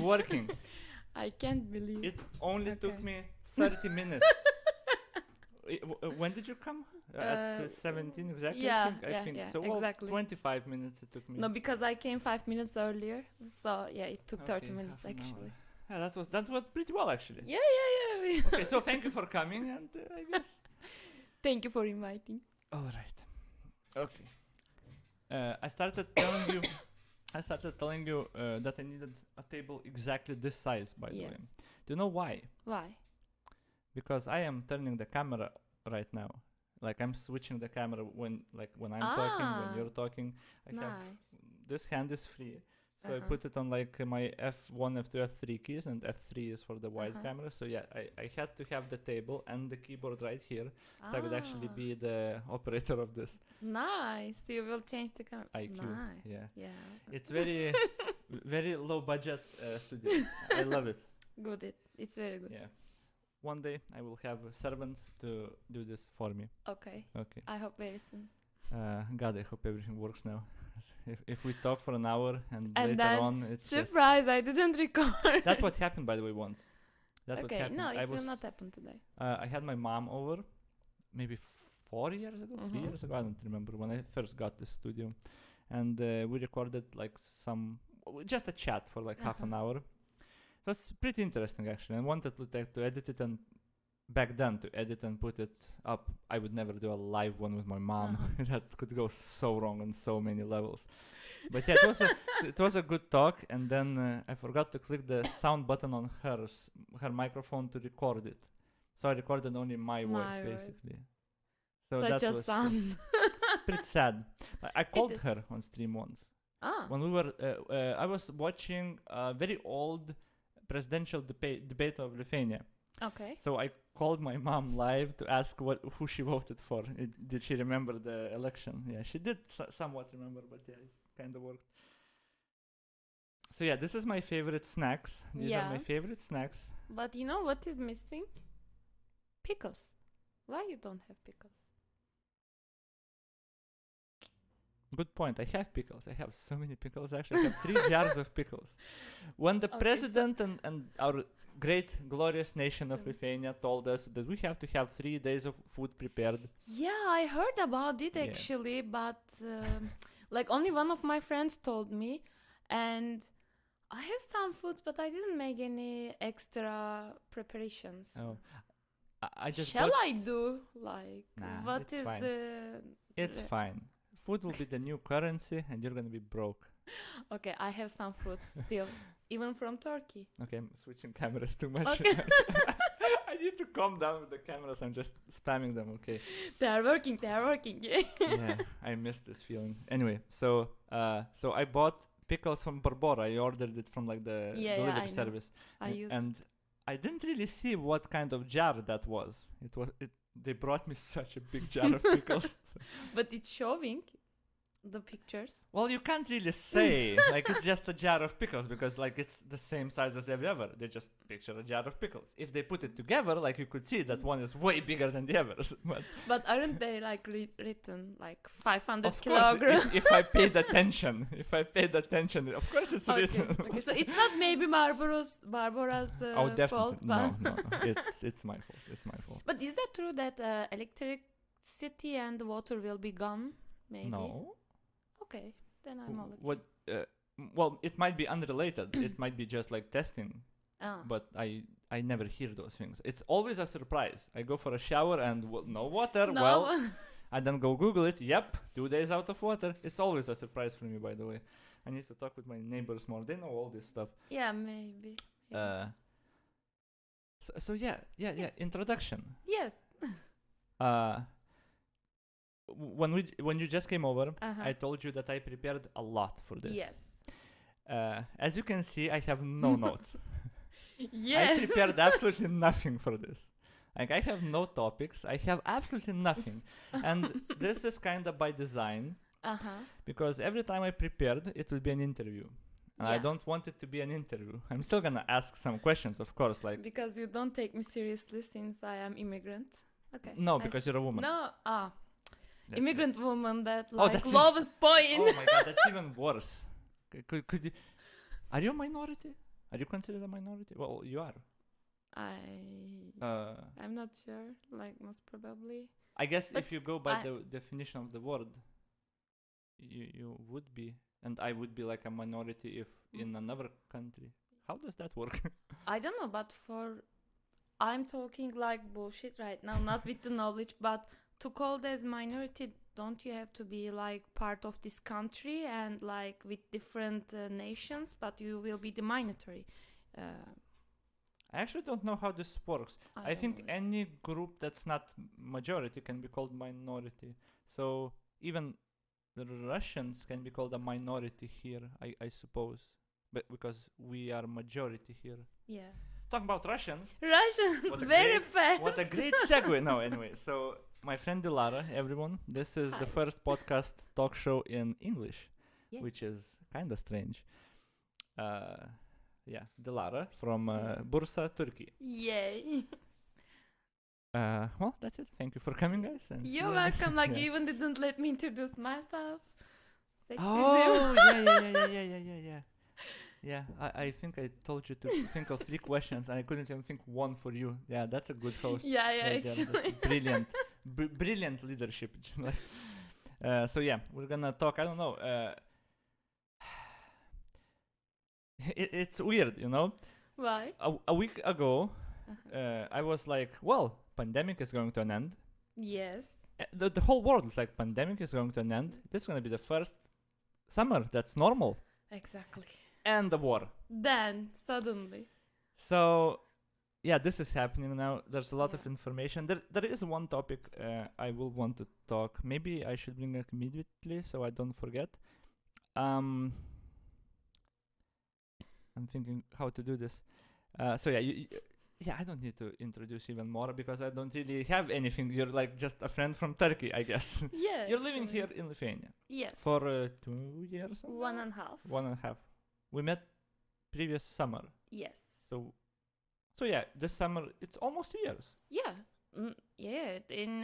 working. I can't believe. It only took Okay. me 30 minutes. When did you come? At 17 exactly? Yeah, I think yeah, so. Well, exactly. 25 minutes it took me. No, because I came 5 minutes earlier. So yeah, it took 30 Okay, minutes half an hour. actually. Yeah, that was pretty well actually. Yeah, yeah. Okay, so thank you for coming, and I guess. Thank you for inviting. All right. Okay. I started telling you. That I needed a table exactly this size. By the Yes. way, do you know why? Why? Because I am turning the camera right now. Like I'm switching the camera when I'm talking, when Ah, you're talking. I have Nice. this hand is free, so I Uh-huh. put it on like my F1, F2, F3 keys, and F3 is for the wide Uh-huh. camera. So yeah, I had to have the table and the keyboard right here, so I could actually Ah, be the operator of this Nice. You will change the camera. IQ. Nice. Yeah, Yeah. it's very very low budget studio. I love it. Good. It's very good. Yeah, one day I will have servants to do this for me. Okay. Okay. I hope very soon. God, I hope everything works now. If we talk for an hour and And later then on it's just Surprise! I didn't record. that's what happened by the way once. That's what Okay. happened. No, I it will was not happen today. I had my mom over, maybe 4 years ago, 3 Mhm. years ago. I don't remember when I first got the studio, and we recorded like just a chat for like half an Uh-huh. hour. It was pretty interesting actually. I wanted to edit it, and back then to edit and put it up, I would never do a live one with my mom. Uh-huh. That could go so wrong on so many levels. But yeah, it was a good talk, and then I forgot to click the sound button on her microphone to record it. So I recorded only my voice My voice. basically. So Such that a was son. pretty sad. I called is. her on stream once Ah. when we were. I was watching a very old presidential debate of Lithuania. Okay. So I called my mom live to ask who she voted for. Did she remember the election? Yeah, she did somewhat remember, but yeah, it kind of worked. So yeah, this is my favorite snacks. These are my Yeah. favorite snacks. But you know what is missing? Pickles. Why you don't have pickles? Good point. I have pickles. I have so many pickles. Actually, I have 3 jars of pickles. When the Okay, so- president and our great, glorious nation of Mm. Lithuania told us that we have to have 3 days of food prepared. Yeah, I heard about it Yeah. actually, but like only one of my friends told me, and I have some foods, but I didn't make any extra preparations. Oh, I just Shall bought- I do like Nah, what it's is fine. It's the- fine. Food will be the new currency, and you're gonna be broke. Okay, I have some foods still, even from Turkey. Okay, I'm switching cameras too much. Okay. I need to calm down with the cameras. I'm just spamming them. Okay. They are working. Yeah, I missed this feeling. Anyway, so I bought pickles from Barbora. I ordered it from like the Yeah, delivery I know. service. I use And I didn't really see what kind of jar that was. They brought me such a big jar of pickles. but it's showing the pictures. Well, you can't really say like it's just a jar of pickles because like it's the same size as every other. They just picture a jar of pickles. If they put it together, like you could see that one is way bigger than the others. But But aren't they like written like 500 of course, kilograms? if I paid attention, of course it's Okay. written. Okay, so it's not maybe Barbaro's Oh, definitely. fault, No, but no, it's my fault. It's my fault. but is that true that electricity and water will be gone? Maybe. No. Okay, then I'm all okay. What? Well, it might be unrelated. It might be just like testing. Ah. But I never hear those things. It's always a surprise. I go for a shower and no water. No. Well, I then go Google it. Yep, 2 days out of water. It's always a surprise for me, by the way. I need to talk with my neighbors more. They know all this stuff. Yeah, maybe. So yeah. Introduction. Yes. When you just came over, Uh-huh. I told you that I prepared a lot for this. Yes. As you can see, I have no notes. Yes. I prepared absolutely nothing for this. Like I have no topics. I have absolutely nothing, and this is kind of by design because every time I prepared, it will be an interview, and I Yeah. don't want it to be an interview. I'm still gonna ask some questions, of course. Like Because you don't take me seriously since I am immigrant. Okay. no, I because you're a woman. No, That- immigrant that's- woman that Oh, like that's it. lowest point. Oh my god, that's even worse. Could you? Are you a minority? Are you considered a minority? Well, you are. I'm not sure. Like most probably. I guess But if you go by I- the definition of the word, you would be, and I would be like a minority if in another country. How does that work? I don't know, but I'm talking like bullshit right now, not with the knowledge, but to call as minority, don't you have to be like part of this country and like with different nations, but you will be the minority. I actually don't know how this works. I don't think know this. any group that's not majority can be called minority. So even the Russians can be called a minority here, I suppose. But because we are majority here. Yeah. Talking about Russians, Russian, What a very great- fast. what a great segue. No, anyway, so my friend Dilara, everyone, this is Hi. the first podcast talk show in English, Yeah. which is kind of strange. Yeah, Dilara from Yeah. Bursa, Turkey. Yay. Well, that's it. Thank you for coming, guys. And see You're you next- welcome. Like yeah. you even didn't let me introduce myself. Sexism. Oh, yeah. Yeah, I think I told you to think of 3 questions, and I couldn't even think one for you. Yeah, that's a good host. yeah, right there. actually. That's brilliant, brilliant leadership. So yeah, we're gonna talk. I don't know. It's weird, you know. Why? A week ago, Uh-huh. I was like, well, pandemic is going to an end. Yes. The whole world is like, pandemic is going to an end. This is gonna be the first summer that's normal, Exactly. and the war. Then suddenly. So, yeah, this is happening now. There's a lot of Yeah. information. There is one topic I will want to talk. Maybe I should bring it immediately so I don't forget. I'm thinking how to do this. So yeah, yeah, I don't need to introduce even more because I don't really have anything. You're like just a friend from Turkey, I guess. Yeah. You're living actually. here in Lithuania Yes. for 2 years. now? 1.5. 1.5. We met previous summer. Yes. So yeah, this summer it's almost 2 years. Yeah. Yeah. In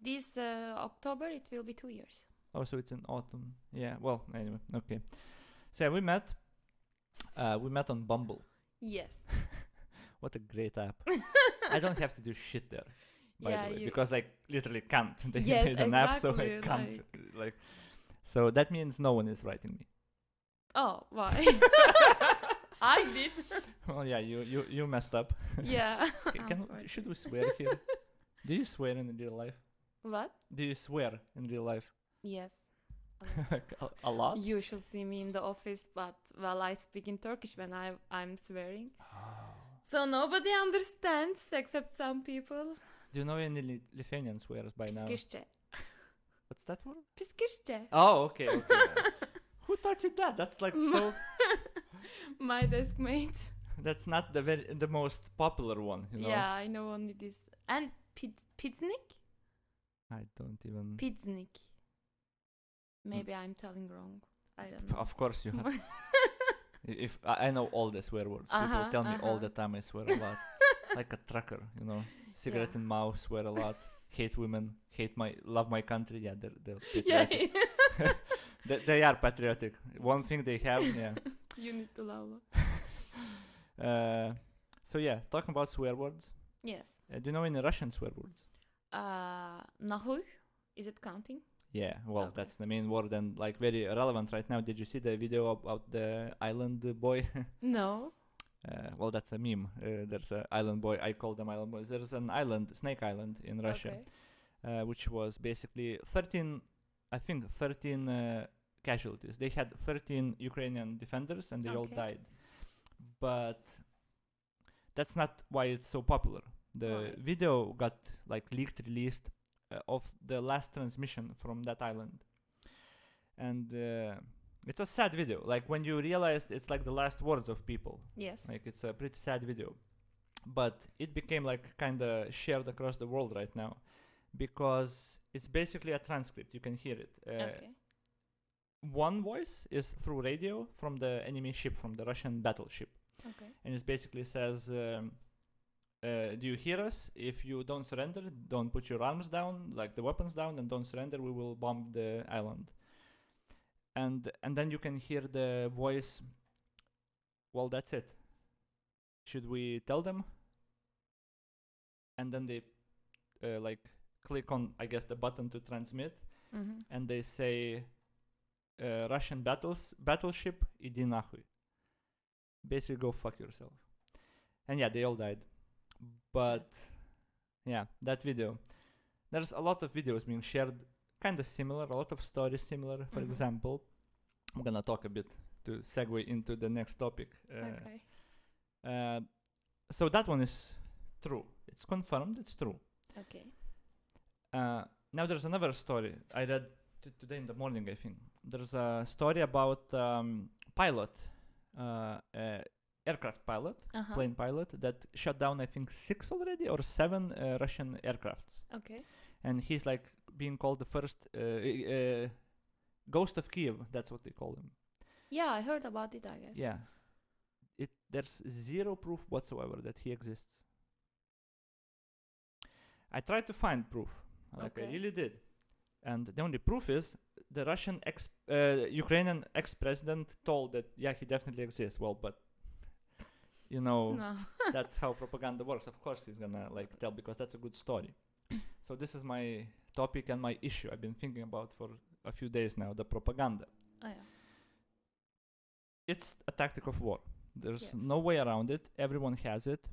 this October, it will be 2 years. Oh, so it's in autumn. Yeah. Well, anyway, okay. So yeah, we met. We met on Bumble. Yes. What a great app. I don't have to do shit there, by Yeah, the way, you- because I literally can't. They Yes, made an app, so I exactly, can't. Like, so that means no one is writing me. Oh, why? I did. Well, yeah, you messed up. Yeah. Should we swear here? Do you swear in real life? What? Do you swear in real life? Yes. Like, a lot? You should see me in the office, but well, I speak in Turkish when I'm swearing. So nobody understands except some people. Do you know any Lithuanian swears by now? Piskishche. What's that word? Piskishche. Oh, okay. Who taught you that? That's like so. My desk mate. That's not the most popular one, you know. Yeah, I know only this. And piznik? I don't even. Piznik. Maybe I'm telling wrong. I don't know. Of course you have. If I know all the swear words, people Uh-huh, tell me all uh-huh. the time I swear a lot, like a trucker, you know. Cigarette Yeah. in mouth, swear a lot. Hate women, love my country. Yeah, they're Yeah. patriotic. They are patriotic. One thing they have, yeah. You need to love. So yeah, talking about swear words. Yes. Do you know any Russian swear words? Nahuy? Is it counting? Yeah, well, Okay. that's the main word and like very relevant right now. Did you see the video about the island boy? No. Well, that's a meme. There's an island boy. I call them island boys. There's an island, Snake Island, in Russia, Okay. which was basically 13 casualties. They had 13 Ukrainian defenders and they all Okay. died. But that's not why it's so popular. The Why? video got like leaked, released of the last transmission from that island. And it's a sad video. Like when you realize it's like the last words of people. Yes. Like it's a pretty sad video. But it became like kind of shared across the world right now because it's basically a transcript. You can hear it. Okay. One voice is through radio from the enemy ship, from the Russian battleship. Okay. And it basically says, do you hear us? If you don't surrender, don't put your arms down, like the weapons down, and don't surrender, we will bomb the island. And then you can hear the voice well, that's it. Should we tell them? And then they like click on, I guess, the button to transmit, and they say, Russian battleship, иди нахуй. Basically, go fuck yourself. And yeah, they all died. But yeah, that video. There's a lot of videos being shared, kind of similar, a lot of stories similar. For example, I'm gonna talk a bit to segue into the next topic. Okay. So that one is true. It's confirmed. It's true. Okay. Now there's another story I read today in the morning, I think. There's a story about pilot, aircraft pilot, plane pilot that shot down, I think, 6 already or 7 Russian aircrafts. Okay. And he's like being called the first ghost of Kyiv. That's what they call him. Yeah, I heard about it, I guess. Yeah. There's zero proof whatsoever that he exists. I tried to find proof. Like, I really did. And the only proof is the Russian Ukrainian ex-president told that, yeah, he definitely exists. Well, but, you know, No. that's how propaganda works. Of course he's gonna like tell, because that's a good story. So this is my topic and my issue I've been thinking about for a few days now, the propaganda. Oh, yeah. It's a tactic of war. There's Yes. no way around it. Everyone has it.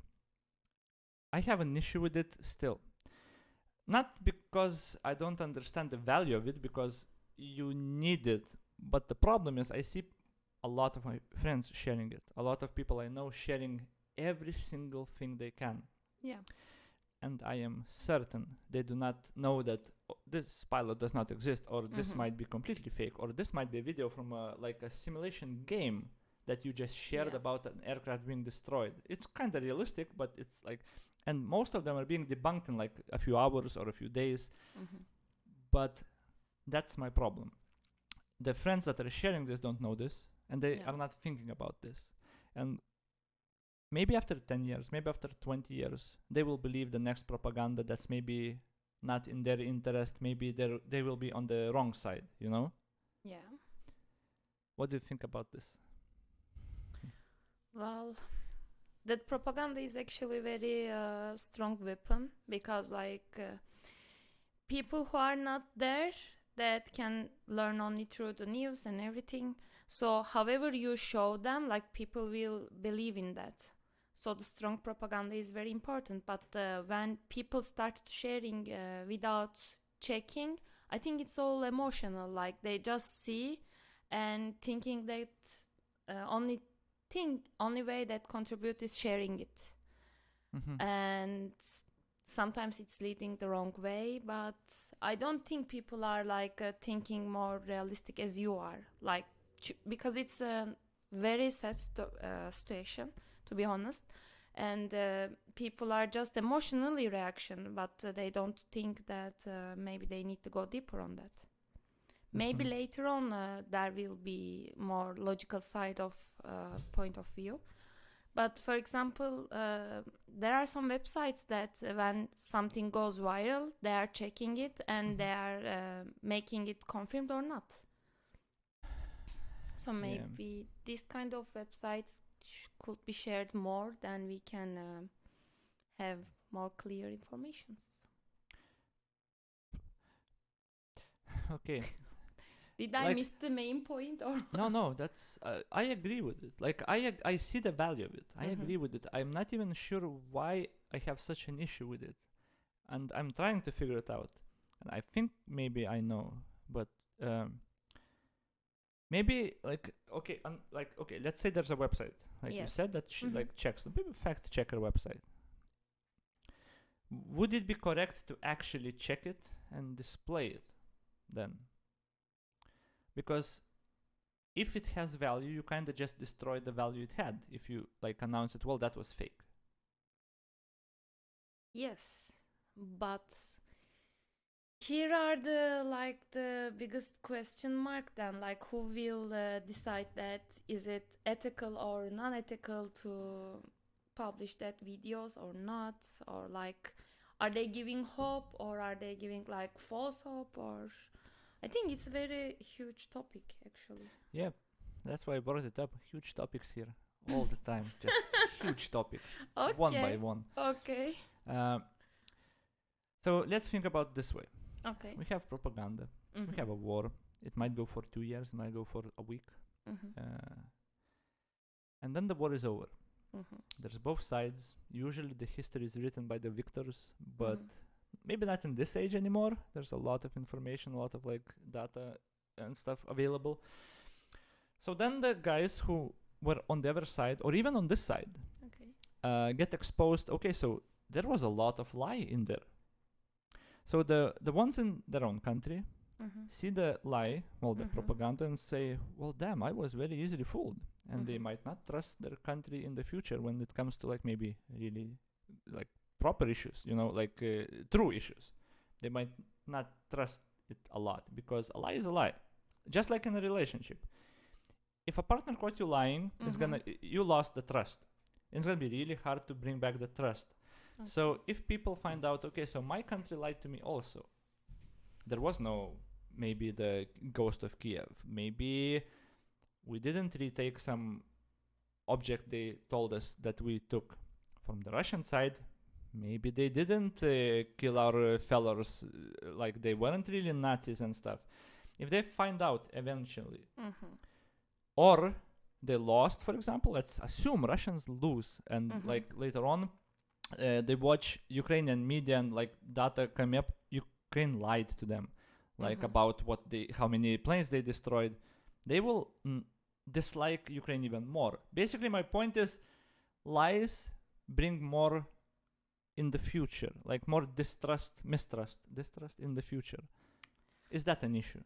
I have an issue with it still. Not because I don't understand the value of it, because you need it. But the problem is I see a lot of my friends sharing it. A lot of people I know sharing every single thing they can. Yeah. And I am certain they do not know that this pilot does not exist, or this might be completely fake, or this might be a video from a simulation game that you just shared about an aircraft being destroyed. It's kind of realistic, but it's like, and most of them are being debunked in like a few hours or a few days. But that's my problem. The friends that are sharing this don't know this, and they are not thinking about this. And maybe after 10 years, maybe after 20 years, they will believe the next propaganda that's maybe not in their interest. Maybe they will be on the wrong side, you know? Yeah. What do you think about this? Well, that propaganda is actually very strong weapon, because people who are not there, that can learn only through the news and everything. So however you show them, like, people will believe in that. So the strong propaganda is very important. But when people start sharing without checking, I think it's all emotional. Like, they just see and thinking that only way that contribute is sharing it. And sometimes it's leading the wrong way, but I don't think people are thinking more realistic as you are, because it's a very sad situation, to be honest, and people are just emotionally reaction, but they don't think that maybe they need to go deeper on that. Maybe later on there will be more logical side of point of view. But for example, there are some websites that when something goes viral, they are checking it and they are making it confirmed or not. So maybe this kind of websites could be shared more, then we can have more clear information. Okay. Did I miss the main point, or? No, that's I agree with it. Like, I see the value of it. I agree with it. I'm not even sure why I have such an issue with it, and I'm trying to figure it out. And I think maybe I know, but maybe okay, let's say there's a website, you said, that checks the fact checker website. Would it be correct to actually check it and display it then? Because if it has value, you kind of just destroy the value it had if you announce it, well, that was fake. Yes, but here are the biggest question mark then, who will decide that is it ethical or non-ethical to publish that videos or not, or are they giving hope, or are they giving false hope, or I think it's a very huge topic, actually. Yeah, that's why I brought it up. Huge topics here. all the time, just huge topics, Okay. one by one. Okay. So let's think about this way. Okay. We have propaganda. Mhm. We have a war. It might go for 2 years. It might go for a week. Mhm. And then the war is over. Mhm. There's both sides. Usually the history is written by the victors, but Mhm. maybe not in this age anymore. There's a lot of information, a lot of like data and stuff available. So then the guys who were on the other side, or even on this side, Okay. get exposed. Okay, so there was a lot of lie in there. So the ones in their own country Mhm. see the lie, well, the Mhm. propaganda, and say, well, damn, I was very easily fooled. And they Mhm. might not trust their country in the future when it comes to like maybe really like proper issues, like true issues. They might not trust it a lot because a lie is a lie. Just like in a relationship. If a partner caught you lying, you lost the trust. It's gonna be really hard to bring back the trust. Okay. So if people find out, okay, so my country lied to me also. There was no maybe the ghost of Kyiv. Maybe we didn't retake some object they told us that we took. From the Russian side, maybe they didn't kill our fellows, like they weren't really Nazis and stuff. If they find out eventually, Mhm. or they lost, for example, let's assume Russians lose, and Mhm. like later on, they watch Ukrainian media and like data come up, Ukraine lied to them, like Mhm. about how many planes they destroyed. They will dislike Ukraine even more. Basically, my point is, lies bring more in the future, like more distrust in the future. Is that an issue?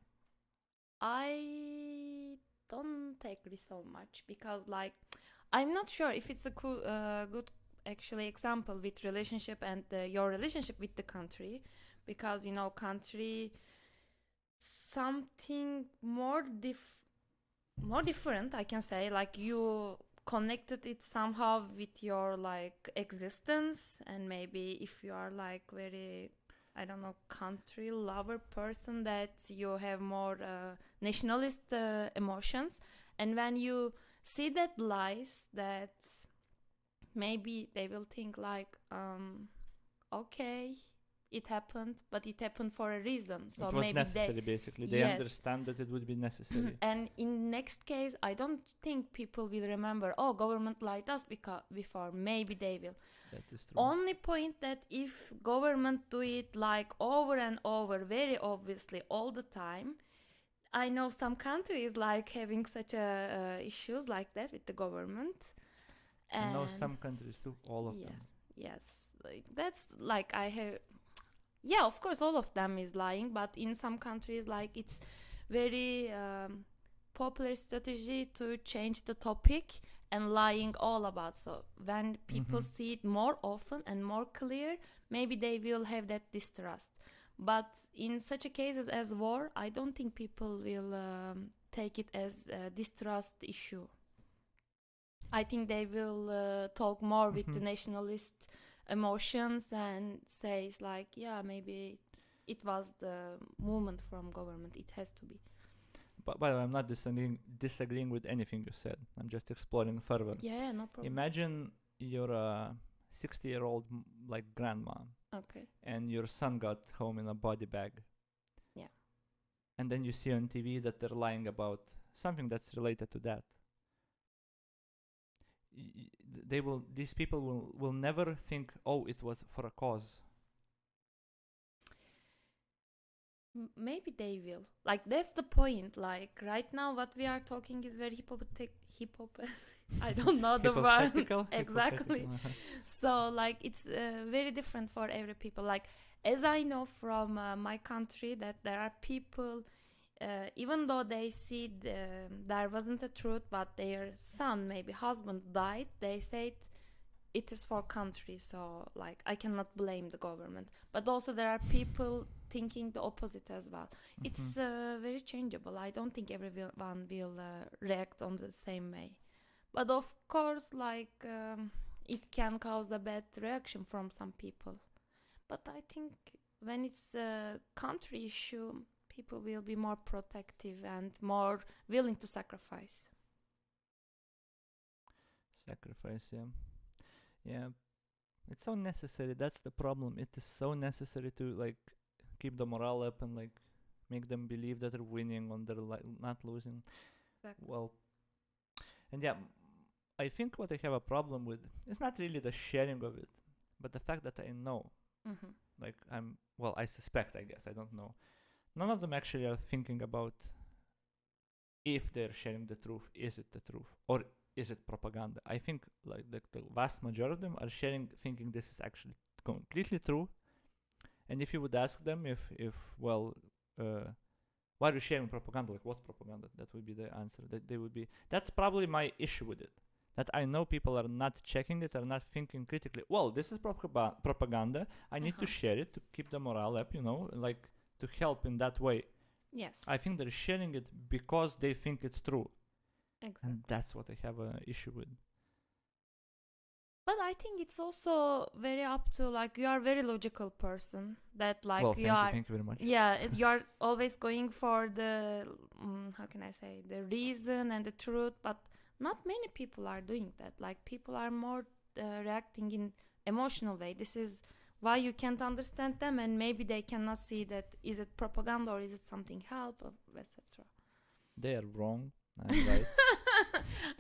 I don't agree so much because, like, I'm not sure if it's a good actually example with relationship and your relationship with the country, because country something more different. I can say, like, you connected it somehow with your like existence, and maybe if you are like very, I don't know, country lover person, that you have more nationalist emotions, and when you see that lies, that maybe they will think like, okay, it happened, but it happened for a reason, so It was maybe necessary, basically. They Yes. understand that it would be necessary. And in next case, I don't think people will remember, oh, government lied us before. Maybe they will. That is true. Only point that if government do it like over and over, very obviously all the time, I know some countries like having such issues like that with the government. I know And some countries too, all of yes, them. yes, like that's like I have. Yeah, of course, all of them is lying, but in some countries, like it's very popular strategy to change the topic and lying all about. So when people see it more often and more clear, maybe they will have that distrust. But in such a cases as war, I don't think people will take it as a distrust issue. I think they will talk more with the nationalist emotions and says like, yeah, maybe it was the movement from government. It has to be. But by the way, I'm not disagreeing with anything you said. I'm just exploring further. Yeah, no problem. Imagine you're a 60-year-old like grandma, Okay. and your son got home in a body bag. Yeah. And then you see on TV that they're lying about something that's related to that. These people will never think, oh, it was for a cause. Maybe they will. Like that's the point. Like right now, what we are talking is very I don't know the word Hypothetical? exactly. Hypothetical. So like it's very different for every people. Like as I know from my country that there are people, even though they see there wasn't a truth, but their son, maybe husband, died, they said it is for country. So like I cannot blame the government. But also there are people thinking the opposite as well. It's very changeable. I don't think everyone will react on the same way. But of course, like it can cause a bad reaction from some people. But I think when it's a country issue, people will be more protective and more willing to sacrifice. Sacrifice, yeah. Yeah. It's so necessary. That's the problem. It is so necessary to like keep the morale up and like make them believe that they're winning or they're not losing. Exactly. Well, and yeah, I think what I have a problem with is not really the sharing of it, but the fact that I know, Mm-hmm. like I suspect, I guess, I don't know. None of them actually are thinking about if they're sharing the truth, is it the truth? Or is it propaganda? I think like the vast majority of them are sharing thinking this is actually completely true. And if you would ask them if why are you sharing propaganda? Like what propaganda? That would be the answer. That they would be. That's probably my issue with it. That I know people are not checking it, are not thinking critically. Well, this is propaganda. I need to share it to keep the morale up, like to help in that way. Yes. I think they're sharing it because they think it's true. Exactly. And that's what I have an issue with. But I think it's also very up to like you are a very logical person that like well, thank you very much. Yeah, you are always going for the how can I say the reason and the truth, but not many people are doing that. Like people are more reacting in emotional way. This is why you can't understand them, and maybe they cannot see that is it propaganda or is it something help, etc. They are wrong. I'm right.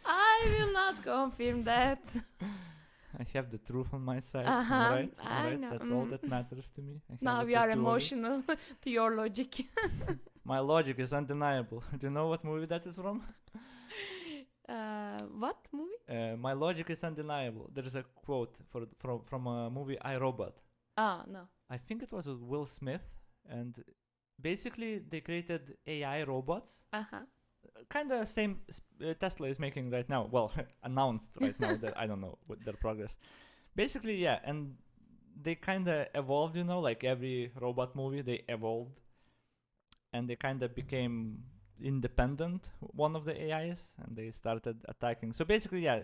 I will not confirm that. I have the truth on my side. I Right. know. That's all that matters to me. Now we are emotional to your logic. My logic is undeniable. Do you know what movie that is from? What movie? My logic is undeniable. There is a quote from a movie I, Robot. Ah, no. I think it was with Will Smith, and basically they created AI robots. Uh-huh. Kind of same Tesla is making right now. Well, announced right now that I don't know what their progress. Basically, yeah, and they kind of evolved, like every robot movie, they evolved, and they kind of became independent, one of the AIs, and they started attacking. So basically, yeah,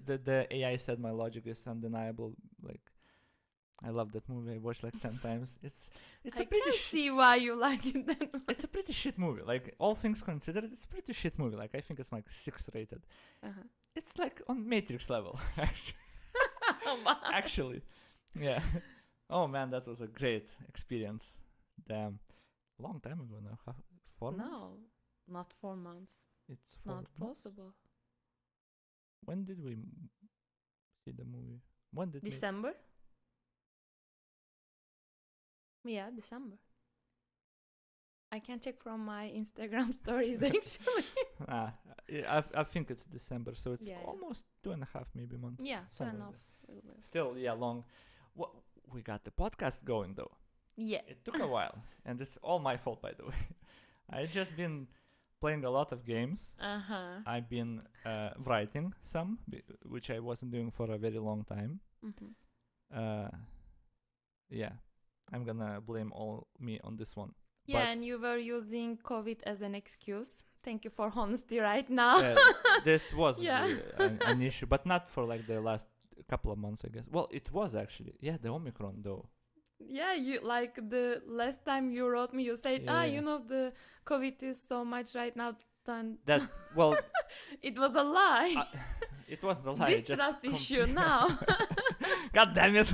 the AI said my logic is undeniable. Like, I love that movie. I watched like 10 times. It's I a pretty can see why you like it then. it's a pretty shit movie. Like, all things considered, it's a pretty shit movie. Like, I think it's like 6 rated. Uh-huh. It's like on Matrix level, actually. Yeah. Oh man, that was a great experience. Damn. Long time ago now. 4 months? No, not 4 months. It's 4 Not months? possible. When did we see the movie? When did December? Yeah, December. I can check from my Instagram stories actually. I think it's December, so it's almost 2.5 maybe months. Yeah, fair something enough. like Still, yeah, long. We got the podcast going though. Yeah. It took a while, and it's all my fault, by the way. I just been playing a lot of games. Uh-huh. I've been writing some, which I wasn't doing for a very long time. Mm-hmm. Yeah, I'm gonna blame all me on this one. Yeah, But and you were using COVID as an excuse. Thank you for honesty right now. this was an issue, but not for like the last couple of months, I guess. Well, it was actually. Yeah, the Omicron though. Yeah, you like the last time you wrote me, you said, the COVID is so much right now. That well, it was a lie. It was the lie. Distrust issue now. God damn it!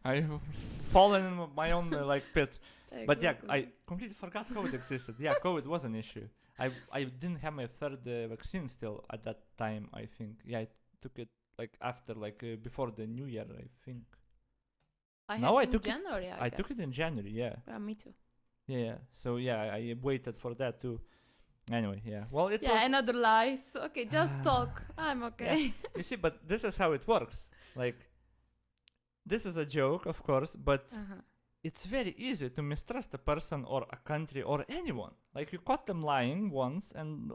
I've fallen in my own pit. Exactly. But yeah, I completely forgot COVID existed. Yeah, COVID was an issue. I didn't have my third vaccine still at that time. I think. Yeah, I took it after before the New Year. I think. I took January. I took it in January. Yeah. Me too. Yeah. So yeah, I waited for that too. Anyway, yeah. Well, it was another lie. So, okay, just talk. I'm okay. Yeah. You see, but this is how it works. This is a joke, of course, but it's very easy to mistrust a person or a country or anyone. You caught them lying once, and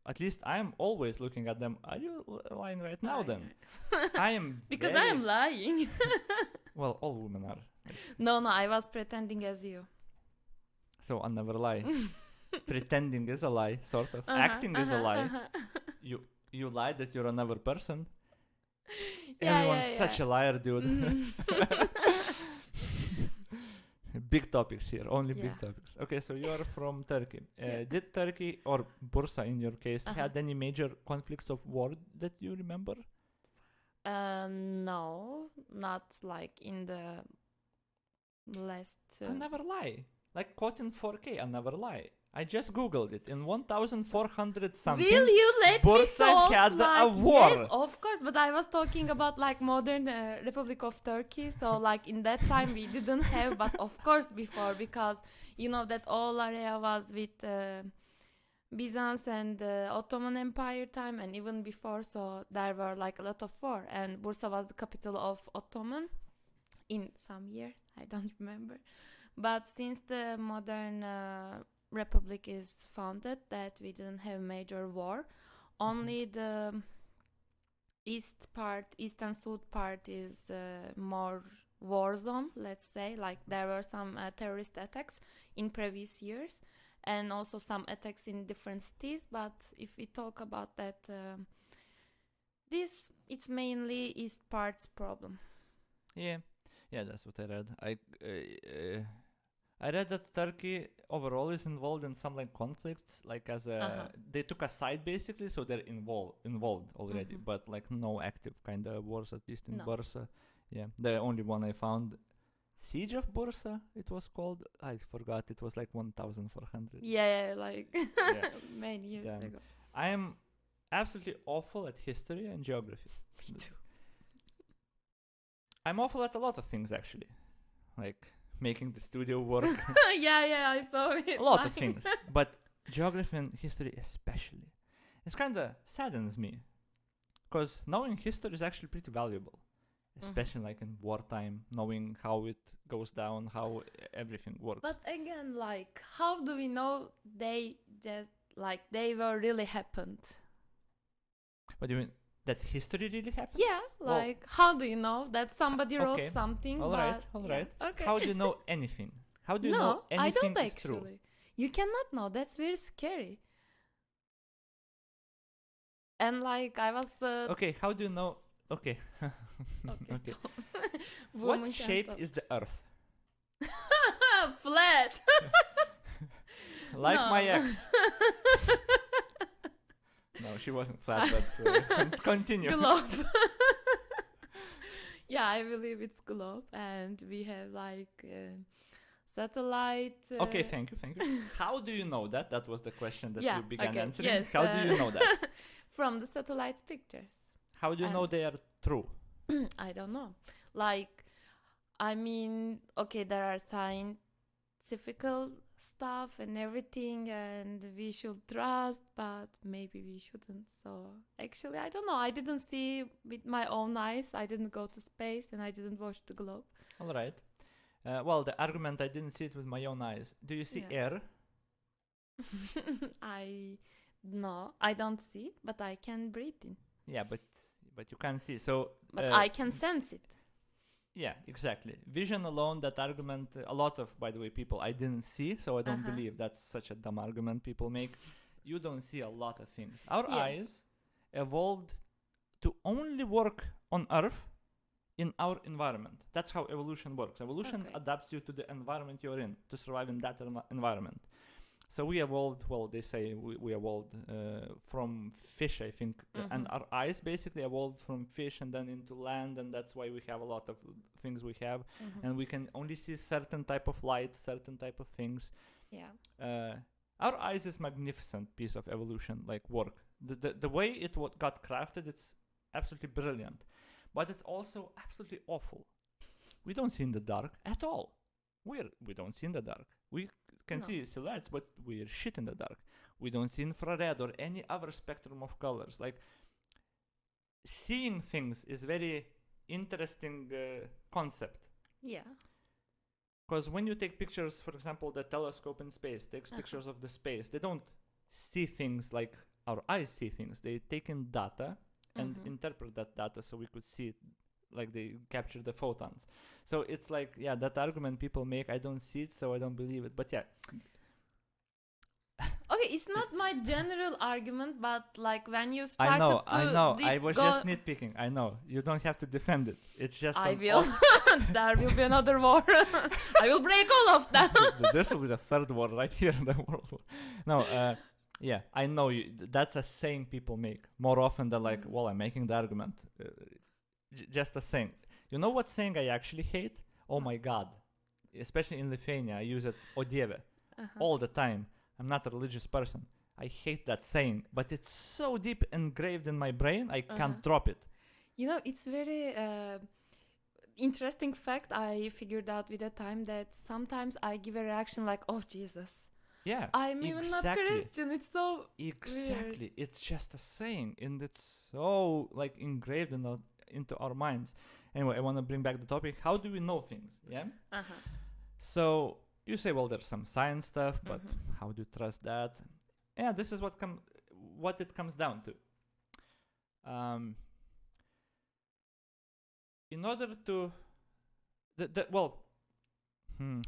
at least I am always looking at them. Are you lying right now? Then I am because I am lying. Well, all women are. No, I was pretending as you. So I never lie. Pretending is a lie, sort of. Acting is a lie. You lie that you're another person. Everyone's such a liar, dude. Big topics here, only big topics. Okay, so you are from Turkey. Did Turkey or Bursa, in your case, had any major conflicts of war that you remember? No, not like in the last. I never lie. Like quoting 4K, I never lie. I just googled it. In 1400 something, Will you let me Bursa talk? had like, a war. Yes, of course. But I was talking about like modern Republic of Turkey. So like in that time we didn't have, but of course before, because you know that all area was with Byzance and Ottoman Empire time, and even before. So there were like a lot of war, and Bursa was the capital of Ottoman in some years. I don't remember. But since the modern republic is founded, that we didn't have major war. Only the east and south part is more war zone, let's say. Like there were some terrorist attacks in previous years, and also some attacks in different cities. But if we talk about that, it's mainly east part's problem. Yeah, that's what I read. I read that Turkey overall is involved in some like conflicts, like as a they took a side basically, so they're involved already, but like no active kind of wars, at least in Bursa. Yeah, the only one I found, Siege of Bursa, it was called. I forgot. It was like 1400. Yeah, like many years ago. I am absolutely awful at history and geography. Me too. I'm awful at a lot of things actually, like making the studio work. yeah, I saw it. A lot of things, but geography and history especially. It's kind of saddens me, because knowing history is actually pretty valuable, especially like in wartime, knowing how it goes down, how everything works. But again, like, how do we know they just like they were really happened? What do you mean? That history really happened? Yeah, like how do you know that somebody wrote okay. something? All right. Okay. How do you know anything? How do you no, know anything I don't is actually. true? You cannot know. That's very scary. And like I was. Okay, how do you know? Okay. Okay. What shape is the Earth? Flat. Like my ex. No, she wasn't flat, but continue. Globe. Yeah, I believe it's globe, and we have like satellite. Okay, thank you. How do you know that? That was the question that you began answering. Yes, how do you know that? From the satellite pictures. How do you know they are true? I don't know. Like, I mean, okay, there are scientific stuff and everything, and we should trust, but maybe we shouldn't. So actually, I don't know. I didn't see with my own eyes. I didn't go to space, and I didn't watch the globe. All right. Well, the argument, I didn't see it with my own eyes. Do you see air? I don't see, but I can breathe in. Yeah, but you can't see. So. But I can sense it. Yeah, exactly. Vision alone, that argument, a lot of, by the way, people I didn't see, so I don't believe that's such a dumb argument people make. You don't see a lot of things. Our eyes evolved to only work on Earth in our environment. That's how evolution works. Evolution adapts you to the environment you're in, to survive in that environment. So we evolved, well, they say we evolved from fish, I think, and our eyes basically evolved from fish and then into land, and that's why we have a lot of things we have, and we can only see certain type of light, certain type of things. Yeah. Our eyes is magnificent piece of evolution, like work. The way it got crafted, it's absolutely brilliant, but it's also absolutely awful. We don't see in the dark at all. We don't see in the dark. We can see silhouettes, but we're shit in the dark. We don't see infrared or any other spectrum of colors. Like, seeing things is very interesting concept. Yeah. Because when you take pictures, for example, the telescope in space takes pictures of the space. They don't see things like our eyes see things. They take in data and interpret that data so we could see it, like they capture the photons. So it's like, that argument people make, I don't see it, so I don't believe it. But yeah. Okay, it's not my general argument, but like when you started I know. I was just nitpicking. I know. You don't have to defend it. It's just I will. There will be another war. I will break all of them. This will be the third war right here in the world. No, I know. That's a saying people make more often than like, well, I'm making the argument. just a saying. You know what saying I actually hate? Oh my God. Especially in Lithuania, I use it O Dieve all the time. I'm not a religious person. I hate that saying, but it's so deep engraved in my brain, I can't drop it. You know, it's very interesting fact I figured out with the time that sometimes I give a reaction like, oh, Jesus. Yeah, I'm even not Christian. It's so exactly. weird. It's just a saying, and it's so like engraved into our minds. Anyway, I want to bring back the topic. How do we know things? Yeah. So you say, well, there's some science stuff, but how do you trust that? Yeah, this is what it comes down to. In order to,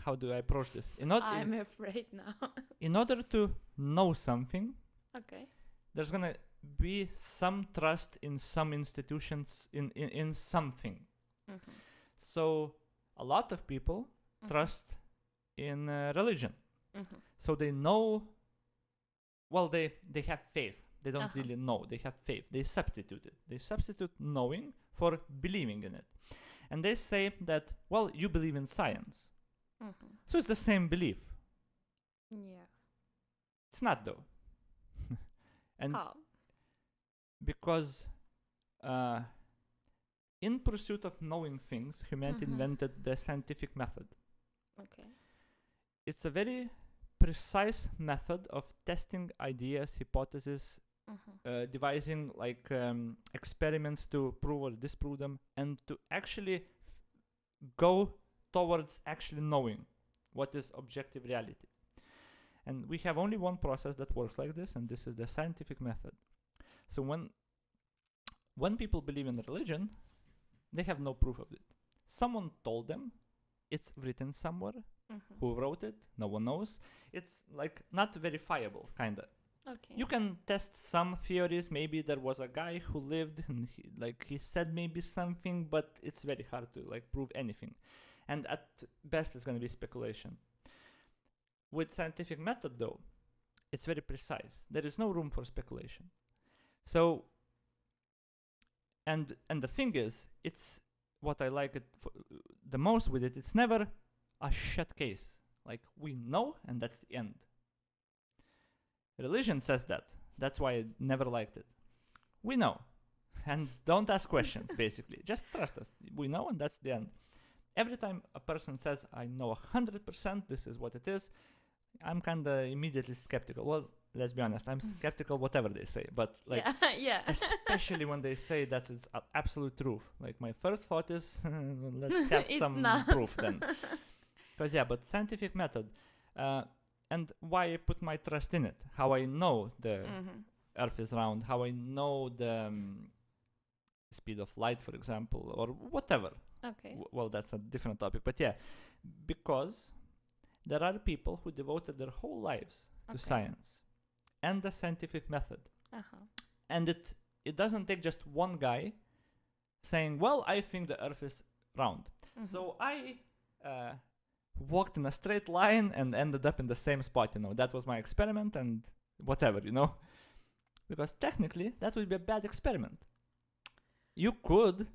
how do I approach this? I'm afraid now. In order to know something, okay, there's gonna be some trust in some institutions in something. So a lot of people trust in religion. So they know. Well, they have faith. They don't really know. They have faith. They substitute it. They substitute knowing for believing in it. And they say that, well, you believe in science. So it's the same belief. Yeah. It's not, though. And how? Because in pursuit of knowing things, humanity invented the scientific method. Okay. It's a very precise method of testing ideas, hypotheses, devising like experiments to prove or disprove them, and to actually go towards actually knowing what is objective reality. And we have only one process that works like this, and this is the scientific method. So when people believe in religion, they have no proof of it. Someone told them, it's written somewhere. Who wrote it? No one knows. It's like not verifiable, kinda. Okay. You can test some theories. Maybe there was a guy who lived and he said maybe something, but it's very hard to like prove anything. And at best it's gonna be speculation. With scientific method though, it's very precise. There is no room for speculation. So and the thing is, it's what I like it the most with it, it's never a shut case. Like, we know, and that's the end. Religion says that. That's why I never liked it. We know. And don't ask questions, basically. Just trust us. We know, and that's the end. Every time a person says, I know 100% this is what it is, I'm kind of immediately skeptical. Well, let's be honest, I'm skeptical whatever they say. But, like, especially when they say that it's absolute truth. Like, my first thought is, let's have some proof then. Because, but scientific method, and why I put my trust in it, how I know the Earth is round, how I know the speed of light, for example, or whatever. Okay. Well, that's a different topic, but because there are people who devoted their whole lives to science and the scientific method. And it doesn't take just one guy saying, well, I think the Earth is round. So I walked in a straight line and ended up in the same spot, that was my experiment and whatever, because technically that would be a bad experiment. You could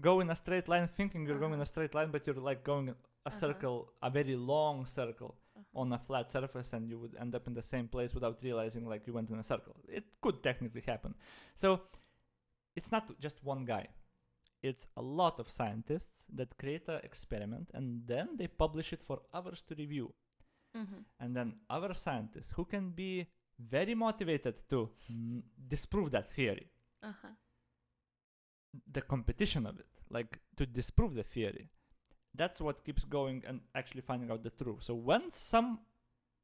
go in a straight line thinking you're going in a straight line, but you're like going a circle, a very long circle on a flat surface, and you would end up in the same place without realizing like you went in a circle. It could technically happen. So it's not just one guy. It's a lot of scientists that create an experiment and then they publish it for others to review. And then other scientists who can be very motivated to disprove that theory. The competition of it, like to disprove the theory. That's what keeps going and actually finding out the truth. So when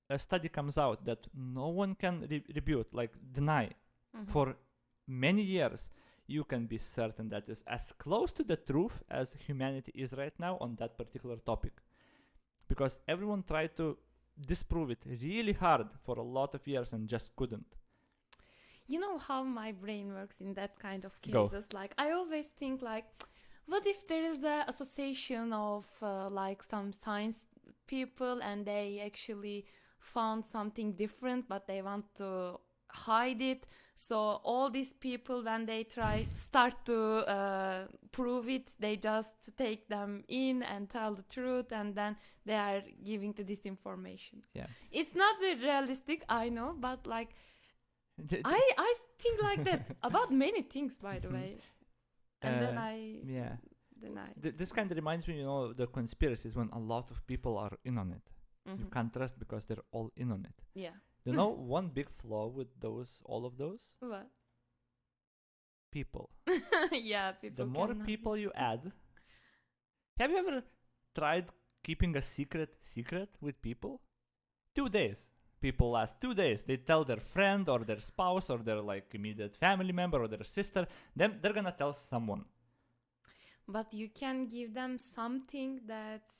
a study comes out that no one can rebut, like deny, for many years, you can be certain that is as close to the truth as humanity is right now on that particular topic. Because everyone tried to disprove it really hard for a lot of years and just couldn't. You know how my brain works in that kind of cases? Go. Like, I always think like, what if there is an association of like some science people and they actually found something different, but they want to hide it. So all these people, when they start to prove it, they just take them in and tell the truth, and then they are giving the disinformation. Yeah. It's not very realistic, I know, but like I think like that about many things, by the way. And then I deny. This kind of reminds me, the conspiracies when a lot of people are in on it. You can't trust because they're all in on it. Yeah. One big flaw with all of those? What? People. Yeah, people. The more people you add. Have you ever tried keeping a secret with people? 2 days. People last 2 days. They tell their friend or their spouse or their immediate family member or their sister. Then they're gonna tell someone. But you can give them something that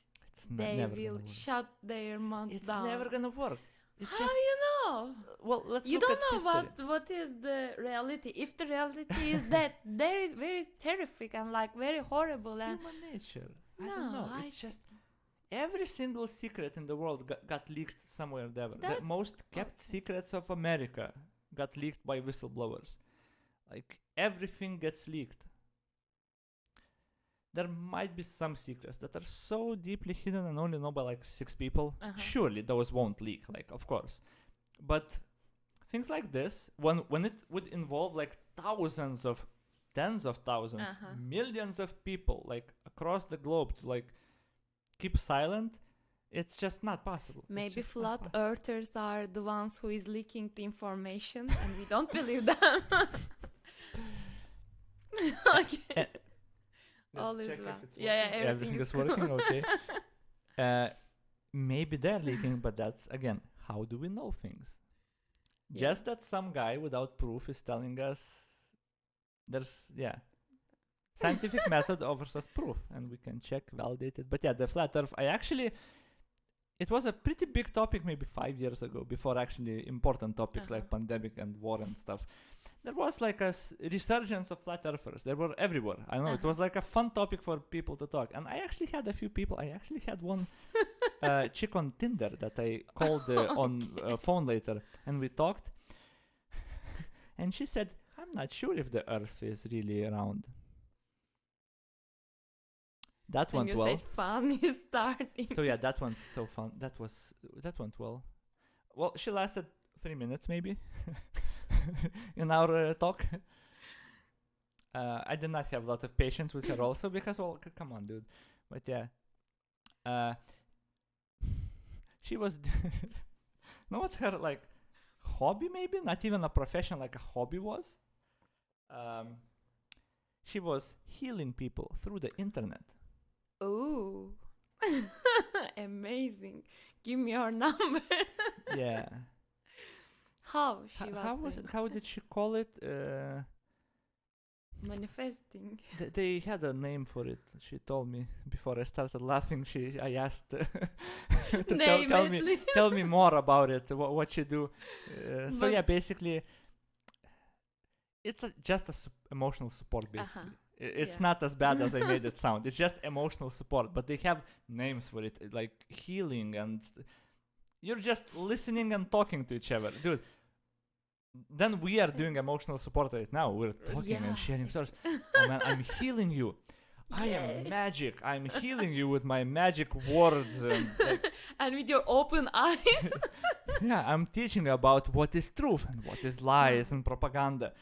they will shut their mouth down. It's never gonna work. How you know? Well, let's you look don't at know history. what is the reality. If the reality is that very very terrific and very horrible and human nature. I No, don't know. It's just every single secret in the world got leaked somewhere or other. The most kept secrets of America got leaked by whistleblowers. Everything gets leaked. There might be some secrets that are so deeply hidden and only known by 6 people. Surely those won't leak, of course. But things like this, when it would involve thousands of, tens of thousands, millions of people across the globe to keep silent, it's just not possible. Maybe flat earthers are the ones who is leaking the information and we don't believe them. Okay. All is well. Yeah, everything is working. Okay. Maybe they're leaking, but that's again, how do we know things? Just that some guy without proof is telling us there's scientific method offers us proof and we can check, validate it. But the flat earth, it was a pretty big topic maybe 5 years ago, before actually important topics like pandemic and war and stuff. There was a resurgence of flat earthers. They were everywhere. I know, it was a fun topic for people to talk. And I actually had a few people. I actually had one chick on Tinder that I called on phone later. And we talked. And she said, I'm not sure if the earth is really round. That went well. And you said fun is starting. So that went so fun. That went well. Well, she lasted 3 minutes maybe in our talk. I did not have a lot of patience with her also because, come on, dude. But she was, know what her hobby maybe? Not even a profession, a hobby was? She was healing people through the internet. Oh, amazing. Give me your number. Yeah. How how did she call it? Manifesting. They had a name for it. She told me before I started laughing. I asked to tell me more about it. What you do. So basically, it's just emotional support basically. It's not as bad as I made it sound. It's just emotional support, but they have names for it, like healing, and you're just listening and talking to each other, dude. Then we are doing emotional support right now. We're talking and sharing stories. Oh man, I'm healing you. I am magic. I'm healing you with my magic words and with your open eyes. I'm teaching you about what is truth and what is lies and propaganda.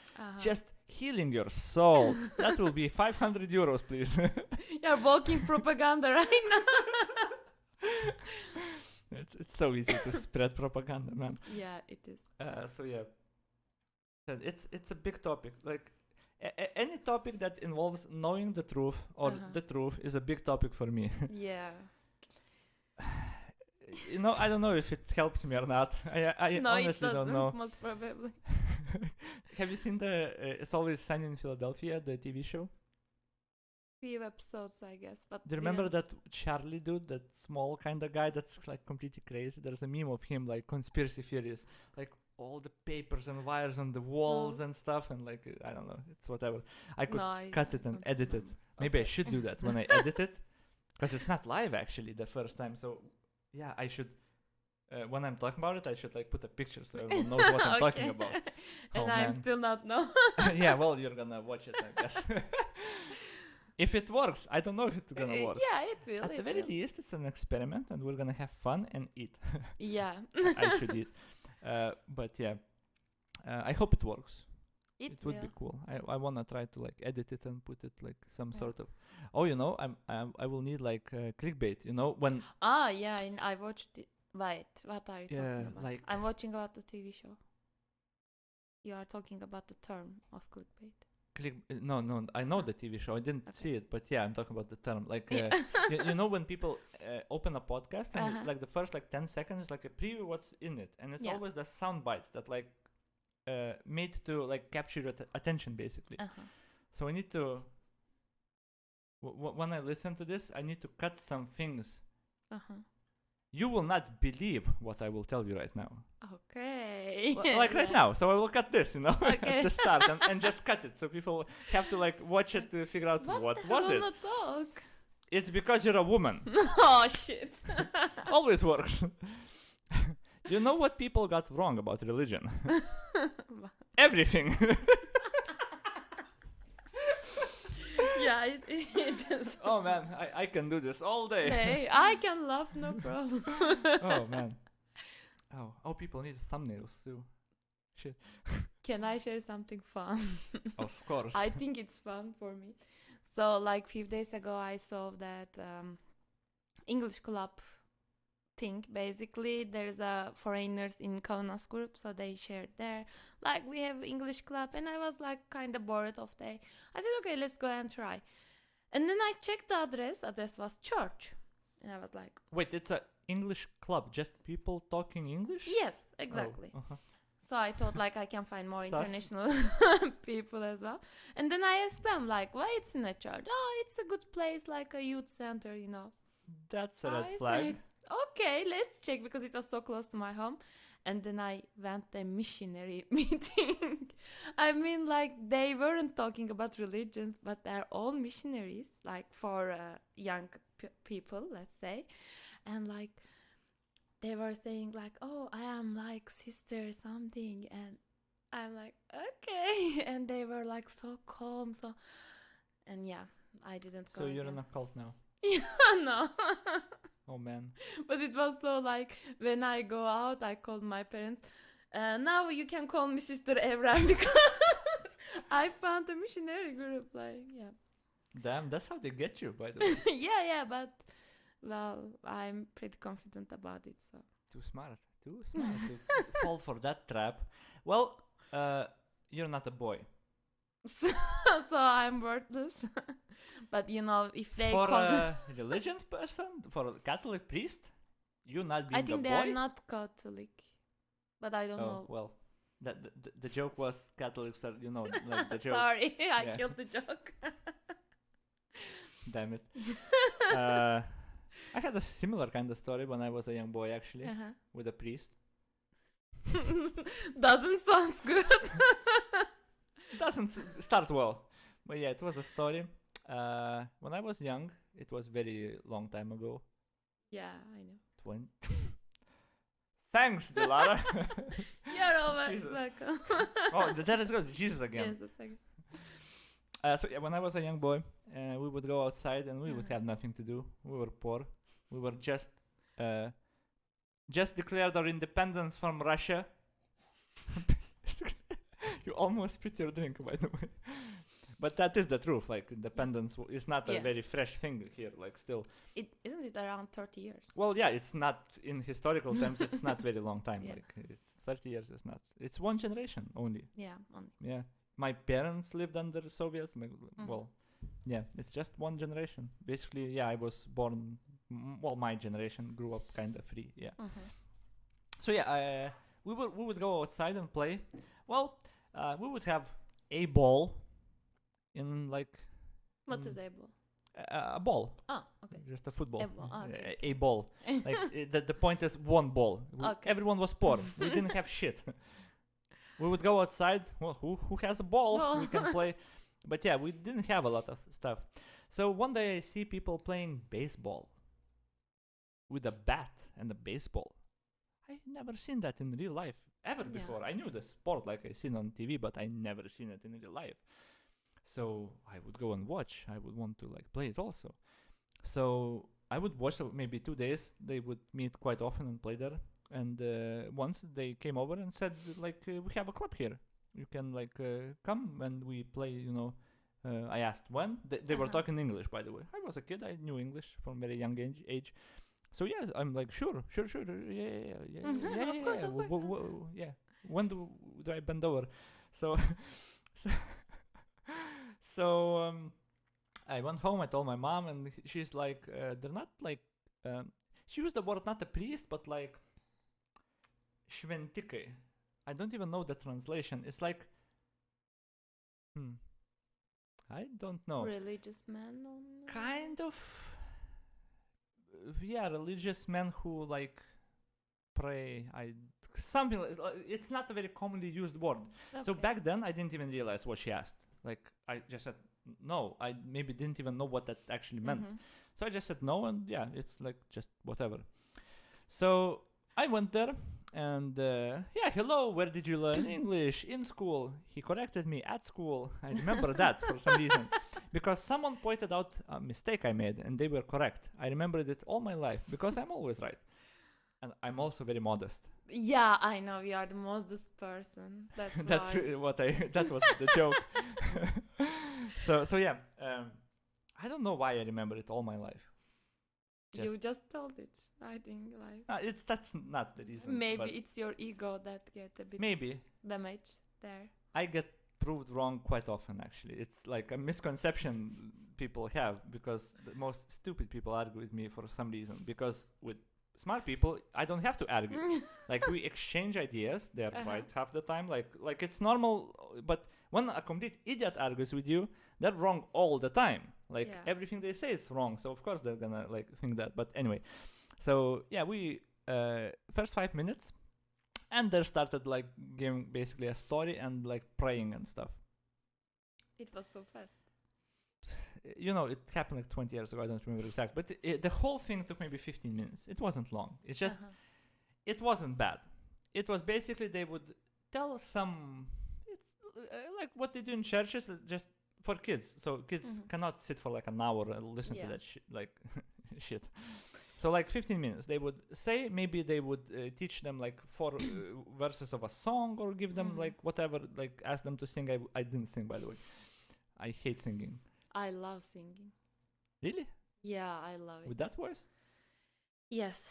Just healing your soul. That will be 500 euros, please. You're walking propaganda right now. It's so easy to spread propaganda, man. Yeah, it is. It's a big topic. Any topic that involves knowing the truth or the truth is a big topic for me. Yeah. I don't know if it helps me or not. I no, honestly it don't know. Most probably. Have you seen the It's Always Sunny in Philadelphia, the TV show? Few episodes, I guess. But do you remember that Charlie dude, that small kind of guy that's completely crazy? There's a meme of him, conspiracy theories, all the papers and wires on the walls and stuff, and I don't know, it's whatever. I could cut it and edit it. Maybe I should do that when I edit it, because it's not live actually the first time. So I should when I'm talking about it, I should like put a picture so everyone knows what I'm talking Okay. about. And Oh, I'm man. still not know. Yeah, well, you're gonna watch it, I guess. If it works, I don't know if it's gonna work. Yeah, it will. At it the very will. least, it's an experiment, and we're gonna have fun and eat. Yeah. I should eat. But yeah, I hope it works. It It would will. be cool. I wanna try to like edit it and put it like some Yeah. sort of. Oh, you know, I will need like clickbait. You know, when Ah, yeah, and I watched it. Wait, what are you Yeah, talking about? like- I'm watching about the TV show. You are talking about the term of clickbait. no, I know Ah. the TV show. I didn't Okay. see it, but yeah, I'm talking about the term. Like, Yeah. you know, when people open a podcast and Uh-huh. like the first like 10 seconds, like a preview what's in it, and it's Yeah. always the sound bites that like made to like capture your attention basically. Uh-huh. So I need to. When I listen to this, I need to cut some things. Uh-huh. You will not believe what I will tell you right now. Okay. Like right Yeah. now. So I will cut this, you know, Okay. at the start and just cut it. So people have to like watch it to figure out what the was hell it. not talk? It's because you're a woman. Oh shit. Always works. You know what people got wrong about religion? Everything. Yeah, it is. Oh man, I can do this all day. Hey, I can laugh, no problem. Oh man. Oh, people need thumbnails too. Can I share something fun? Of course. I think it's fun for me. So, like, few days ago, I saw that English club thing. Basically, there's a foreigners in Kaunas group, so they shared there. Like, we have English club, and I was like kind of bored of day. I said, okay, let's go and try. And then I checked the address. Address was church, and I was like, Wait, it's a English club, just people talking English? yes, exactly. Oh, uh-huh. So I thought like I can find more Sus. international people as well. And then I asked them like, why it's in a church? Oh, it's a good place, like a youth center, you know. That's a red I flag. said, okay, let's check because it was so close to my home. And then I went to a missionary meeting. I mean, like they weren't talking about religions, but they're all missionaries, like for young people, let's say. And like they were saying like, oh, I am like sister something, and I'm like, okay. And they were like so calm, so, and yeah, I didn't go. So you're again. in a cult now. Yeah, no. Oh man. But it was so like when I go out, I called my parents. Now you can call me Sister Evren because I found a missionary group. Like, yeah. Damn, that's how they get you, by the way. Yeah, but well, I'm pretty confident about it. So Too smart to fall for that trap. Well, you're not a boy. so I'm worthless. But you know, if they For call, a religious person, for a Catholic priest, you not being I think a they boy. are not Catholic. But I don't Oh know. well, the joke was Catholics are, you know, like the joke. Sorry, I Yeah. killed the joke. Damn it. I had a similar kind of story when I was a young boy, actually, Uh-huh. with a priest. Doesn't sound good. Doesn't start well, but yeah, it was a story. When I was young, it was very long time ago. Yeah, I know. 20. Thanks, Dilara. You're always Jesus. welcome. Oh, that is good. Jesus again. Yes, a second. So yeah, when I was a young boy, we would go outside and we would Uh-huh. have nothing to do. We were poor. We were just declared our independence from Russia. You almost spit your drink, by the way. But that is the truth. Like independence is not a Yeah. very fresh thing here. Like still, Isn't it around 30 years? well, yeah, it's not in historical terms. It's not very long time. Yeah. Like it's 30 years. It's not. It's one generation only. Yeah. Yeah, my parents lived under the Soviets. Mhm. Well, yeah, it's just one generation. Basically, yeah, I was born. Well, my generation grew up kind of free. Yeah. Mhm. So yeah, we would go outside and play. Well, we would have a ball in like What Mm. is able? a ball, Oh, okay. just a football. A ball, okay. A ball. Like the point is one ball. Okay. Everyone was poor. We didn't have shit. We would go outside. Well, who has a ball? Ball. We can play. But yeah, we didn't have a lot of stuff. So one day I see people playing baseball with a bat and a baseball. I never seen that in real life ever Yeah. before. I knew the sport like I seen on TV, but I never seen it in real life. So I would go and watch. I would want to like play it also. So I would watch maybe 2 days. They would meet quite often and play there. And once they came over and said like we have a club here. You can like come and we play. I asked when. They were talking English, by the way. I was a kid. I knew English from very young age. So yeah, I'm like sure, yeah. Of course, of course. Yeah. When do I bend over? So so, so I went home. I told my mom, and she's like, they're not like. She used the word not a priest, but like šventikai. I don't even know the translation. It's like, I don't know. Religious man? Kind of. Yeah, religious men who like pray. Something. It's not a very commonly used word. Okay. So back then, I didn't even realize what she asked. Like I just said no. I maybe didn't even know what that actually meant. So I just said no, and yeah, it's like just whatever. So I went there, and yeah, hello, where did you learn English? In school. He corrected me at school. I remember that for some reason. Because someone pointed out a mistake I made, and they were correct. I remembered it all my life, because I'm always right. And I'm also very modest. Yeah, I know, you are the modest person. That's That's why. that's what the joke. So yeah, I don't know why I remember it all my life. You just told it. I think like That's not the reason. maybe but it's your ego that get a bit maybe damaged there. I get proved wrong quite often. Actually, it's like a misconception people have, because the most stupid people argue with me for some reason. Because with smart people, I don't have to argue. Like we exchange ideas. They're right half the time. Like it's normal. But when a complete idiot argues with you, they're wrong all the time. Like everything they say is wrong. So of course they're gonna like think that. But anyway, so yeah, we first 5 minutes, and there started like giving basically a story and like praying and stuff. It was so fast. It happened like 20 years ago. I don't remember exactly, but the whole thing took maybe 15 minutes. It wasn't long. It's just it wasn't bad. It was basically they would tell some. It's like what they do in churches, just for kids. So kids cannot sit for like an hour and listen to that shit. So like 15 minutes, they would say, maybe they would teach them like 4 verses of a song, or give them like whatever, like ask them to sing. I didn't sing, by the way. I hate singing. I love singing. Really? Yeah, I love it. With that voice? Yes.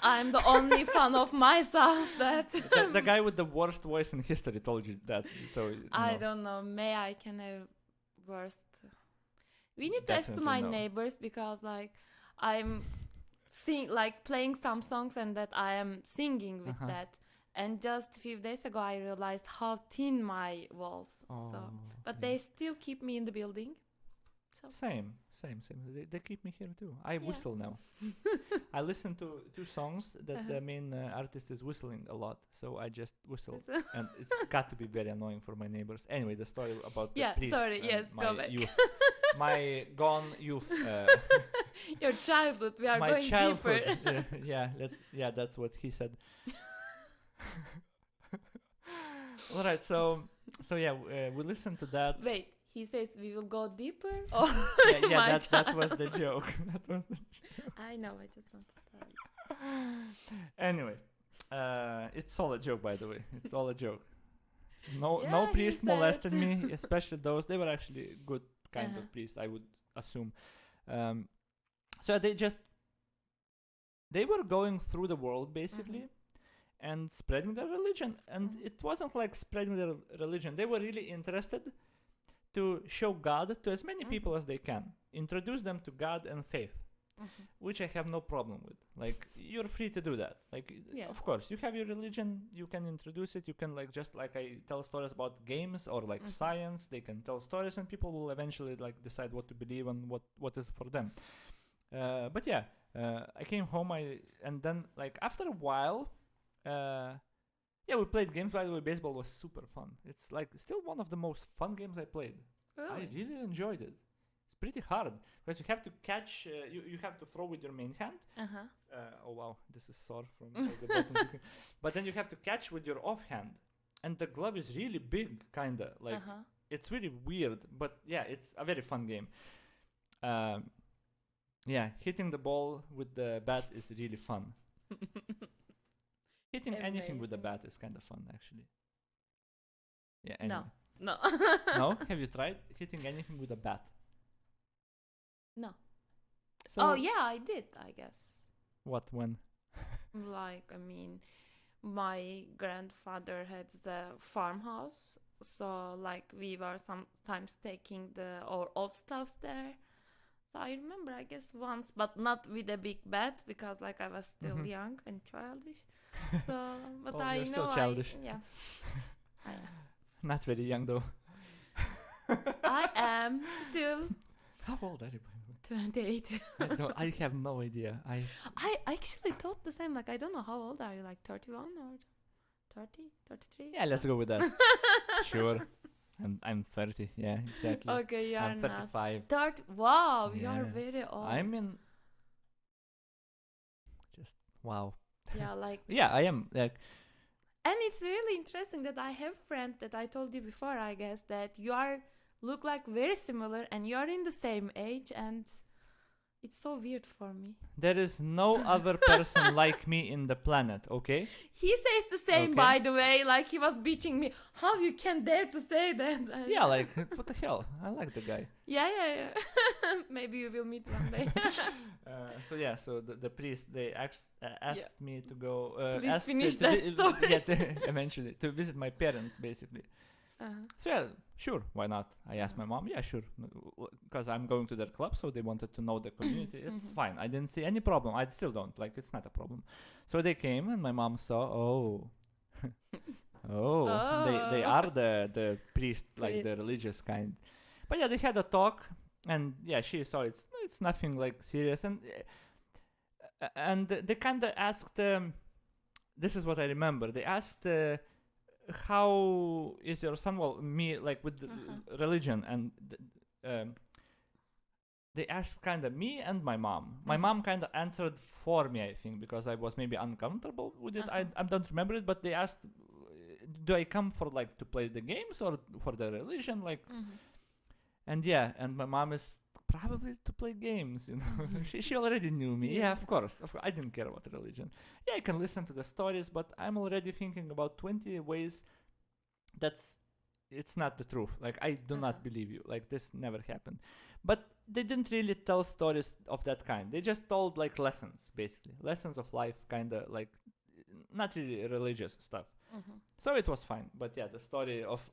I'm the only fan of myself that the guy with the worst voice in history told you that. So I don't know. May I can have worst. We need to ask to my neighbors, because like I'm playing some songs and that I am singing with that. And just a few days ago, I realized how thin my walls. But they still keep me in the building. So. Same. They keep me here too. I whistle now. I listen to 2 songs that the main artist is whistling a lot, so I just whistle, and it's got to be very annoying for my neighbors. Anyway, the story about the priest. Go back. Youth, my gone youth. Your childhood. We are my going childhood. deeper. That's what he said. All right, so yeah, we listened to that. Wait, he says we will go deeper. Or that was the joke. That was the joke. I know. I just want to tell you. Anyway, it's all a joke, by the way. It's all a joke. No priest molested me, especially those. They were actually good kind of priests, I would assume. So they were going through the world basically. And spreading their religion. And it wasn't like spreading their religion. They were really interested to show God to as many people as they can. Introduce them to God and faith. Which I have no problem with. Like, you're free to do that. Like, of course, you have your religion, you can introduce it, you can like, just like I tell stories about games or like science, they can tell stories and people will eventually like decide what to believe and what is for them. But yeah, I came home, and then like after a while, we played games. By the way, baseball was super fun. It's like still one of the most fun games I played. Really? I really enjoyed it. pretty hard because you have to catch. You have to throw with your main hand. Oh wow, this is sore from all the button clicking. But then you have to catch with your offhand, and the glove is really big, kinda like it's really weird. But yeah, it's a very fun game. Yeah, hitting the ball with the bat is really fun. Hitting anything with the bat is kind of fun, actually. Yeah. Anyway. No. No? Have you tried hitting anything with a bat? No. So Oh yeah, I did. I guess. What? When? Like, I mean, my grandfather had the farmhouse, so like we were sometimes taking our old stuffs there. So I remember, I guess, once, but not with a big bat because like I was still young and childish. So, but Oh, I you're know, still childish. yeah, I am. Not very young though. I am still How old are you, by the way? 28. I have no idea. I actually thought the same. Like, I don't know, how old are you? Like 31 or 30, 33? Yeah, let's go with that. Sure. I'm 30. Yeah, exactly. Okay, you are I'm not. 35. 30. Wow, you are Yeah. very old. I'm in. Just wow. Yeah, like. Yeah, I am. Like, And it's really interesting that I have friend that I told you before, I guess, that you look like very similar and you are in the same age, and it's so weird for me. there is no other person like me in the planet. Okay. He says the same, Okay. by the way, like he was bitching me. How you can dare to say that? And Yeah, like what the hell? I like the guy. yeah. Maybe you will meet one day. So the priest they asked me to go. Please asked finish to that story. Eventually to visit my parents, basically. So yeah, sure, why not? I asked my mom. Yeah, sure, because I'm going to their club, so they wanted to know the community. It's fine. I didn't see any problem. I still don't. Like, it's not a problem. So they came, and my mom saw. They are the priest, like the religious kind. But yeah, they had a talk, and yeah, she saw it's nothing like serious, and they kind of asked. This is what I remember. They asked. How is your son? Well, me, like with the religion, and they asked kind of me and my mom. My mom kind of answered for me, I think, because I was maybe uncomfortable with it. I don't remember it, but they asked, do I come for like to play the games or for the religion? Like, and yeah, and my mom is probably to play games, you know. she already knew me. Yeah, of course. I didn't care about religion. Yeah, I can listen to the stories, but I'm already thinking about 20 ways it's not the truth. Like, I do not believe you. Like, this never happened. But they didn't really tell stories of that kind. They just told like lessons, basically. Lessons of life, kind of like not really religious stuff. So it was fine. But yeah, the story of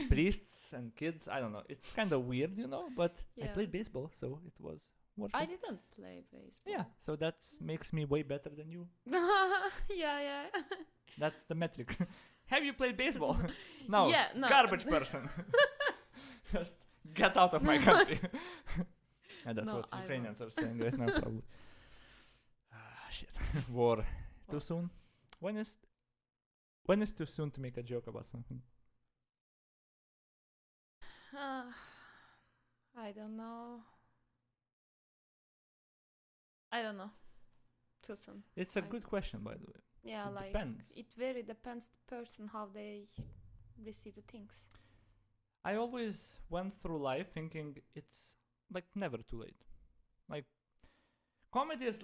priests and kids, I don't know, it's kind of weird, you know, but I played baseball, so it was worth it. I didn't play baseball. Yeah, so that makes me way better than you. Yeah. That's the metric. Have you played baseball? No. Yeah, no. Garbage person. Just get out of my country. And that's No, what I Ukrainians are saying right now, probably. Shit. War. Too soon? When is too soon to make a joke about something? I don't know. Too soon. It's a good question, by the way. Yeah, It like depends. it very depends the person how they receive the things. I always went through life thinking it's like never too late. Like, comedy is,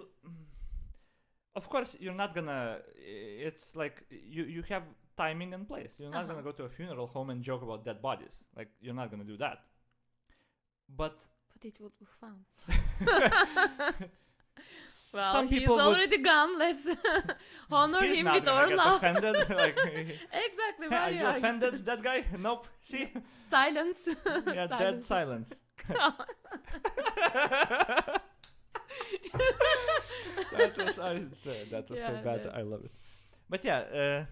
of course, you're not gonna. It's like you have timing and place. You're not gonna go to a funeral home and joke about dead bodies. Like, you're not gonna do that. But it would be fun. Well, Some people he's already gone. Let's honor he's him not with gonna our get laughs. offended. Like, Exactly. are Why you offended, that guy? Nope. See? Silence. Yeah, dead silence. That was so bad. I love it. But yeah,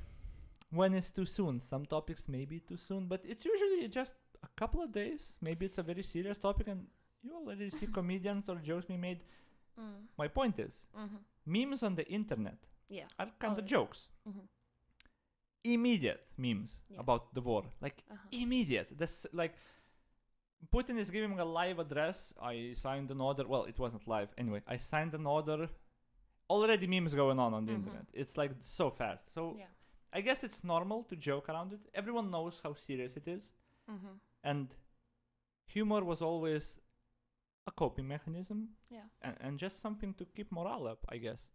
when is too soon? Some topics may be too soon, but it's usually just a couple of days. Maybe it's a very serious topic, and you already see comedians or jokes being made. My point is, memes on the internet are kind of jokes. Immediate memes about the war, like immediate. This like Putin is giving a live address. I signed an order. Well, it wasn't live. Anyway, I signed an order. Already memes going on the internet. It's like so fast. So Yeah. I guess it's normal to joke around it. Everyone knows how serious it is. And humor was always a coping mechanism. Yeah. And just something to keep morale up, I guess.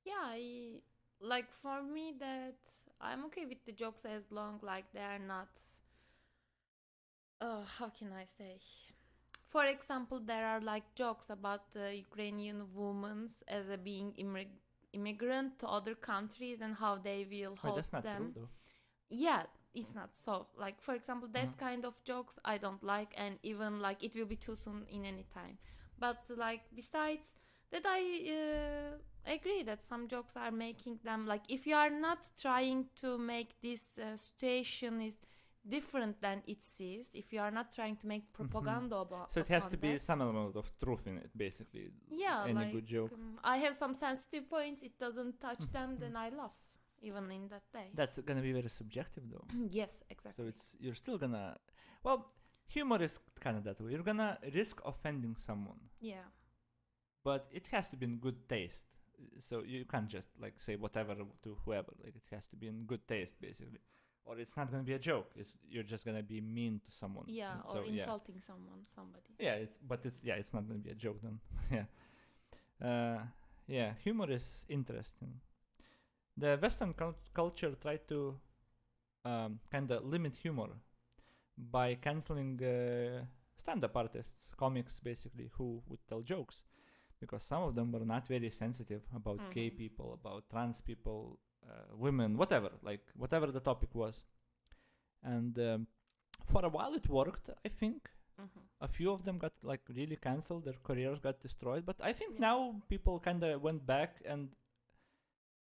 Yeah, like for me that I'm okay with the jokes as long like they are not how can I say? For example, there are like jokes about the Ukrainian women as a being immigrant to other countries and how they will Wait, host that's not them. true though. Yeah, it's not so. Like for example, that kind of jokes I don't like, and even like it will be too soon in any time. But like besides that, I agree that some jokes are making them like if you are not trying to make this situation is different than it is, if you are not trying to make propaganda about So it has to be that, some element of truth in it, basically. yeah, Any like good joke. I have some sensitive points, it doesn't touch them, then I laugh even in that day. That's gonna be very subjective though. Yes, exactly. So you're still gonna, well, humor is kind of that way. You're gonna risk offending someone, Yeah. but it has to be in good taste. So you can't just like say whatever to whoever. Like it has to be in good taste, basically, or it's not gonna be a joke. You're just gonna be mean to someone. Yeah, And or so, insulting somebody. Yeah, it's not gonna be a joke then. Yeah, humor is interesting. The Western culture tried to kind of limit humor by canceling stand-up artists, comics basically, who would tell jokes, because some of them were not very sensitive about gay people, about trans people, women, whatever the topic was. And for a while it worked, I think. A few of them got like really cancelled, their careers got destroyed, but I think now people kind of went back, and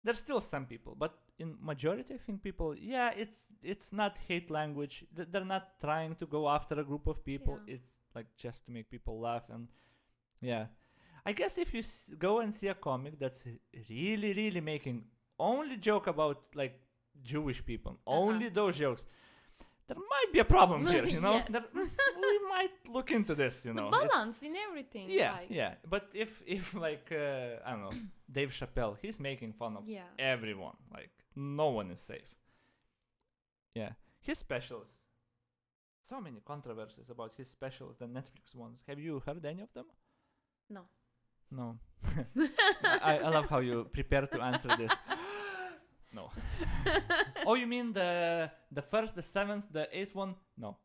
there's still some people, but in majority I think people, it's not hate language. They're not trying to go after a group of people. It's like just to make people laugh. And I guess if you go and see a comic that's really, really making only joke about like Jewish people, only those jokes, there might be a problem here, you know. Yes. We might look into this, you know. The balance in everything. Yeah. But if like I don't know, Dave Chappelle, he's making fun of everyone. Like no one is safe. Yeah, his specials. So many controversies about his specials, the Netflix ones. Have you heard any of them? No. I love how you prepare to answer this. No. Oh, you mean the first, the seventh, the eighth one? No.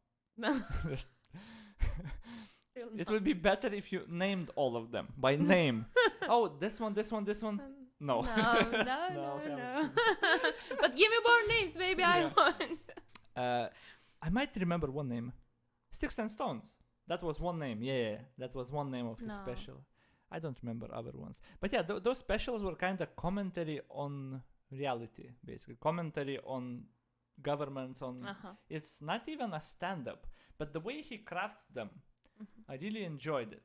It would be better if you named all of them by name. Oh, this one. No. No. But give me more names, maybe I want. I might remember one name. Sticks and Stones. That was one name. Yeah. That was one name of his special. I don't remember other ones. But yeah, those specials were kind of commentary on reality, basically. Commentary on governments, on... It's not even a stand-up, but the way he crafts them, I really enjoyed it.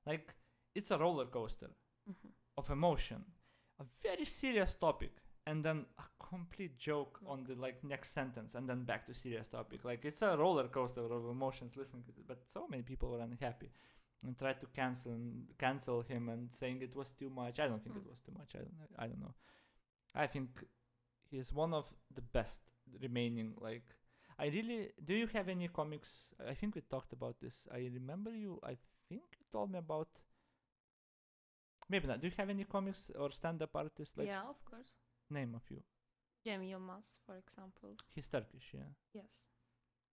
Like, it's a roller coaster of emotion. A very serious topic, and then a complete joke on the like next sentence, and then back to serious topic. Like, it's a roller coaster of emotions listening to it, but so many people were unhappy and tried to cancel him and saying it was too much. I don't think it was too much. I don't know. I think he's one of the best remaining. Like, do you have any comics? I think we talked about this. I remember I think you told me about, maybe not. Do you have any comics or stand-up artists? Like, yeah, of course. Name a few. Cem Yılmaz, for example. He's Turkish, yeah. Yes.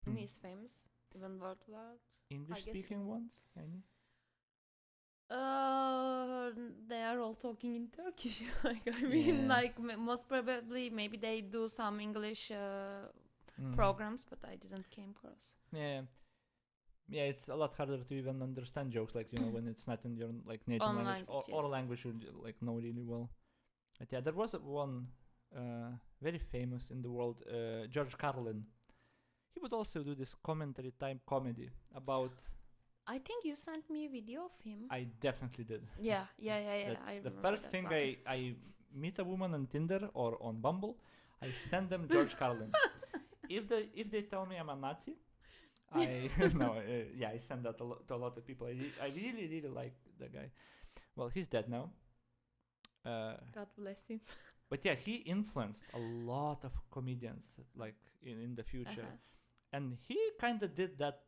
And he's famous, even worldwide. English-speaking ones? Any? They are all talking in Turkish. Like, I mean, like most probably, maybe they do some English programs, but I didn't came across. Yeah, it's a lot harder to even understand jokes, like, you know, when it's not in your like native Own language language, or language you like know really well. But yeah, there was one very famous in the world, George Carlin. He would also do this commentary type comedy about... I think you sent me a video of him. I definitely did. Yeah. That's the first thing I meet a woman on Tinder or on Bumble, I send them George Carlin. If they tell me I'm a Nazi, I no, yeah, I sent that to a lot of people. I really, really like the guy. Well, he's dead now. God bless him. But yeah, he influenced a lot of comedians like in the future, and he kind of did that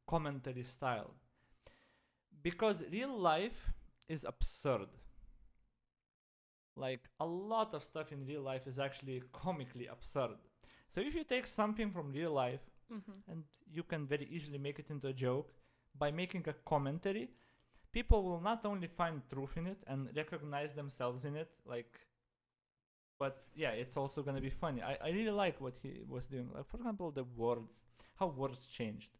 commentary style because real life is absurd. Like a lot of stuff in real life is actually comically absurd. So if you take something from real life and you can very easily make it into a joke by making a commentary, people will not only find truth in it and recognize themselves in it, like, but yeah, it's also gonna be funny. I really like what he was doing. Like, for example, the words, how words changed.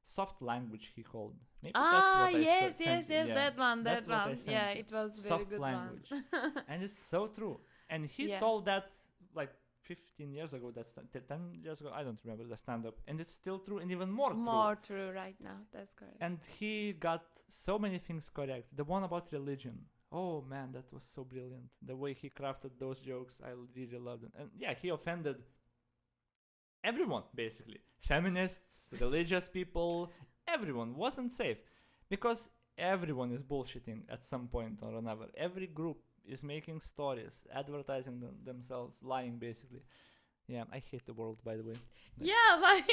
Soft language, he called. Maybe that's what yes, I yes, sent. Yeah, that one, that's that what I one. sent Yeah, you. it was very Soft good language. one. And it's so true. And he Yeah. told that like 15 years ago, 10 years ago, I don't remember the stand-up. And it's still true and even more true. More true right now, that's correct. And he got so many things correct. The one about religion. Oh man, that was so brilliant. The way he crafted those jokes, I really loved it. And yeah, he offended everyone, basically. Feminists, religious people, everyone wasn't safe. Because everyone is bullshitting at some point or another. Every group is making stories, advertising themselves, lying basically. Yeah, I hate the world, by the way. Yeah, like...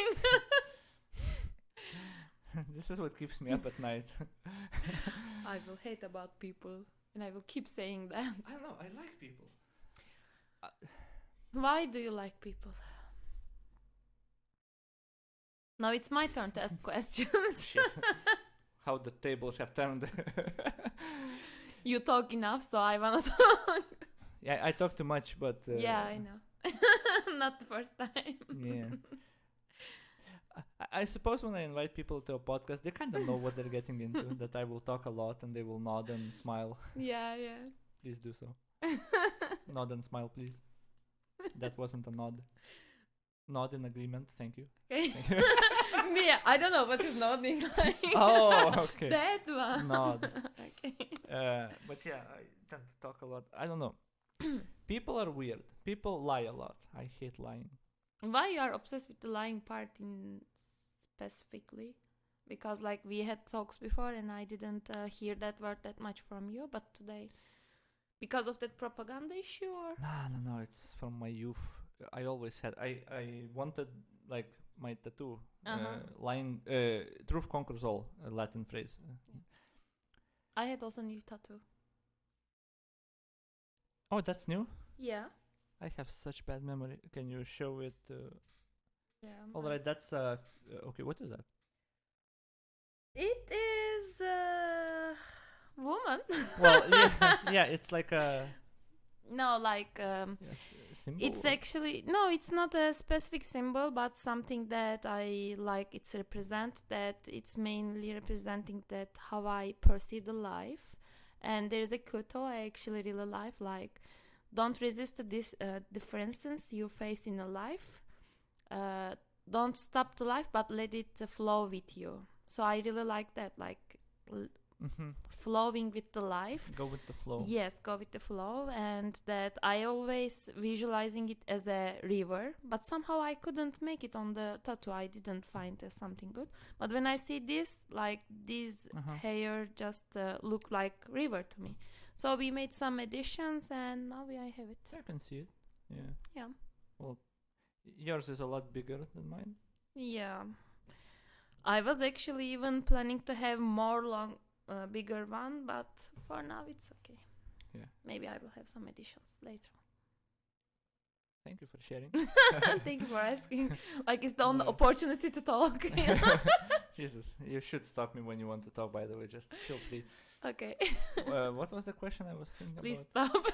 This is what keeps me up at night. I will hate about people, and I will keep saying that. I don't know, I like people. Why do you like people? Now it's my turn to ask questions. Shit. How the tables have turned. You talk enough, so I wanna talk. Yeah, I talk too much, but... yeah, I know. Not the first time. Yeah. I suppose when I invite people to a podcast, they kind of know what they're getting into. That I will talk a lot and they will nod and smile. Yeah, yeah. Please do so. Nod and smile, please. That wasn't a nod. Nod in agreement. Thank you. Okay. Thank you. Me, I don't know what is nodding like. Oh, okay. That one. Nod. Okay. But yeah, I tend to talk a lot. I don't know. People are weird. People lie a lot. I hate lying. Why you are obsessed with the lying part in specifically? Because like we had talks before and I didn't hear that word that much from you, but today, because of that propaganda issue or? No, it's from my youth. I always had, I wanted like my tattoo, lying, truth conquers all, a Latin phrase. I had also new tattoo. Oh, that's new? Yeah. I have such bad memory. Can you show it? Yeah. Alright, that's okay. What is that? It is woman. Well, yeah, it's like a No, like symbol. it's actually no, it's not a specific symbol, but something that I like. It's represent that. It's mainly representing that how I perceive the life. And there's a quote I actually really like don't resist this differences you face in a life. Don't stop the life, but let it flow with you. So I really like that, like flowing with the life. Go with the flow. Yes, go with the flow, and that I always visualizing it as a river, but somehow I couldn't make it on the tattoo. I didn't find something good. But when I see this, like this hair just look like river to me. So we made some additions, and now I have it. I can see it. Yeah. Yeah. Well, yours is a lot bigger than mine. Yeah. I was actually even planning to have more long, bigger one, but for now it's okay. Yeah. Maybe I will have some additions later. Thank you for sharing. Thank you for asking. Like it's the only opportunity to talk. You know? Jesus, you should stop me when you want to talk. By the way, just feel free. Okay. What was the question I was thinking Please about? stop.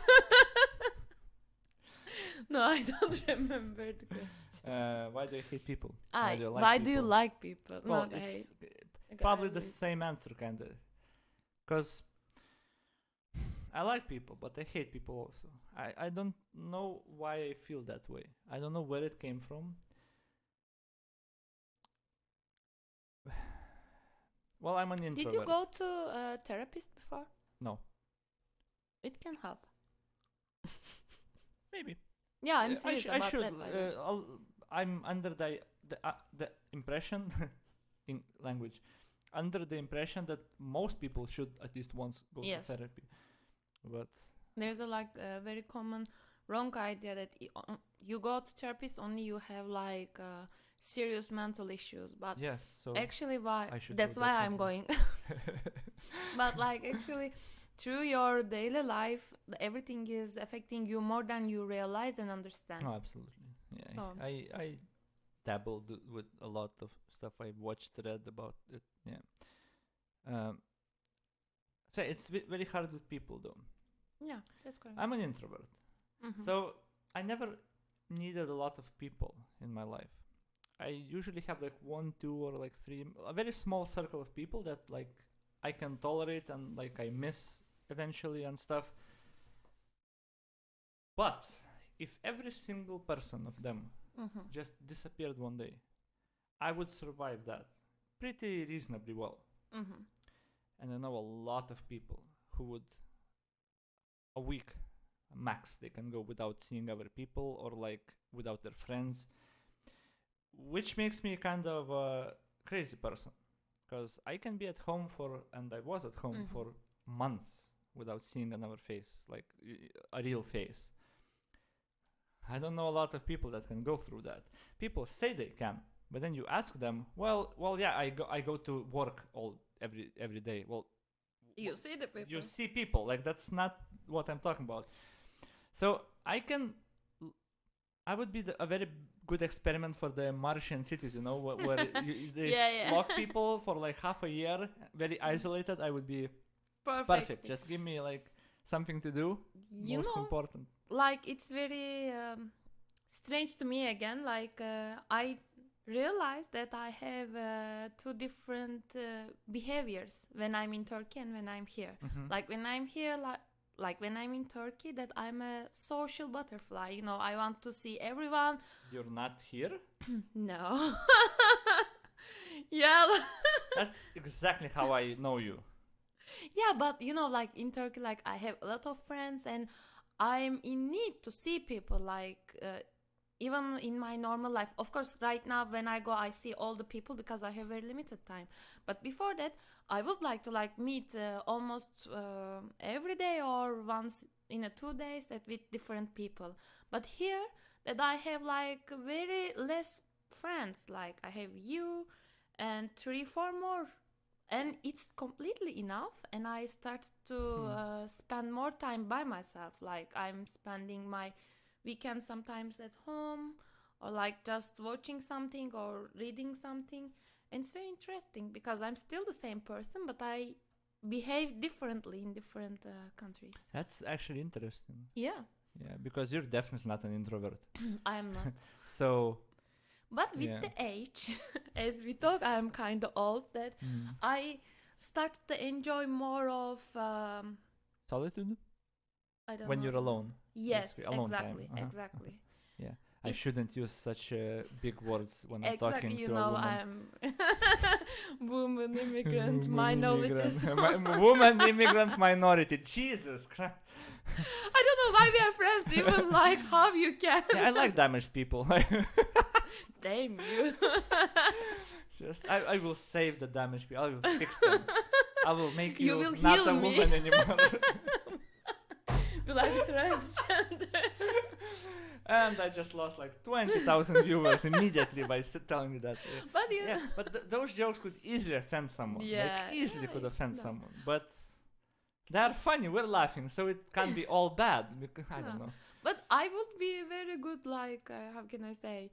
No, I don't remember the question. Why do you hate people? Why do you like people? Well, Not it's hate. probably the same answer, kind of. Because I like people, but I hate people also. I don't know why I feel that way. I don't know where it came from. Well, I'm an introvert. Did you go to a therapist before? No. It can help. Maybe. Yeah, I'm serious I about should. that. I'm the impression in language, under the impression that most people should at least once go to Yes. therapy, but There's a very common wrong idea that you go to therapist only you have like serious mental issues, but yes, so actually why I should that's go why I'm definitely. going. But like actually through your daily life everything is affecting you more than you realize and understand. Oh, absolutely. Yeah, So I dabbled with a lot of stuff. I watched, read about it. Yeah. So it's very hard with people, though. yeah, that's correct. I'm an introvert, Mhm. so I never needed a lot of people in my life. I usually have like 1, 2, or like 3, a very small circle of people that like I can tolerate and like I miss eventually and stuff. But if every single person of them Mhm. just disappeared one day, I would survive that pretty reasonably well. Mhm. And I know a lot of people who would, a week max, they can go without seeing other people or like without their friends, which makes me kind of a crazy person. Because I can be at home and I was at home Mhm. for months without seeing another face, like a real face. I don't know a lot of people that can go through that. People say they can, but then you ask them, well, yeah, I go to work every day. Well, You see the people. you see people, like that's not what I'm talking about. So I would be a very good experiment for the Martian cities, where they Yeah. lock people for like half a year, very isolated. I would be perfect. Just give me like something to do. You Most know, important. like it's very strange to me again. Like I realized that I have two different behaviors when I'm in Turkey and when I'm here. Mhm. Like when I'm here, like when I'm in Turkey, that I'm a social butterfly. You know, I want to see everyone. You're not here. No. Yeah. That's exactly how I know you. Yeah, but you know, like in Turkey, like I have a lot of friends and I'm in need to see people. Like even in my normal life, of course, right now when I go, I see all the people because I have very limited time. But before that, I would like to like meet almost every day or once in a 2 days that with different people. But here, that I have like very less friends. Like I have you and 3, 4 more and it's completely enough and I started to spend more time by myself, like I'm spending my weekend sometimes at home or like just watching something or reading something, and it's very interesting because I'm still the same person but I behave differently in different countries. That's actually interesting. Yeah. Yeah, because you're definitely not an introvert. I am not. So But with yeah. the age, as we talk, I'm kind of old that I started to enjoy more of Solitude I don't when know you're the- alone. Yes, Basically, alone exactly, time. exactly. Yeah, I It's- shouldn't use such big words when I'm Exactly, talking you to a know, woman. I'm woman, immigrant, Woman minorities. immigrant. Woman immigrant minority. Jesus Christ. I don't know why we are friends, even like how you can. Yeah, I like damaged people. Damn you. I will save the damaged people. I will fix them. I will make you, You will not heal a me. woman anymore. You like transgender. And I just lost like 20,000 viewers immediately by telling you that. But you Yeah, but those jokes could easily offend someone. Yeah, Like, easily yeah, could offend no. someone. But they're funny. We're laughing, so it can't be all bad. I don't No. know. But I would be very good, like, how can I say,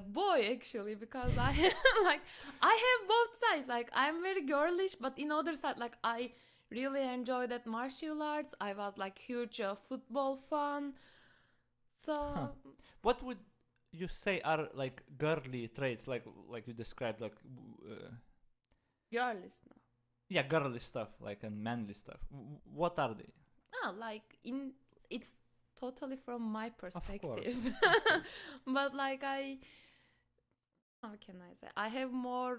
boy, actually, because I like I have both sides. Like, I'm very girlish, but in other side, like, I really enjoy that martial arts. I was like huge football fan. So What would you say are like girly traits, like you described, like girlish, no. yeah, girly stuff, like and manly stuff. What are they? No, like it's totally from my perspective. course. But like how can I say? I have more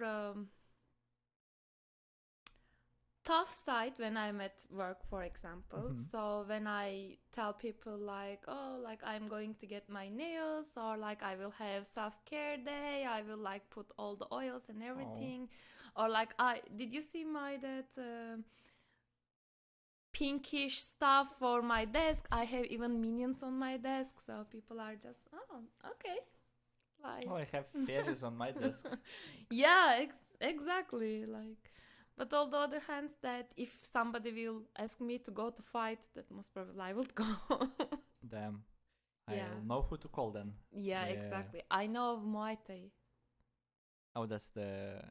tough side when I'm at work, for example. Mhm. So when I tell people like, oh, like I'm going to get my nails, or like I will have self-care day, I will like put all the oils and everything, or like I did you see my that pinkish stuff for my desk? I have even minions on my desk, so people are just, oh, okay, like Oh, I have fairies on my desk. yeah, exactly. Like, but on the other hand, that if somebody will ask me to go to fight, that most probably I would go. Damn. Yeah. I'll know who to call then. Yeah, Yeah. exactly. I know of Muay Thai. Oh, that's the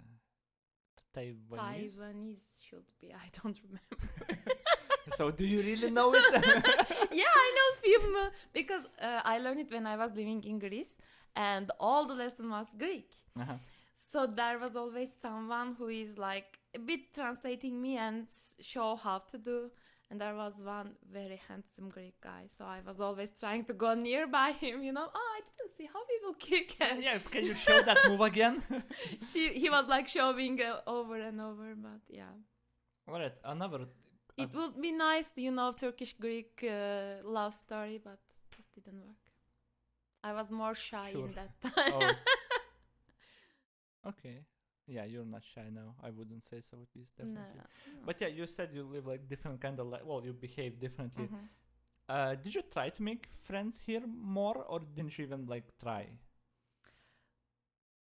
Taiwanese? Taiwanese should be. I don't remember. So do you really know it? Yeah, I know film because I learned it when I was living in Greece, and all the lesson was Greek. Uh-huh. So there was always someone who is like a bit translating me and show how to do. And there was one very handsome Greek guy, so I was always trying to go nearby him. Oh, I didn't see how he will kick. And Yeah, can you show that move again? he was like showing over and over, but yeah. Alright, another. It would be nice, Turkish Greek love story, but just didn't work. I was more shy Sure. in that time. Oh. Okay. Yeah, you're not shy now. I wouldn't say so, at least, No, definitely. no. But yeah, you said you live like different kind of well, you behave differently. Mhm. Did you try to make friends here more, or didn't you even like try?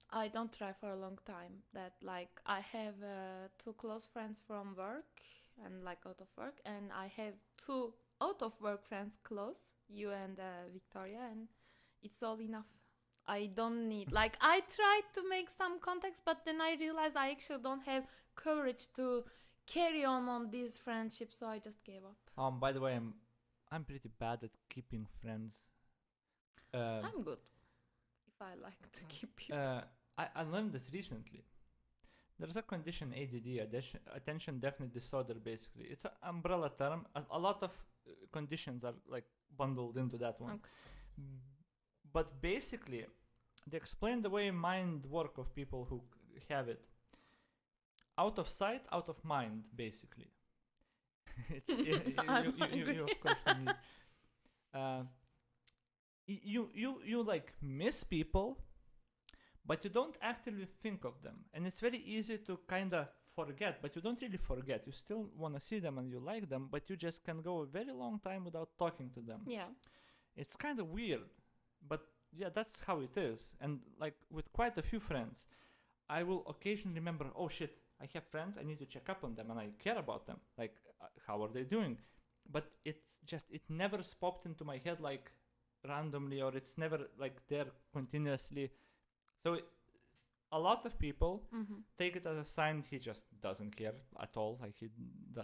I don't try for a long time. That like I have two close friends from work and like out of work, and I have two out of work friends close, you and Victoria, and it's all enough. I don't need like I tried to make some contacts, but then I realized I actually don't have courage to carry on these friendships, so I just gave up. By the way, I'm pretty bad at keeping friends. I'm good if I like to keep you. I learned this recently. There's a condition ADD, attention deficit disorder. Basically, it's an umbrella term. A lot of conditions are like bundled into that one. Okay. But basically, they explain the way mind work of people who have it. Out of sight, out of mind, basically. You of course need. You like miss people, but you don't actively think of them, and it's very easy to kind of forget. But you don't really forget. You still want to see them and you like them, but you just can go a very long time without talking to them. Yeah. It's kind of weird, but yeah, that's how it is. And like with quite a few friends, I will occasionally remember, oh shit, I have friends, I need to check up on them and I care about them. Like, how are they doing? But it never popped into my head like randomly, or it's never like there continuously. So a lot of people take it as a sign he just doesn't care at all, like he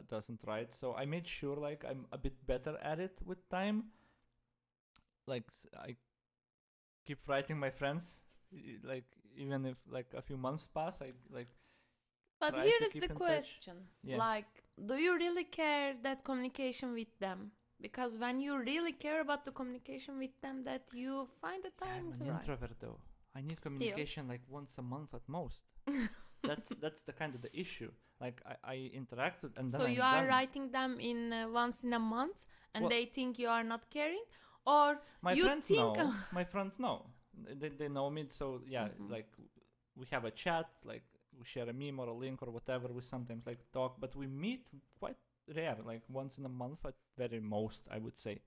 doesn't write. So I made sure like I'm a bit better at it with time. Like I keep writing my friends, like even if like a few months pass, I like. But try here to is keep the in touch. question. Yeah. Like, do you really care that communication with them? Because when you really care about the communication with them, that you find the time I'm to an write. introvert though. I need Still. communication like once a month at most. That's the kind of the issue. Like I interact with and then So I'm you are done. writing them in once in a month, and Well- they think you are not caring, or My you friends think know. My friends know. They know me. So yeah, Mhm. like we have a chat. Like we share a meme or a link or whatever. We sometimes like talk, but we meet quite rare, like once in a month at very most, I would say.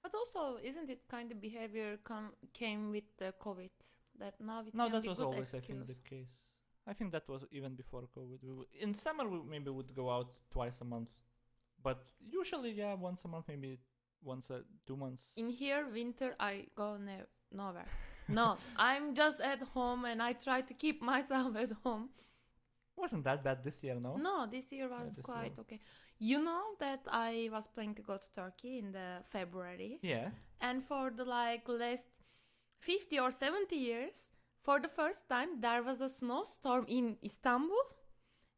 But also, isn't it kind of behavior came with the COVID? That now it No, can that be was good always, I excuse. think, the case. I think that was even before COVID. In summer, we maybe would go out twice a month, but usually, yeah, once a month, maybe once 2 months. In here, winter, I go nowhere. No, I'm just at home, and I try to keep myself at home. Wasn't that bad this year, no? No, this year was this quite year. okay. You know that I was planning to go to Turkey in the February, Yeah. and for the like last 50 or 70 years, for the first time, there was a snowstorm in Istanbul,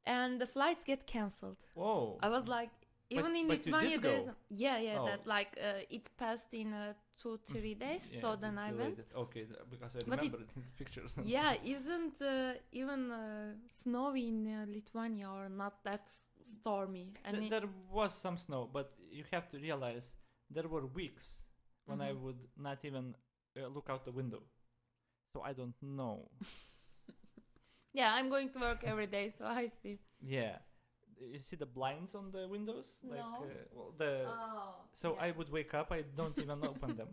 and the flights get cancelled. Whoa. I was like, Even in but you Lithuania, did there is go? yeah, Oh. that like it passed in 2-3 days. Yeah, So then I went. delayed it. Okay, because I But it- remember it in the pictures. Yeah, isn't even snowy in Lithuania or not that stormy? And it, There was some snow, but you have to realize there were weeks when I Mhm. would not even look out the window. So I don't know. yeah, I'm going to work every day, so I see. Yeah. You see the blinds on the windows? Like, No. well, the. Oh, So yeah. I would wake up, I don't even open them.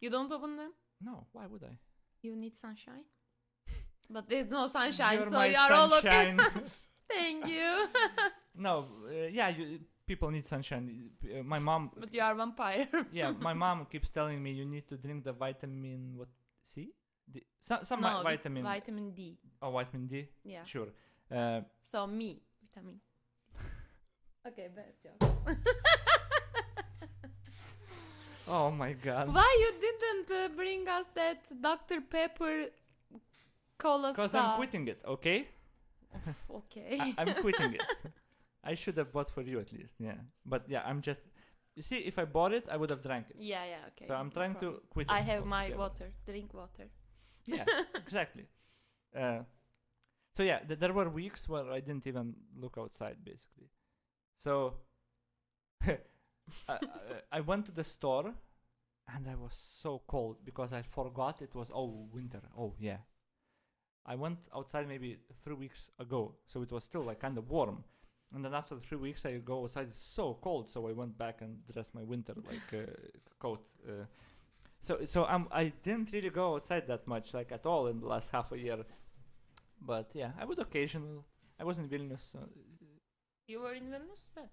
You don't open them? No, why would I? You need sunshine. But there's no sunshine, You're so my you are all okay. sunshine. Thank you. No, yeah, people need sunshine. My mom, But you are vampire. yeah, my mom keeps telling me you need to drink the vitamin, what, C? Some no, vitamin. vitamin D. Oh, vitamin D? Yeah. Sure. So me, vitamin. Okay, bad joke. Oh my god. Why you didn't bring us that Dr. Pepper cola Because stuff? I'm quitting it, okay? Okay. I'm quitting it. I should have bought for you at least, yeah. But yeah, I'm just. You see, if I bought it, I would have drank it. Yeah, okay. So I'm no trying problem. to quit it. I have my altogether. water. Drink water. Yeah, exactly. So yeah, there were weeks where I didn't even look outside, basically. So I went to the store, and I was so cold because I forgot it was winter. Oh yeah, I went outside maybe 3 weeks ago, so it was still like kind of warm. And then after 3 weeks, I go outside. It's so cold, so I went back and dressed my winter like coat. So I didn't really go outside that much, like at all, in the last half a year. But yeah, I would occasionally. I was in Vilnius. So You were in Vilnius? Right.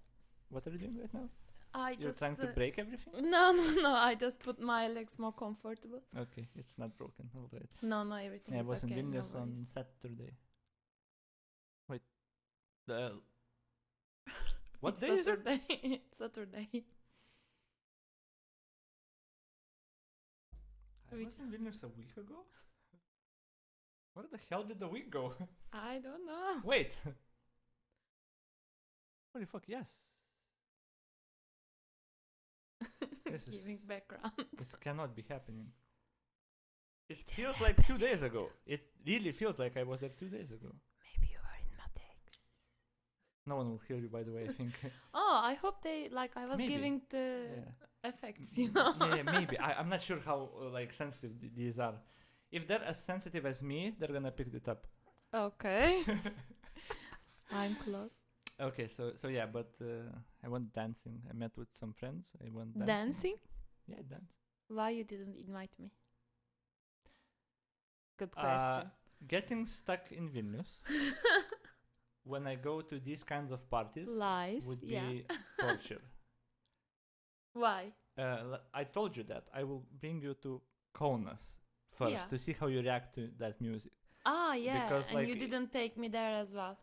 what are you doing right now? I You're just trying to break everything? No. I just put my legs more comfortable. Okay, it's not broken. All right. No, everything Yeah, I is was okay. in no Vilnius on worries. Saturday. Wait, the what It's day is it? Saturday. Saturday. I Which- was in Vilnius a week ago. Where the hell did the week go? I don't know. Wait. Holy fuck! Yes. This is- Giving background. This cannot be happening. It It is feels like 2 days ago. It really feels like I was there 2 days ago. Maybe you were in Matrix. No one will hear you, by the way. I think. Oh, I hope they like. I was Maybe. giving the Yeah. effects, you know. Yeah, maybe. I'm not sure how like sensitive these are. If they're as sensitive as me, they're gonna pick it up. Okay. I'm close. Okay, so yeah, but I went dancing. I met with some friends. I went dancing. Dancing? Yeah, I danced. Why you didn't invite me? Good Uh, question. Getting stuck in Vilnius when I go to these kinds of parties Lies. would Yeah. be torture. Why? I told you that I will bring you to Kaunas first Yeah. to see how you react to that music. Ah, yeah. Because, and like, you didn't take me there as well.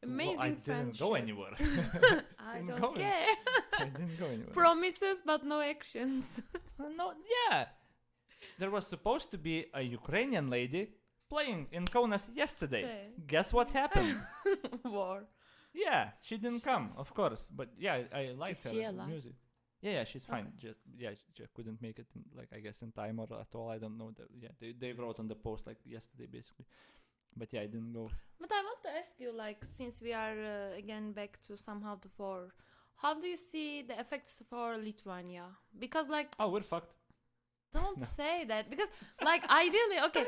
Amazing Well, I didn't go friendships. anywhere. I Didn't don't go in- care. I didn't go anywhere. Promises, but no actions. No, yeah. There was supposed to be a Ukrainian lady playing in Kaunas yesterday. Okay. Guess what happened? War. Yeah, she didn't come, of course. But yeah, I like Is her she alive? music. Yeah, she's fine. Okay. She couldn't make it, I guess, in time or at all. I don't know. They wrote on the post like yesterday, basically. But yeah, I didn't go. But I want to ask you, like, since we are again back to somehow the war, how do you see the effects for Lithuania? Because, like, Oh, we're fucked. don't No. say that. Because, like, I really, okay,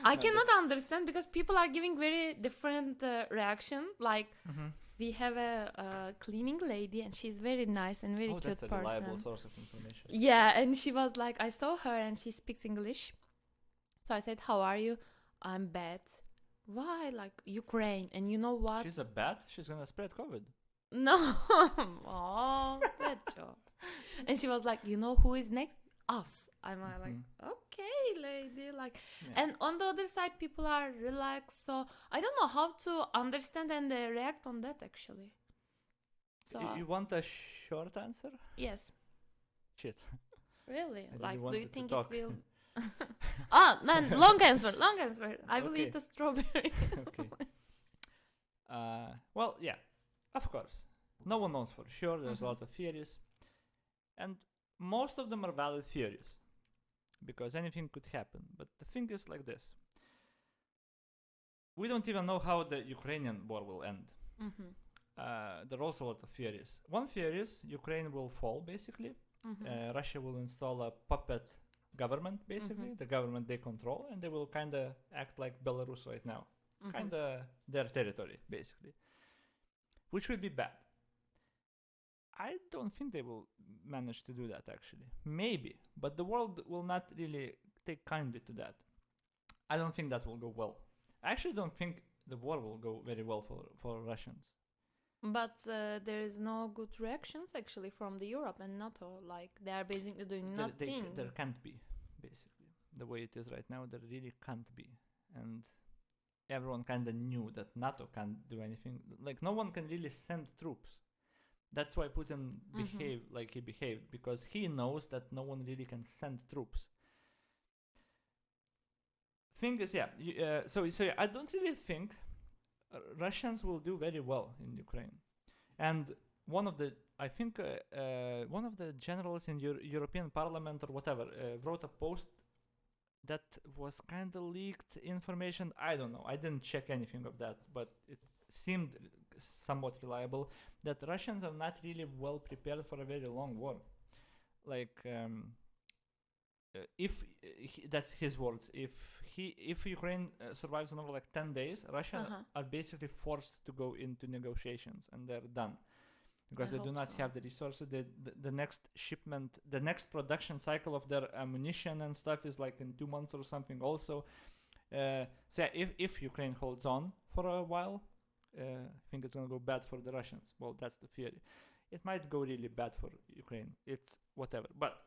I No, cannot understand because people are giving very different reaction. Like, we have a cleaning lady and she's very nice and very Oh, cute that's a person. reliable source of information. Yeah, and she was like, I saw her and she speaks English. So I said, how are you? I'm bad. Why? Like, Ukraine. And you know what? She's a bat. She's gonna spread COVID. No. Oh, bad jokes. And she was like, you know who is next? Us. I'm like, okay, lady. Like, Yeah. and on the other side, people are relaxed. So I don't know how to understand and react on that actually. So You want a short answer? yes, Shit. really. I really Like, do you wanted to think it talk. will? Then long answer. Long answer. I will Okay. eat a strawberry. Okay. Well, yeah, of course. No one knows for sure. There's a lot of theories, and most of them are valid theories because anything could happen. But the thing is like this: we don't even know how the Ukrainian war will end. There are also a lot of theories. One theory is Ukraine will fall, basically. Russia will install a puppet government, basically, the government they control, and they will kind of act like Belarus right now. Kind of their territory, basically. Which would be bad. I don't think they will manage to do that, actually. Maybe, but the world will not really take kindly to that. I don't think that will go well. I actually don't think the war will go very well for Russians. But there is no good reactions actually from the Europe and NATO. Like they are basically doing nothing. There can't be, basically. The way it is right now, there really can't be. And everyone kind of knew that NATO can't do anything. Like no one can really send troops. That's why Putin behaved like he behaved, because he knows that no one really can send troops. Thing is, so I don't really think Russians will do very well in Ukraine. And one of the generals in European Parliament or whatever wrote a post that was kind of leaked information. I don't know. I didn't check anything of that, but it seemed somewhat reliable that Russians are not really well prepared for a very long war. Like, that's his words. If Ukraine survives another like 10 days, Russia are basically forced to go into negotiations, and they're done because they do not have the resources. The next shipment, the next production cycle of their ammunition and stuff is like in 2 months or something. Also, if Ukraine holds on for a while, I think it's gonna go bad for the Russians. Well, that's the theory. It might go really bad for Ukraine. It's whatever. But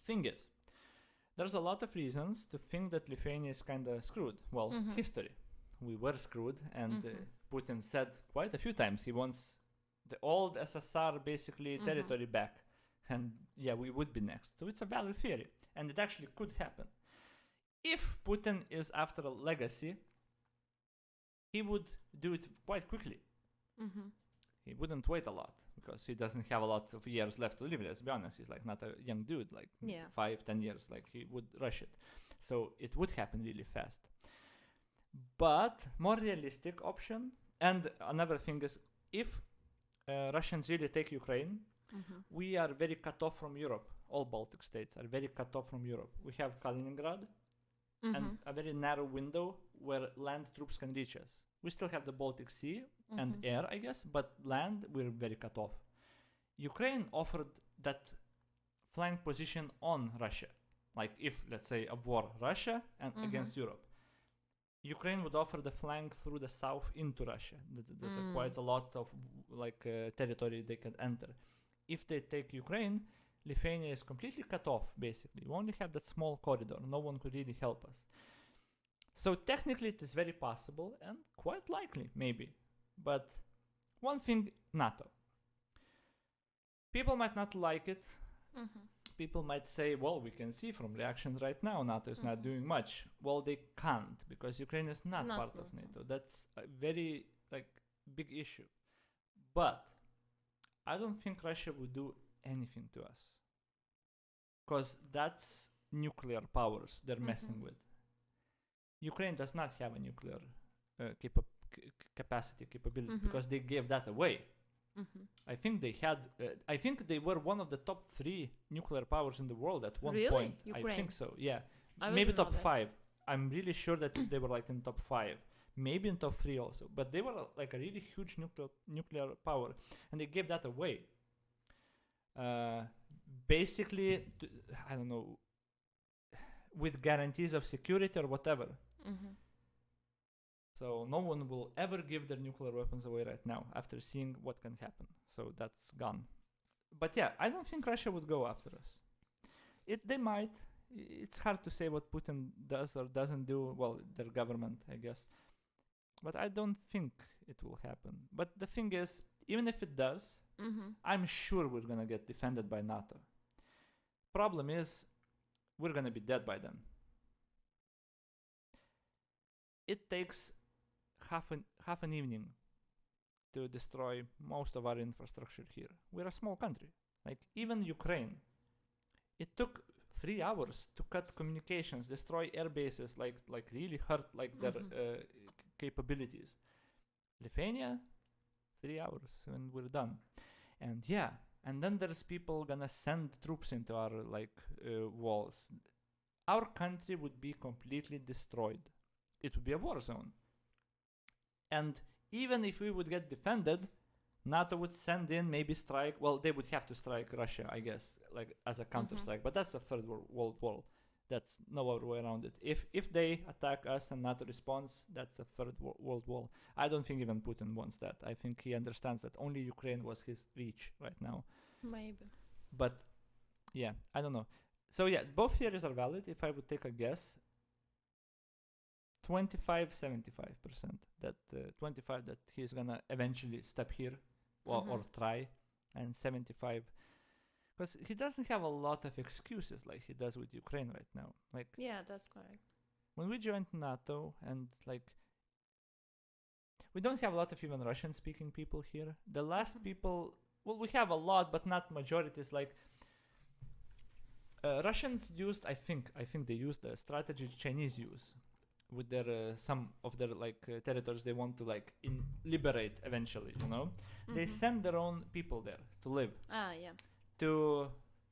thing is, there's a lot of reasons to think that Lithuania is kind of screwed. Well, history. We were screwed, and Putin said quite a few times he wants the old SSR basically territory back. And yeah, we would be next. So it's a valid theory. And it actually could happen. If Putin is after a legacy, he would do it quite quickly. He wouldn't wait a lot because he doesn't have a lot of years left to live. Let's be honest, he's like not a young dude, like 5-10 years, like he would rush it. So it would happen really fast. But more realistic option, and another thing is, if Russians really take Ukraine, we are very cut off from Europe. All Baltic states are very cut off from Europe. We have Kaliningrad and a very narrow window where land troops can reach us. We still have the Baltic Sea and air, I guess, but land, we're very cut off. Ukraine offered that flank position on Russia. Like if, let's say, a war Russia and against Europe. Ukraine would offer the flank through the south into Russia. There's quite a lot of territory they can enter. If they take Ukraine, Lithuania is completely cut off, basically. We only have that small corridor. No one could really help us. So technically it is very possible and quite likely, maybe. But one thing, NATO. People might not like it. People might say, well, we can see from reactions right now, NATO is not doing much. Well, they can't, because Ukraine is not part of NATO. That's a very big issue. But I don't think Russia would do anything to us. Because that's nuclear powers they're messing with. Ukraine does not have a nuclear capability because they gave that away. I think they had. I think they were one of the top 3 nuclear powers in the world at one point. Ukraine? I think so. Yeah, maybe top 5. I'm really sure that they were like in top 5, maybe in top 3 also. But they were like a really huge nuclear power, and they gave that away. Basically, I don't know, with guarantees of security or whatever. So no one will ever give their nuclear weapons away right now after seeing what can happen. So that's gone. But yeah, I don't think Russia would go after us. They might. It's hard to say what Putin does or doesn't do. Well, their government, I guess. But I don't think it will happen. But the thing is, even if it does, I'm sure we're going to get defended by NATO. Problem is, we're going to be dead by then. It takes half an evening to destroy most of our infrastructure here. We're a small country. Like even Ukraine, it took 3 hours to cut communications, destroy air bases, like really hurt like their capabilities. Lithuania, 3 hours and we're done. And yeah, and then there's people gonna send troops into our walls. Our country would be completely destroyed. It would be a war zone. And even if we would get defended, NATO would send in, maybe strike. Well, they would have to strike Russia, I guess, like as a counter strike. But that's a third world war. That's no other way around it. If they attack us and NATO responds, that's a third world war. I don't think even Putin wants that. I think he understands that only Ukraine was his reach right now. Maybe. But yeah, I don't know. So yeah, both theories are valid. If I would take a guess, 25-75%. That 25 that he's gonna eventually step here or try, and 75 because he doesn't have a lot of excuses like he does with Ukraine right now. Like Yeah, that's correct. when we joined NATO and like we don't have a lot of even Russian speaking people here. The last people, well, we have a lot, but not majorities. Like Russians used, I think they used the strategy Chinese use with their some of their territories they want to liberate eventually. You know, they send their own people there to live. Yeah. To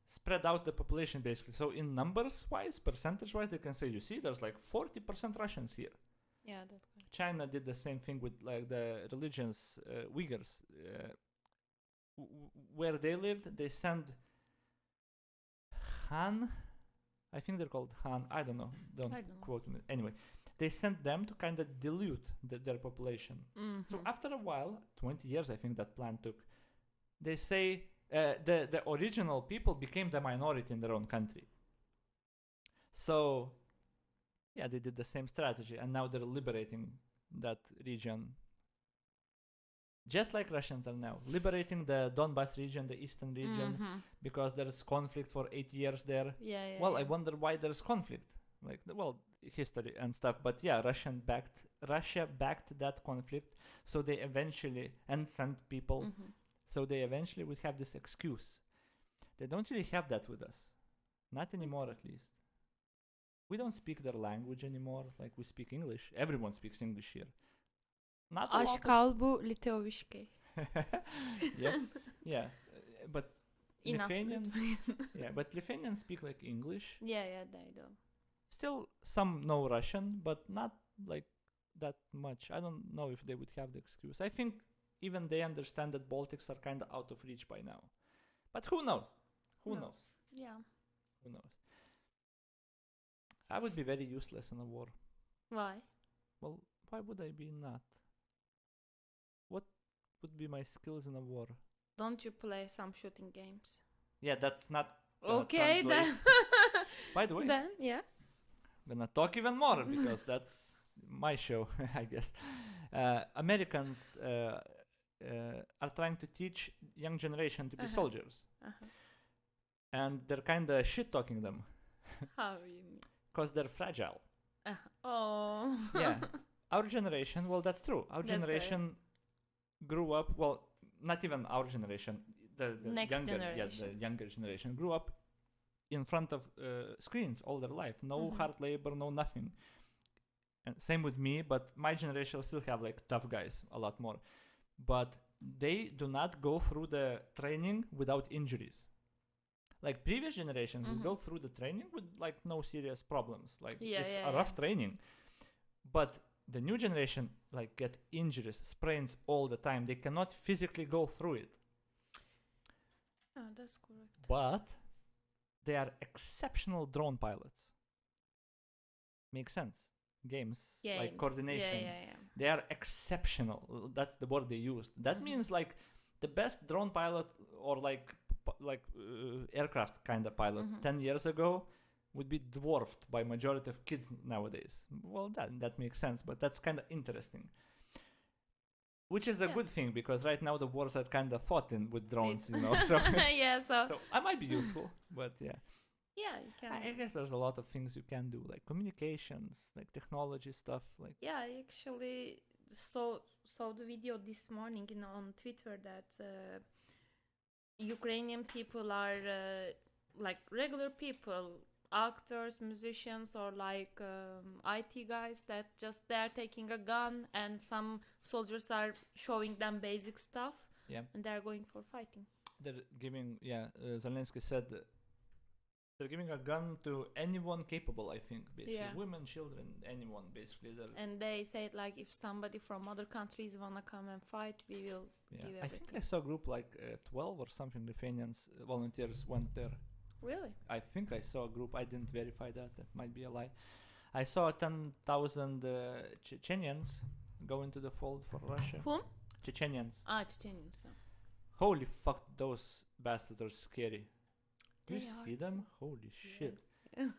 spread out the population basically. So in numbers wise, percentage wise, they can say, you see, there's like 40% Russians here. Yeah, that's correct. China did the same thing with like the religions, Uyghurs. Where they lived, they send Han, I think they're called Han, I don't know, don't quote me. Anyway, they sent them to kind of dilute their population. So after a while, 20 years I think that plan took, they say the original people became the minority in their own country. So yeah, they did the same strategy and now they're liberating that region. Just like Russians are now liberating the Donbas region, the eastern region, because there's conflict for 8 years there. Well, I wonder why there's conflict. History and stuff. But yeah, Russia backed that conflict, so they eventually and sent people. So they eventually would have this excuse. They don't really have that with us, not anymore at least. We don't speak their language anymore. Like we speak English. Everyone speaks English here. Not a Aşk kalbu Litevişke. Yeah, but Enough. Lithuanian, but Lithuanians speak like English. Yeah, they do. Still, some know Russian, but not like that much. I don't know if they would have the excuse. I think even they understand that Baltics are kind of out of reach by now. But who knows? Who knows? Yeah. Who knows? I would be very useless in a war. Why? Well, why would I be not? What would be my skills in a war? Don't you play some shooting games? Yeah, that's not okay then. By the way, then yeah, I'm gonna talk even more because that's my show, I guess. Americans are trying to teach young generation to be soldiers, and they're kind of shit talking them. How you mean? Because they're fragile. Oh. Yeah, our generation. Well, that's true. Our generation grew up. Well, not even our generation. The younger generation grew up in front of screens all their life. No hard labor, no nothing. And same with me, but my generation will still have like tough guys a lot more. But they do not go through the training without injuries. Like previous generations would go through the training with like no serious problems. Like it's a rough training. But the new generation like get injuries, sprains all the time. They cannot physically go through it. Oh, that's correct. But they are exceptional drone pilots. Makes sense. Games like coordination. Yeah. They are exceptional. That's the word they used. That means like the best drone pilot or like aircraft kind of pilot 10 years ago would be dwarfed by majority of kids nowadays. Well, that makes sense, but that's kind of interesting. Which is a good thing because right now the wars are kind of fought in with drones, you know. So so I might be useful, but yeah. Yeah, you can. I guess there's a lot of things you can do, like communications, like technology stuff, like. Yeah, actually, saw the video this morning on Twitter that Ukrainian people are like regular people, actors, musicians, or like IT guys that just they're taking a gun and some soldiers are showing them basic stuff. Yeah. And they're going for fighting. They're giving, Zelensky said they're giving a gun to anyone capable, I think, basically. Yeah. Women, children, anyone, basically. And they said, like, if somebody from other countries wanna come and fight, we will give everything. I think I saw a group like 12 or something Lithuanians volunteers went there. Really? I think I saw a group. I didn't verify that. That might be a lie. I saw 10,000 Chechenians go into the fold for Russia. Whom? Chechenians. Chechenians. So. Holy fuck, those bastards are scary. Do you They see are. them? Holy shit. Yes.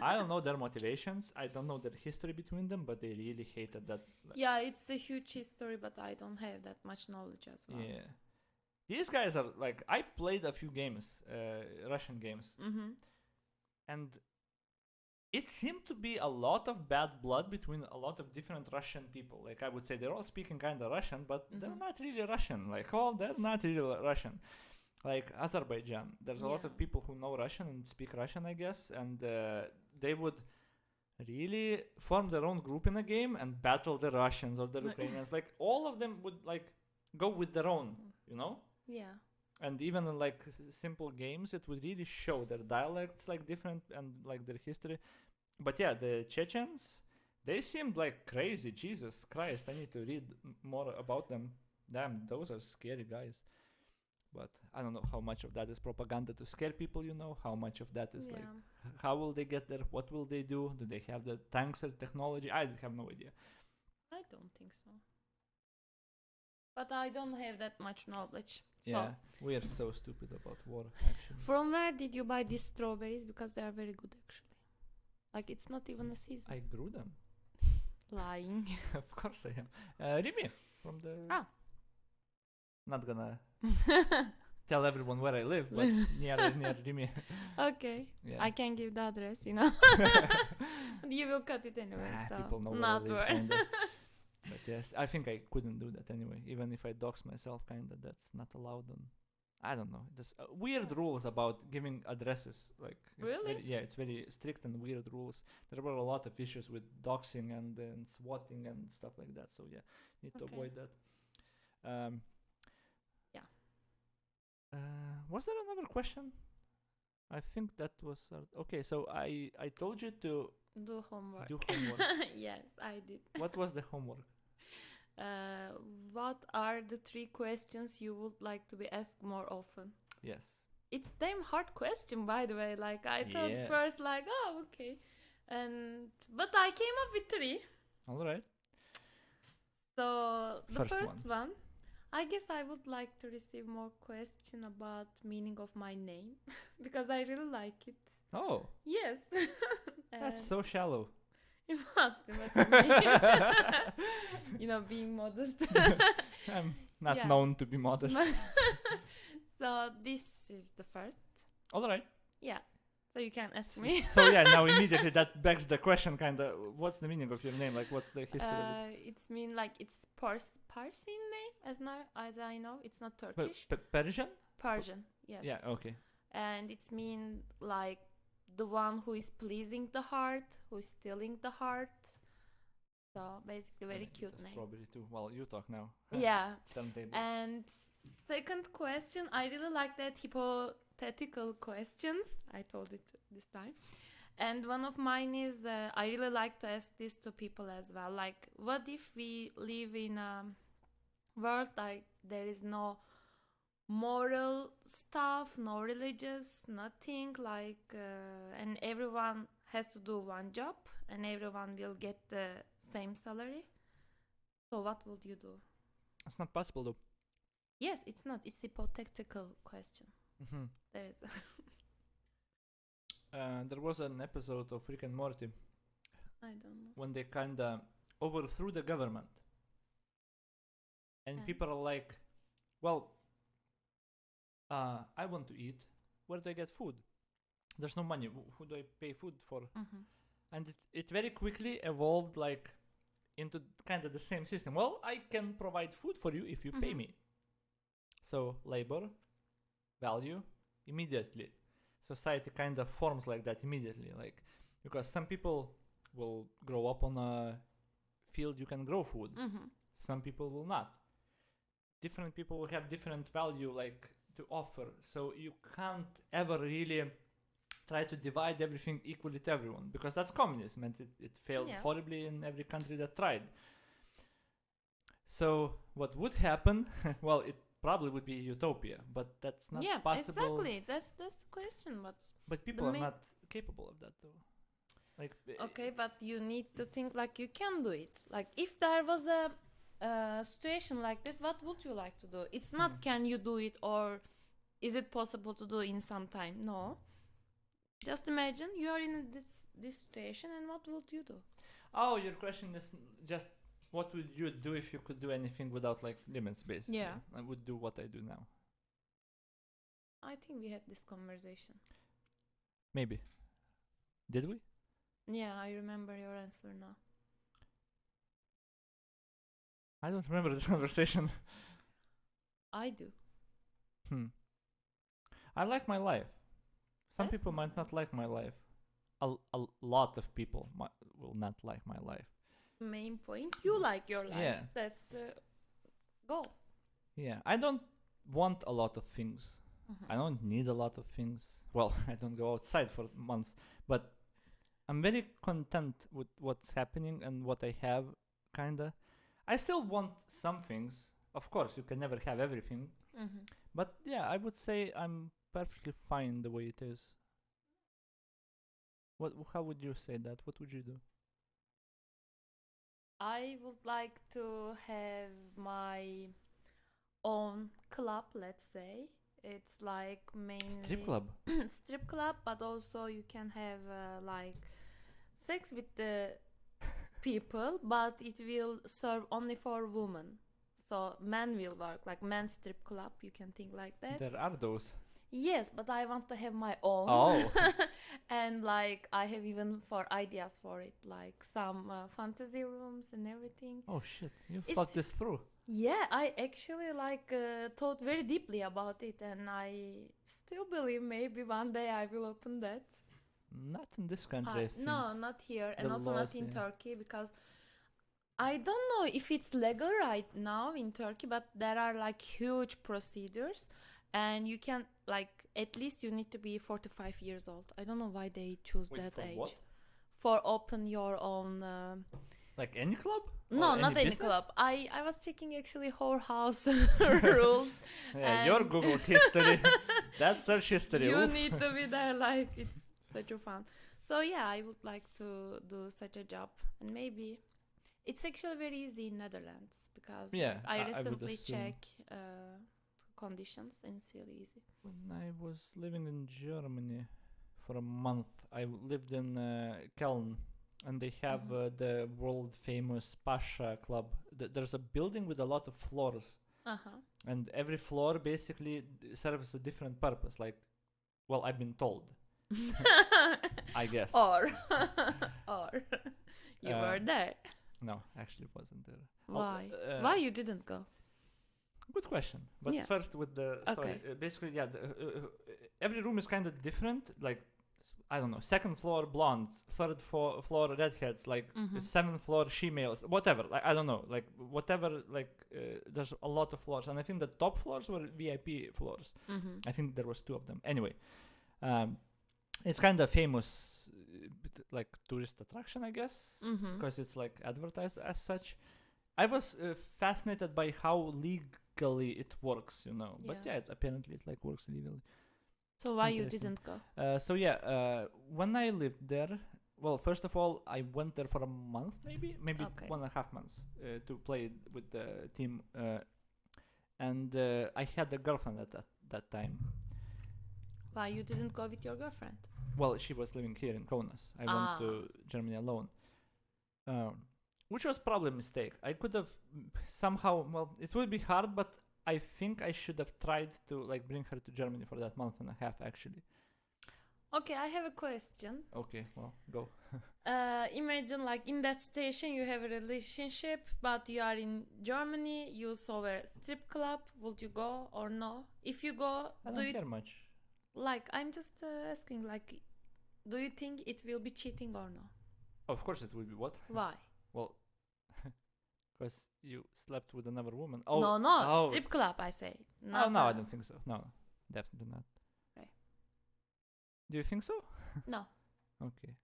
I don't know their motivations. I don't know their history between them, but they really hated that. Yeah, it's a huge history, but I don't have that much knowledge as well. Yeah. These guys are like, I played a few games, Russian games, Mm-hmm. and it seemed to be a lot of bad blood between a lot of different Russian people. Like, I would say they're all speaking kind of Russian, but they're Mhm. not really Russian. Like, they're not really Russian. Like Azerbaijan, there's a lot of Yeah. people who know Russian and speak Russian, I guess, and they would really form their own group in a game and battle the Russians or the Ukrainians. Like, all of them would like go with their own, you know? Yeah. And even in like simple games, it would really show their dialects like different and like their history. But yeah, the Chechens, they seemed like crazy. Jesus Christ, I need to read more about them. Damn, those are scary guys. But I don't know how much of that is propaganda to scare people, you know? How much of that is like, how will they get there? What will they do? Do they have the tanks or technology? I have no idea. I don't think so. But I don't have that much knowledge. So, Yeah, we are so stupid about war, actually. from where did you buy these strawberries? Because they are very good, actually. Like, it's not even a season. I grew them. Lying. Of course I am. Rimi, from the... Ah. Not gonna tell everyone where I live, but near Rimi. Okay. Yeah. I can give the address, you know. You will cut it anyway, so People know not where I live, worry. kinda. But yes, I think I couldn't do that anyway. Even if I dox myself, kinda, that's not allowed on. I don't know. There's weird rules about giving addresses. Like, Really? It's very strict and weird rules. There were a lot of issues with doxing and swatting and stuff like that. So yeah, need to Okay. avoid that. Yeah. Was there another question? I think that was okay. So I told you to Do homework. do homework. Yes, I did. What was the homework? What are the 3 questions you would like to be asked more often? Yes. It's damn hard question, by the way. Like, I thought Yes. first, like, oh, okay. But I came up with 3. All right. So the First first one, I guess I would like to receive more question about meaning of my name because I really like it. Oh, Yes. that's so shallow. What you mean? You know, being modest. I'm not Yeah. known to be modest. So this is the first. All right. Yeah. So you can ask me. So yeah, now immediately that begs the question, kind of, what's the meaning of your name? Like, what's the history of it? It's mean like it's Parsi name as I know. It's not Turkish. Persian? Persian. Yes. Yeah. Okay. And it's mean like the one who is pleasing the heart, who is stealing the heart. So basically, very Yeah, cute the name. Strawberry too. Well, you talk now. Yeah. Turntable. And second question, I really like that hypothetical questions. I told it this time. And one of mine is I really like to ask this to people as well. Like, what if we live in a world like there is no moral stuff, no religious, nothing like, and everyone has to do one job and everyone will get the same salary? So what would you do? It's not possible though. Yes, it's not. It's hypothetical question. Mm-hmm. There is. There was an episode of Rick and Morty I don't know. when they kinda overthrew the government. And Yeah. people are like, well, I want to eat. Where do I get food? There's no money. Who do I pay food for? Mm-hmm. And it very quickly evolved like, into kind of the same system. Well, I can provide food for you if you pay me. So labor, value, immediately. Society kind of forms like that immediately, like because some people will grow up on a field you can grow food. Some people will not. Different people will have different value like to offer. So you can't ever really try to divide everything equally to everyone because that's communism and it failed horribly in every country that tried. So what would happen? Well, it probably would be utopia, but that's not possible. Yeah, exactly. That's the question. But people are not capable of that though. Like okay, but you need to think like you can do it. Like if there was a situation like that, what would you like to do? It's not can you do it or is it possible to do in some time? No. Just imagine you are in this situation and what would you do? Oh, your question is just what would you do if you could do anything without like limits, basically? Yeah. I would do what I do now. I think we had this conversation. Maybe. Did we? Yeah, I remember your answer now. I don't remember this conversation. I do. I like my life. Some That's people might not like my life. A lot of people will not like my life. Main point, you like your life. Yeah. That's the goal. Yeah, I don't want a lot of things. I don't need a lot of things. Well, I don't go outside for months, but I'm very content with what's happening and what I have, kinda. I still want some things. Of course, you can never have everything. But yeah, I would say I'm perfectly fine the way it is. How would you say that? What would you do? I would like to have my own club, let's say. It's like mainly Strip club. strip club, but also you can have like sex with the people, but it will serve only for women. So men will work like men's strip club. You can think like that. There are those. Yes, but I want to have my own. Oh. And like I have even for ideas for it, like some fantasy rooms and everything. Oh shit! You thought this through. Yeah, I actually like thought very deeply about it, and I still believe maybe one day I will open that. Not in this country. I think. No, not here, and The also laws, not in yeah. Turkey because I don't know if it's legal right now in Turkey, but there are like huge procedures, and you can like at least you need to be 45 years old. I don't know why they choose Wait, that for age. what? For open your own. Like any club? No, Or not any business? club. I was checking actually whorehouse rules. Yeah, your Google history. That's search history. You Oof. need to be there. Like it's such a fun. So yeah, I would like to do such a job, and maybe it's actually very easy in Netherlands because Yeah, I I would recently assume. check conditions and it's really easy. When I was living in Germany for a month, I lived in Köln, and they have the world famous Pasha Club. There's a building with a lot of floors, and every floor basically serves a different purpose. Like, well, I've been told. I guess. Or you were there. No, actually wasn't there. Why? Why you didn't go? Good question. But Yeah. first with the story. Okay. Basically, yeah, every room is kind of different. Like, I don't know, second floor blondes, third floor redheads, like seventh floor she-males, whatever. Like, I don't know, like whatever. Like, there's a lot of floors, and I think the top floors were VIP floors. I think there was 2 of them. Anyway, it's kind of famous, like tourist attraction, I guess, because it's like advertised as such. I was fascinated by how legally it works, you know. But Yeah. yeah, apparently it like works legally. So why you Interesting. didn't go? So yeah, when I lived there, well, first of all, I went there for a month, maybe Okay. 1.5 months to play with the team, and I had a girlfriend at that time. Why you didn't go with your girlfriend? Well, she was living here in Kaunas. I went to Germany alone, which was probably a mistake. I could have somehow. Well, it would be hard, but I think I should have tried to like bring her to Germany for that month and a half, actually. Okay, I have a question. Okay, well, go. Imagine like in that situation you have a relationship, but you are in Germany. You saw a strip club. Would you go or no? If you go, I do don't you care much. like? I'm just asking. Like, do you think it will be cheating or no? Of course it will be what? Why? Well, because you slept with another woman. No, strip club. I say. Oh no, I don't think so. No, definitely not. Okay. Do you think so? No. Okay.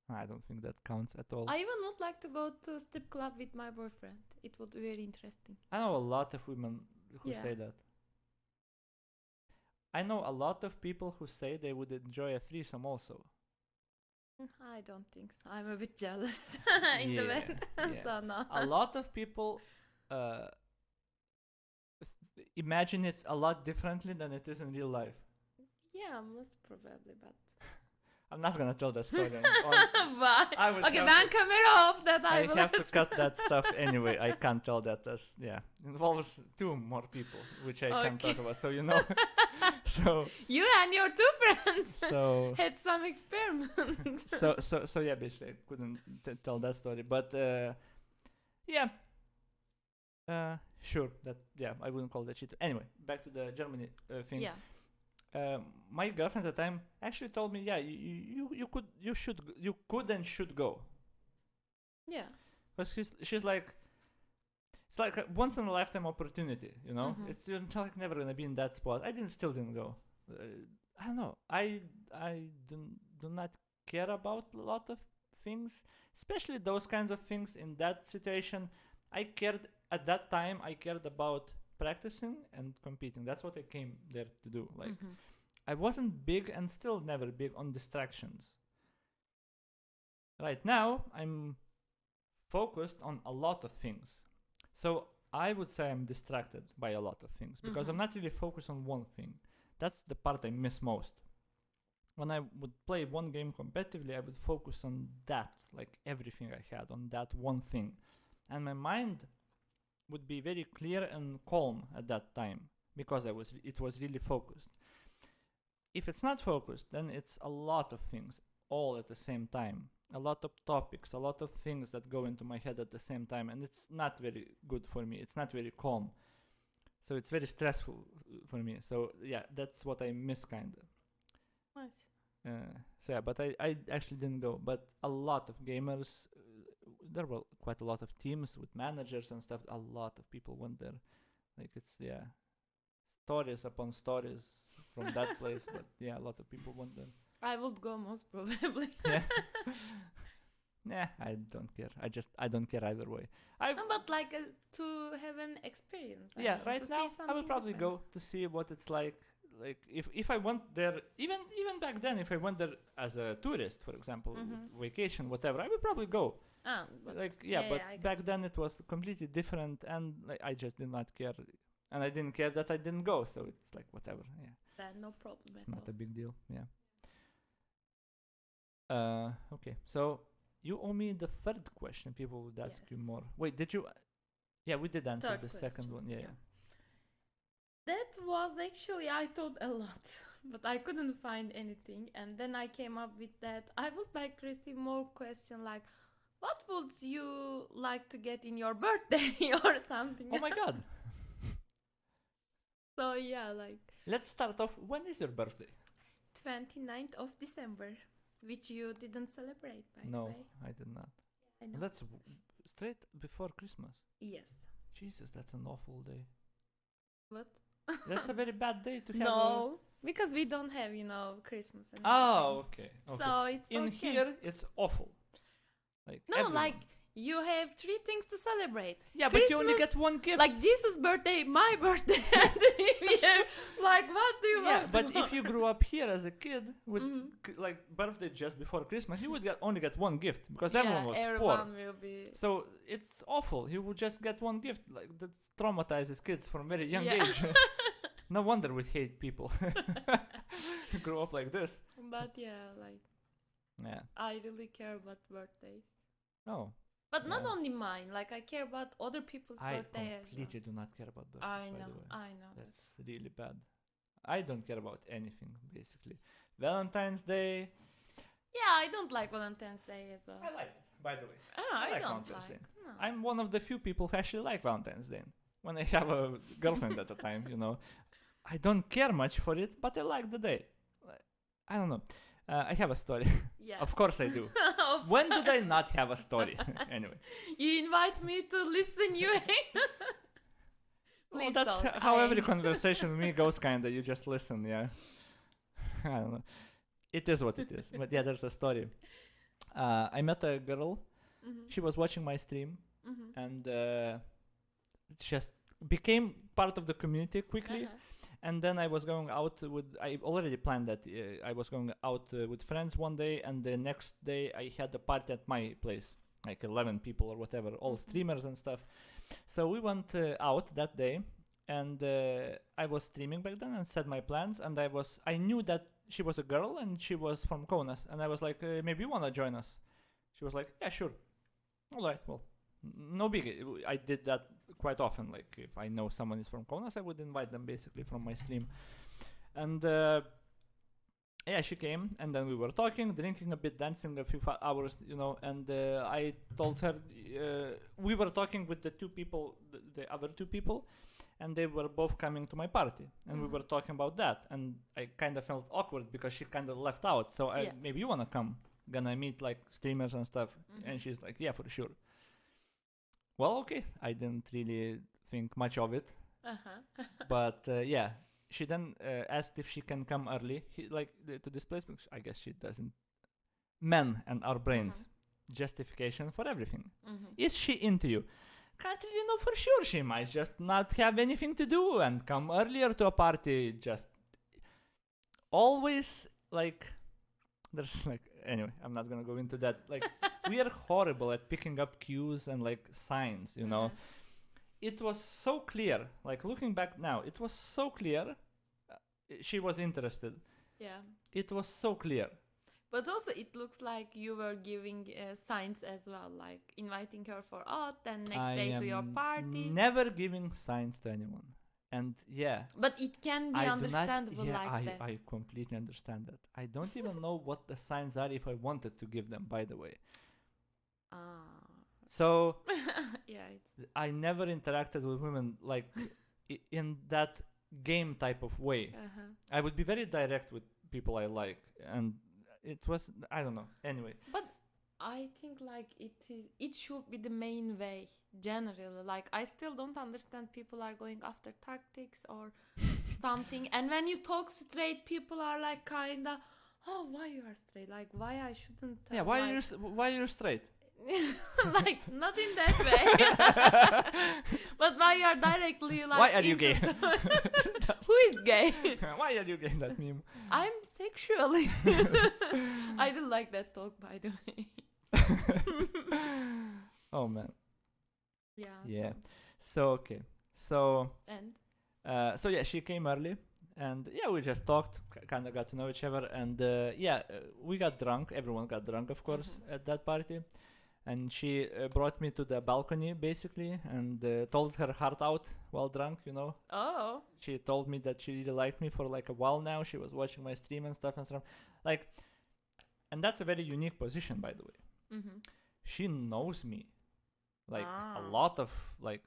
I don't think that counts at all. I even would like to go to strip club with my boyfriend. It would be very interesting. I know a lot of women who Yeah. say that. I know a lot of people who say they would enjoy a threesome also. I don't think so. I'm a bit jealous in the Yeah, bed. yeah. So no. A lot of people imagine it a lot differently than it is in real life. Yeah, most probably, but. I'm not gonna tell that story. Why? I would Okay, have ban to- camera off. That I I will. have to cut that stuff anyway. I can't tell that. Involves 2 more people, which I can't Okay. talk about. So you know. So You and your 2 friends so had some experiment. so yeah. Basically, I couldn't tell that story, but yeah. Sure. That I wouldn't call that shit. Anyway, back to the Germany thing. Yeah. My girlfriend at the time actually told me, yeah, you could and should go, Yeah. because she's like, it's like a once in a lifetime opportunity, you know. Mhm. It's you're like never gonna be in that spot. I still didn't go. I don't know. I do not care about a lot of things, especially those kinds of things. In that situation, I cared at that time. I cared about practicing and competing. That's what I came there to do. Like. Mhm. I wasn't big and still never big on distractions. Right now, I'm focused on a lot of things. So I would say I'm distracted by a lot of things because I'm Mhm. not really focused on one thing. That's the part I miss most. When I would play one game competitively, I would focus on that, like everything I had, on that one thing. And my mind would be very clear and calm at that time because it was really focused. If it's not focused, then it's a lot of things all at the same time. A lot of topics, a lot of things that go into my head at the same time, and it's not very good for me. It's not very calm. So it's very stressful for me. So yeah, that's what I miss kind of. Nice. So yeah, but I actually didn't go. But a lot of gamers, there were quite a lot of teams with managers and stuff. A lot of people went there. Like it's stories upon stories from that place. But yeah, a lot of people went there. I would go most probably. Yeah. Nah, I don't care. I don't care either way. No, but like to have an experience. I Yeah, mean, right to now see I would something probably different. go to see what it's like. Like if I went there, even back then, if I went there as a tourist, for example, Mhm. vacation, whatever, I would probably go. But Like yeah, but I back get then it was completely different, and like, I just did not care, and I didn't care that I didn't go. So it's like whatever. Yeah, then no problem it's at not all. a big deal. Yeah. Okay. So you owe me the third question. People would ask you Yes. more. Wait, did you? Yeah, we did answer Third the second question, one. Yeah. yeah. That was actually, I thought a lot, but I couldn't find anything. And then I came up with that. I would like to receive more question like, what would you like to get in your birthday or something? Oh my God. So yeah, like Let's start off. When is your birthday? 29th of December, which you didn't celebrate, by the No, way. I did not. I know. That's straight before Christmas. Yes. Jesus, that's an awful day. What? That's a very bad day to have. No, because we don't have, Christmas and Oh, okay. everything. So it's In okay. here, it's awful. Like No, everyone. like you have 3 things to celebrate. Yeah, but you only Christmas, get one gift. Like Jesus' birthday, my birthday, and the New Year. Like, what do you Yeah, want? but if you grew up here as a kid with Mhm. like birthday just before Christmas, you would only get one gift because everyone was everyone poor. will be. So it's awful. You would just get one gift. Like that traumatizes kids from very young Yeah. age. No wonder we hate people. Grow up like this. But yeah, like Yeah. I really care about birthdays. No, But not Yeah. only mine. Like I care about other people's I birthday as well. completely do not care about birthdays. I by know, the way. I know. That's really bad. I don't care about anything basically. Valentine's Day, Yeah, I don't like Valentine's Day as well. I like it. By the way, Oh, I I like don't Valentine's like. Day. No. I'm one of the few people who actually like Valentine's Day. When I have a girlfriend at the time, I don't care much for it, but I like the day. I don't know. I have a story. Yeah. Of course I do. Of When did I not have a story? Anyway. You invite me to listen, you Well, Please that's don't. how I every ain't. conversation with me goes, kinda. You just listen, yeah. I don't know. It is what it is. But yeah, there's a story. I met a girl. Mhm. She was watching my stream Mhm. and just became part of the community quickly. Uh-huh. And then I was going out with. I already planned that I was going out with friends one day, and the next day I had a party at my place, like 11 people or whatever, all Mhm. streamers and stuff. So we went out that day, and I was streaming back then and set my plans. And I knew that she was a girl and she was from Kaunas, and I was like, maybe you wanna join us? She was like, yeah, sure. All right, well, no big. I did that quite often. Like if I know someone is from Kaunas, I would invite them basically from my stream. And yeah, she came, and then we were talking, drinking a bit, dancing a few hours, And I told her we were talking with the two people, the other two people, and they were both coming to my party, and we Mhm. were talking about that, and I kind of felt awkward because she kind of left out. So Yeah. maybe you wanna come? Gonna meet like streamers and stuff, Mhm. and she's like, yeah, for sure. Well, okay, I didn't really think much of it, Uh-huh. but yeah, she then asked if she can come early, to this place, because I guess she doesn't. Men and our brains, justification for everything. Mhm. Is she into you? Can't really know for sure. She might just not have anything to do and come earlier to a party. Just always like there's like anyway. I'm not gonna go into that. Like we are horrible at picking up cues and like signs. Mhm. It was so clear. Like looking back now, it was so clear. She was interested. Yeah. It was so clear. But also, it looks like you were giving signs as well, like inviting her for out, then next I day am to your party. never giving signs to anyone. And yeah, But it can be I do understandable not. Yeah, like that. I completely understand that. I don't even know what the signs are if I wanted to give them. By the way, Ah. so Yeah, it's. I never interacted with women like in that game type of way. Uh-huh. I would be very direct with people I like, and it was I don't know. Anyway, But I think like it should be the main way generally. Like I still don't understand people are going after tactics or something. And when you talk straight, people are like kinda, oh, why you are straight? Like why I shouldn't? yeah. Why you're straight? Like not in that way. But why you are directly like. Why are you into gay? Who is gay? Why are you getting that meme? I'm sexually. I didn't like that talk, by the way. Oh man. Yeah. Yeah. So okay. So And. so yeah, she came early, and yeah, we just talked, kind of got to know each other, and yeah, we got drunk. Everyone got drunk, of course, at that party. And she brought me to the balcony, basically, and told her heart out while drunk, Oh. She told me that she really liked me for like a while now. She was watching my stream and stuff. Like, and that's a very unique position, by the way. Mm-hmm. She knows me, like a Ah. lot of like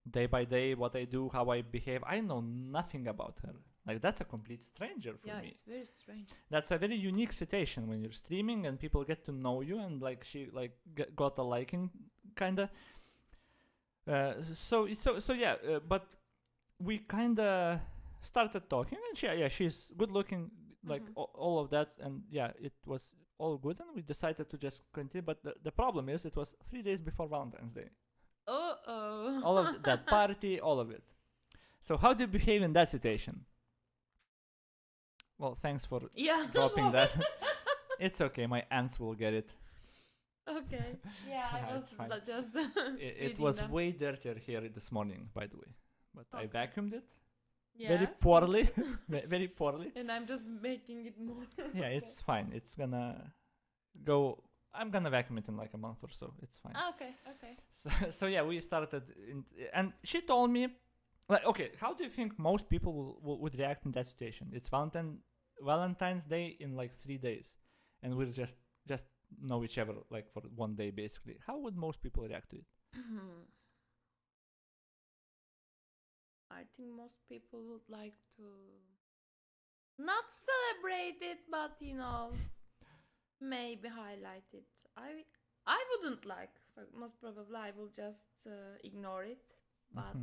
day by day, what I do, how I behave. I know nothing about her. Like that's a complete stranger for Yeah, me. it's very strange. That's a very unique situation when you're streaming and people get to know you, and like she like got a liking, kinda. So yeah, but we kinda started talking, and she's good looking, like Mhm. all of that, and yeah, it was all good, and we decided to just continue. But the problem is, it was 3 days before Valentine's Day. Oh. All of that party, all of it. So how do you behave in that situation? Well, thanks for Yeah. dropping that. It's okay, my aunts will get it. Okay. Yeah, I Yeah, was it's fine. just. It feeding was them. way dirtier here this morning, by the way. But I Okay. vacuumed it very Yes. poorly. Very poorly. And I'm just making it more. Yeah, it's fine. It's gonna go. I'm gonna vacuum it in like a month or so. It's fine. Okay. So yeah, we started, and she told me Like, okay, how do you think most people would react in that situation? It's Valentine's Day in like 3 days, and we'll just know each other like for one day basically. How would most people react to it? I think most people would like to not celebrate it, but maybe highlight it. I wouldn't like. Most probably, I will just ignore it. But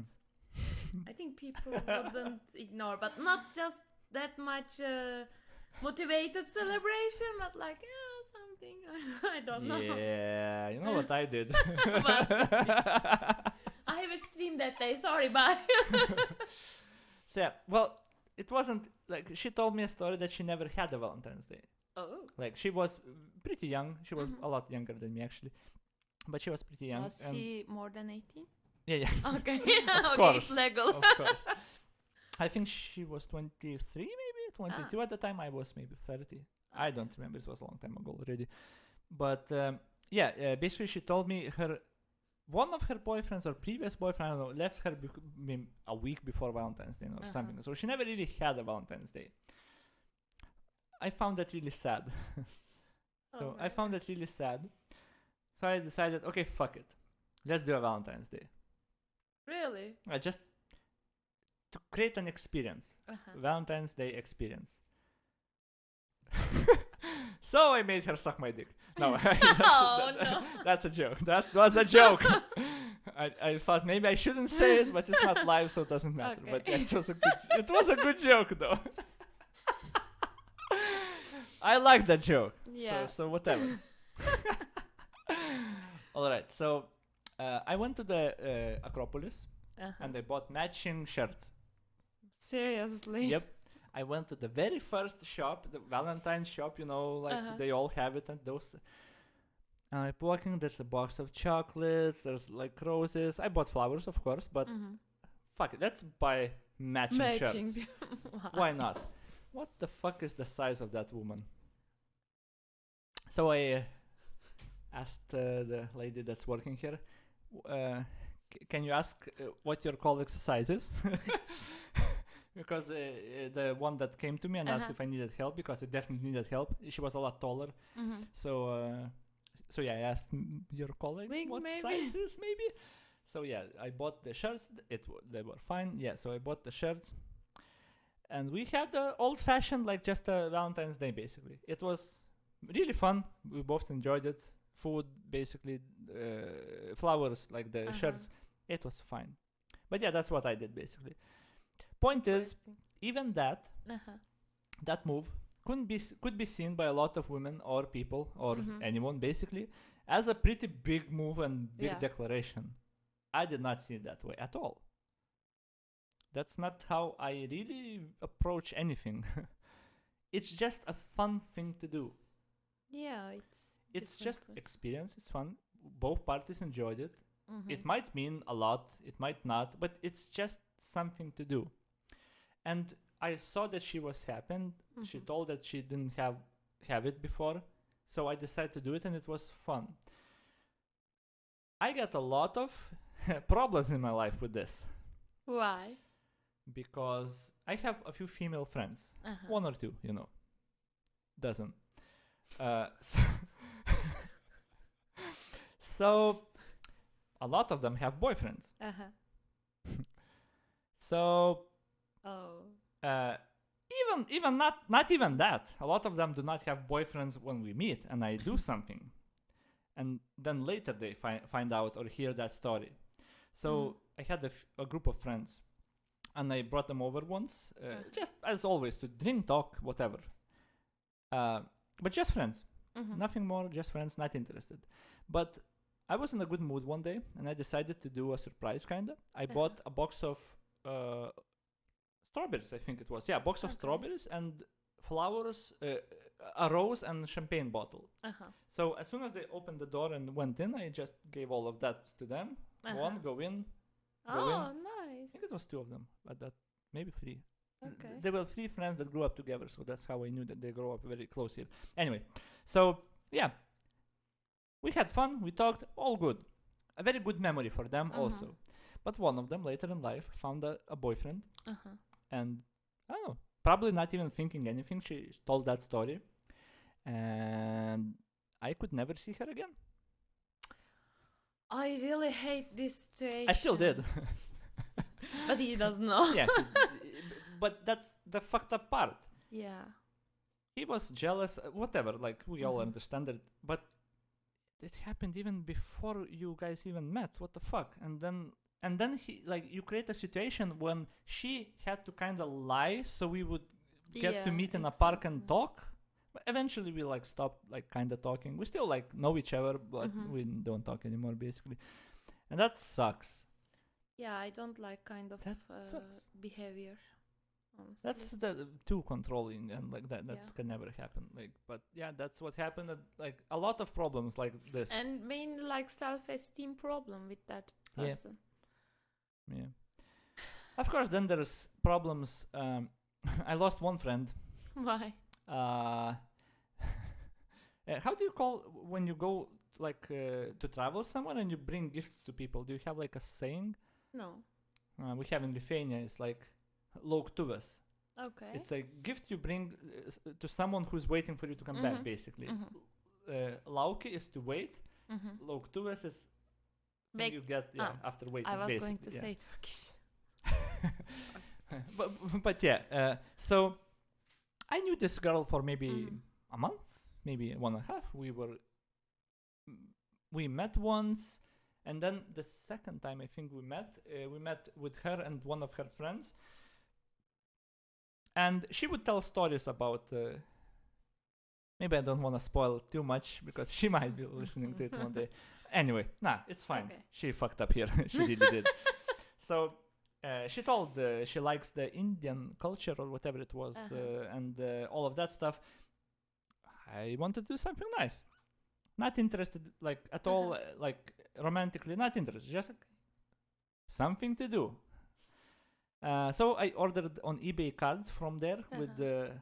I think people wouldn't ignore, but not just that much motivated celebration, but like something. I don't know. Yeah, you know what I did. I have a stream that day. Sorry, bye. So yeah, well, it wasn't like she told me a story that she never had a Valentine's Day. Oh. Like she was pretty young. She was a lot younger than me actually, but she was pretty young. Was she more than 18? Yeah. Okay. Of Okay, course, it's legal. Of course. I think she was 23, maybe 22 at the time. I was maybe 30. I don't remember. It was a long time ago already. But basically she told me one of her boyfriends or previous boyfriend, I don't know, left her a week before Valentine's Day or something. So she never really had a Valentine's Day. I found that really sad. So I decided, okay, fuck it. Let's do a Valentine's Day. Really? Just to create an experience. Valentine's Day experience. So I made her suck my dick. No, that's a joke. That was a joke. I thought maybe I shouldn't say it, but it's not live, so it doesn't matter. Okay. But it was a good joke, though. I like that joke. Yeah. So whatever. All right. So I went to the Acropolis and I bought matching shirts. Seriously? Yep. I went to the very first shop, the Valentine's shop, they all have it and those. And I'm walking, there's a box of chocolates, there's like roses. I bought flowers, of course, but fuck it, let's buy matching shirts. Why not? What the fuck is the size of that woman? So I asked the lady that's working here, can you ask what your colleague's size is? Because the one that came to me and asked if I needed help, because I definitely needed help. She was a lot taller. So I asked your colleague what size is maybe. So yeah, I bought the shirts. They were fine. Yeah, so I bought the shirts. And we had the old-fashioned, like just a Valentine's Day basically. It was really fun. We both enjoyed it. Food, basically, flowers, like the shirts. It was fine. But yeah, that's what I did basically. Point is, even that move could be seen by a lot of women or people or anyone basically as a pretty big move and big declaration. I did not see it that way at all. That's not how I really approach anything. It's just a fun thing to do. Yeah, it's just experience. It's fun. Both parties enjoyed it. It might mean a lot. It might not. But it's just something to do. And I saw that she was happy. She told that she didn't have it before. So I decided to do it and it was fun. I got a lot of problems in my life with this. Why? Because I have a few female friends. One or two, dozen. So a lot of them have boyfriends. So even not even that. A lot of them do not have boyfriends when we meet and I do something. And then later they find out or hear that story. So I had a group of friends and I brought them over once, just as always, to drink, talk, whatever. But just friends. Nothing more, just friends, not interested. But I was in a good mood one day and I decided to do a surprise kinda. I bought a box of strawberries, I think it was. Yeah, a box of strawberries and flowers, a rose and champagne bottle. So as soon as they opened the door and went in, I just gave all of that to them. One, go in. Nice. I think it was two of them, but that maybe three. Okay. There were three friends that grew up together, so that's how I knew that they grew up very close here. Anyway, so yeah, we had fun, we talked, all good. A very good memory for them also. But one of them later in life found a boyfriend, Uh-huh. and I don't know, probably not even thinking anything, she told that story, and I could never see her again. I really hate this situation. I still did. But he doesn't know. Yeah, but that's the fucked up part. Yeah. He was jealous, whatever, like we all Mhm. understand it, but it happened even before you guys even met. What the fuck? And then he, like, you create a situation when she had to kind of lie so we would get to meet in a park and exactly. talk. But eventually we like stopped like kind of talking. We still like know each other, but Mhm. we don't talk anymore basically. And that sucks. Yeah, I don't like kind of That sucks. behavior. Honestly. That's the too controlling, and like that Yeah. can never happen. Like, but yeah, that's what happened. Like a lot of problems like this. And mainly like self-esteem problem with that Yeah. person. Yeah. Of course, then there's problems. I lost one friend. Why? How do you call when you go like to travel somewhere and you bring gifts to people? Do you have like a saying? No. We have in Lithuania. It's like lauktuvas. Okay. It's a gift you bring to someone who's waiting for you to come back, Mhm. basically. Mhm. Lauki is to wait. Mhm. Lauktuvas is thing Beg- you get after waiting. I was basically. going to yeah. say Turkish. but yeah, so I knew this girl for maybe Mhm. a month, maybe 1.5. We met once, and then the second time I think we met with her and one of her friends, and she would tell stories about. Maybe I don't want to spoil too much because she might be listening to it one day. Anyway, it's fine. Okay. She fucked up here. She really did. So she told she likes the Indian culture or whatever it was, and all of that stuff. I wanted to do something nice. Not interested, like at all, like romantically. Not interested. Just something to do. So I ordered on eBay cards from there with the.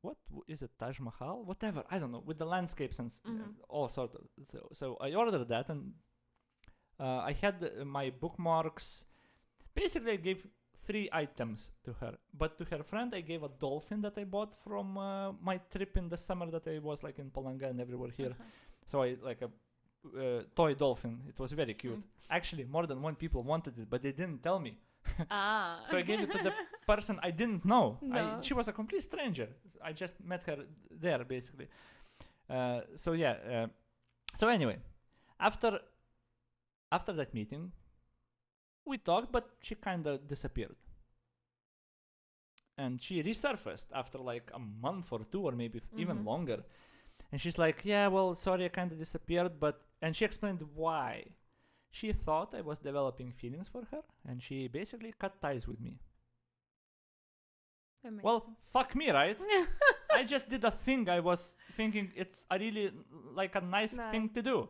What is it? Taj Mahal? Whatever. I don't know. With the landscapes and all sort of. So I ordered that, and I had my bookmarks. Basically, I gave 3 items to her. But to her friend, I gave a dolphin that I bought from my trip in the summer that I was like in Palanga and everywhere here. So I like a toy dolphin. It was very cute. Actually, more than one people wanted it, but they didn't tell me. So I gave it to the person I didn't know. No. She was a complete stranger. I just met her there, basically. So yeah. So anyway, after that meeting, we talked, but she kind of disappeared. And she resurfaced after like a month or 2, or maybe even longer. And she's like, "Yeah, well, sorry, I kind of disappeared, but..." And she explained why. She thought I was developing feelings for her, and she basically cut ties with me. Amazing. Well, fuck me, right? I just did a thing I was thinking it's a really like a nice thing to do.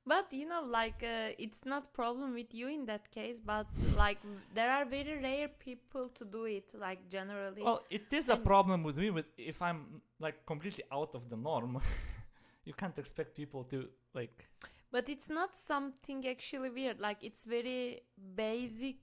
But you know, like it's not problem with you in that case, but like there are very rare people to do it, like generally. Well, it is a problem with me if I'm like completely out of the norm. You can't expect people to like. But it's not something actually weird. Like it's very basic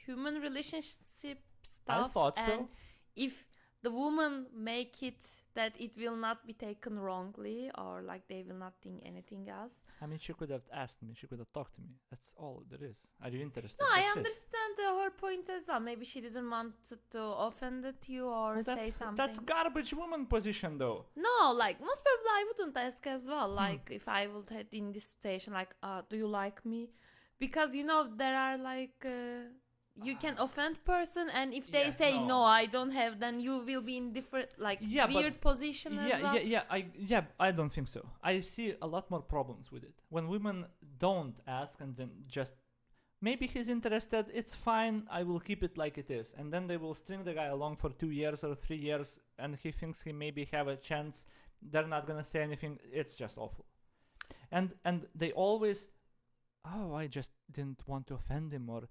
human relationship stuff. I thought and so. If the woman make it that it will not be taken wrongly, or like they will not think anything else. I mean, she could have asked me. She could have talked to me. That's all there is. Are you interested? No, That's I it. understand her point as well. Maybe she didn't want to offend you or say something. That's garbage woman position, though. No, like most probably I wouldn't ask as well. Like if I would have in this situation, like, do you like me? Because you know there are like you can offend person, and if they say no, I don't have, then you will be in different like weird position as well. I don't think so. I see a lot more problems with it when women don't ask and then just. Maybe he's interested, it's fine, I will keep it like it is. And then they will string the guy along for 2 years or 3 years, and he thinks he maybe have a chance. They're not gonna say anything. It's just awful. And they always, I just didn't want to offend him, or...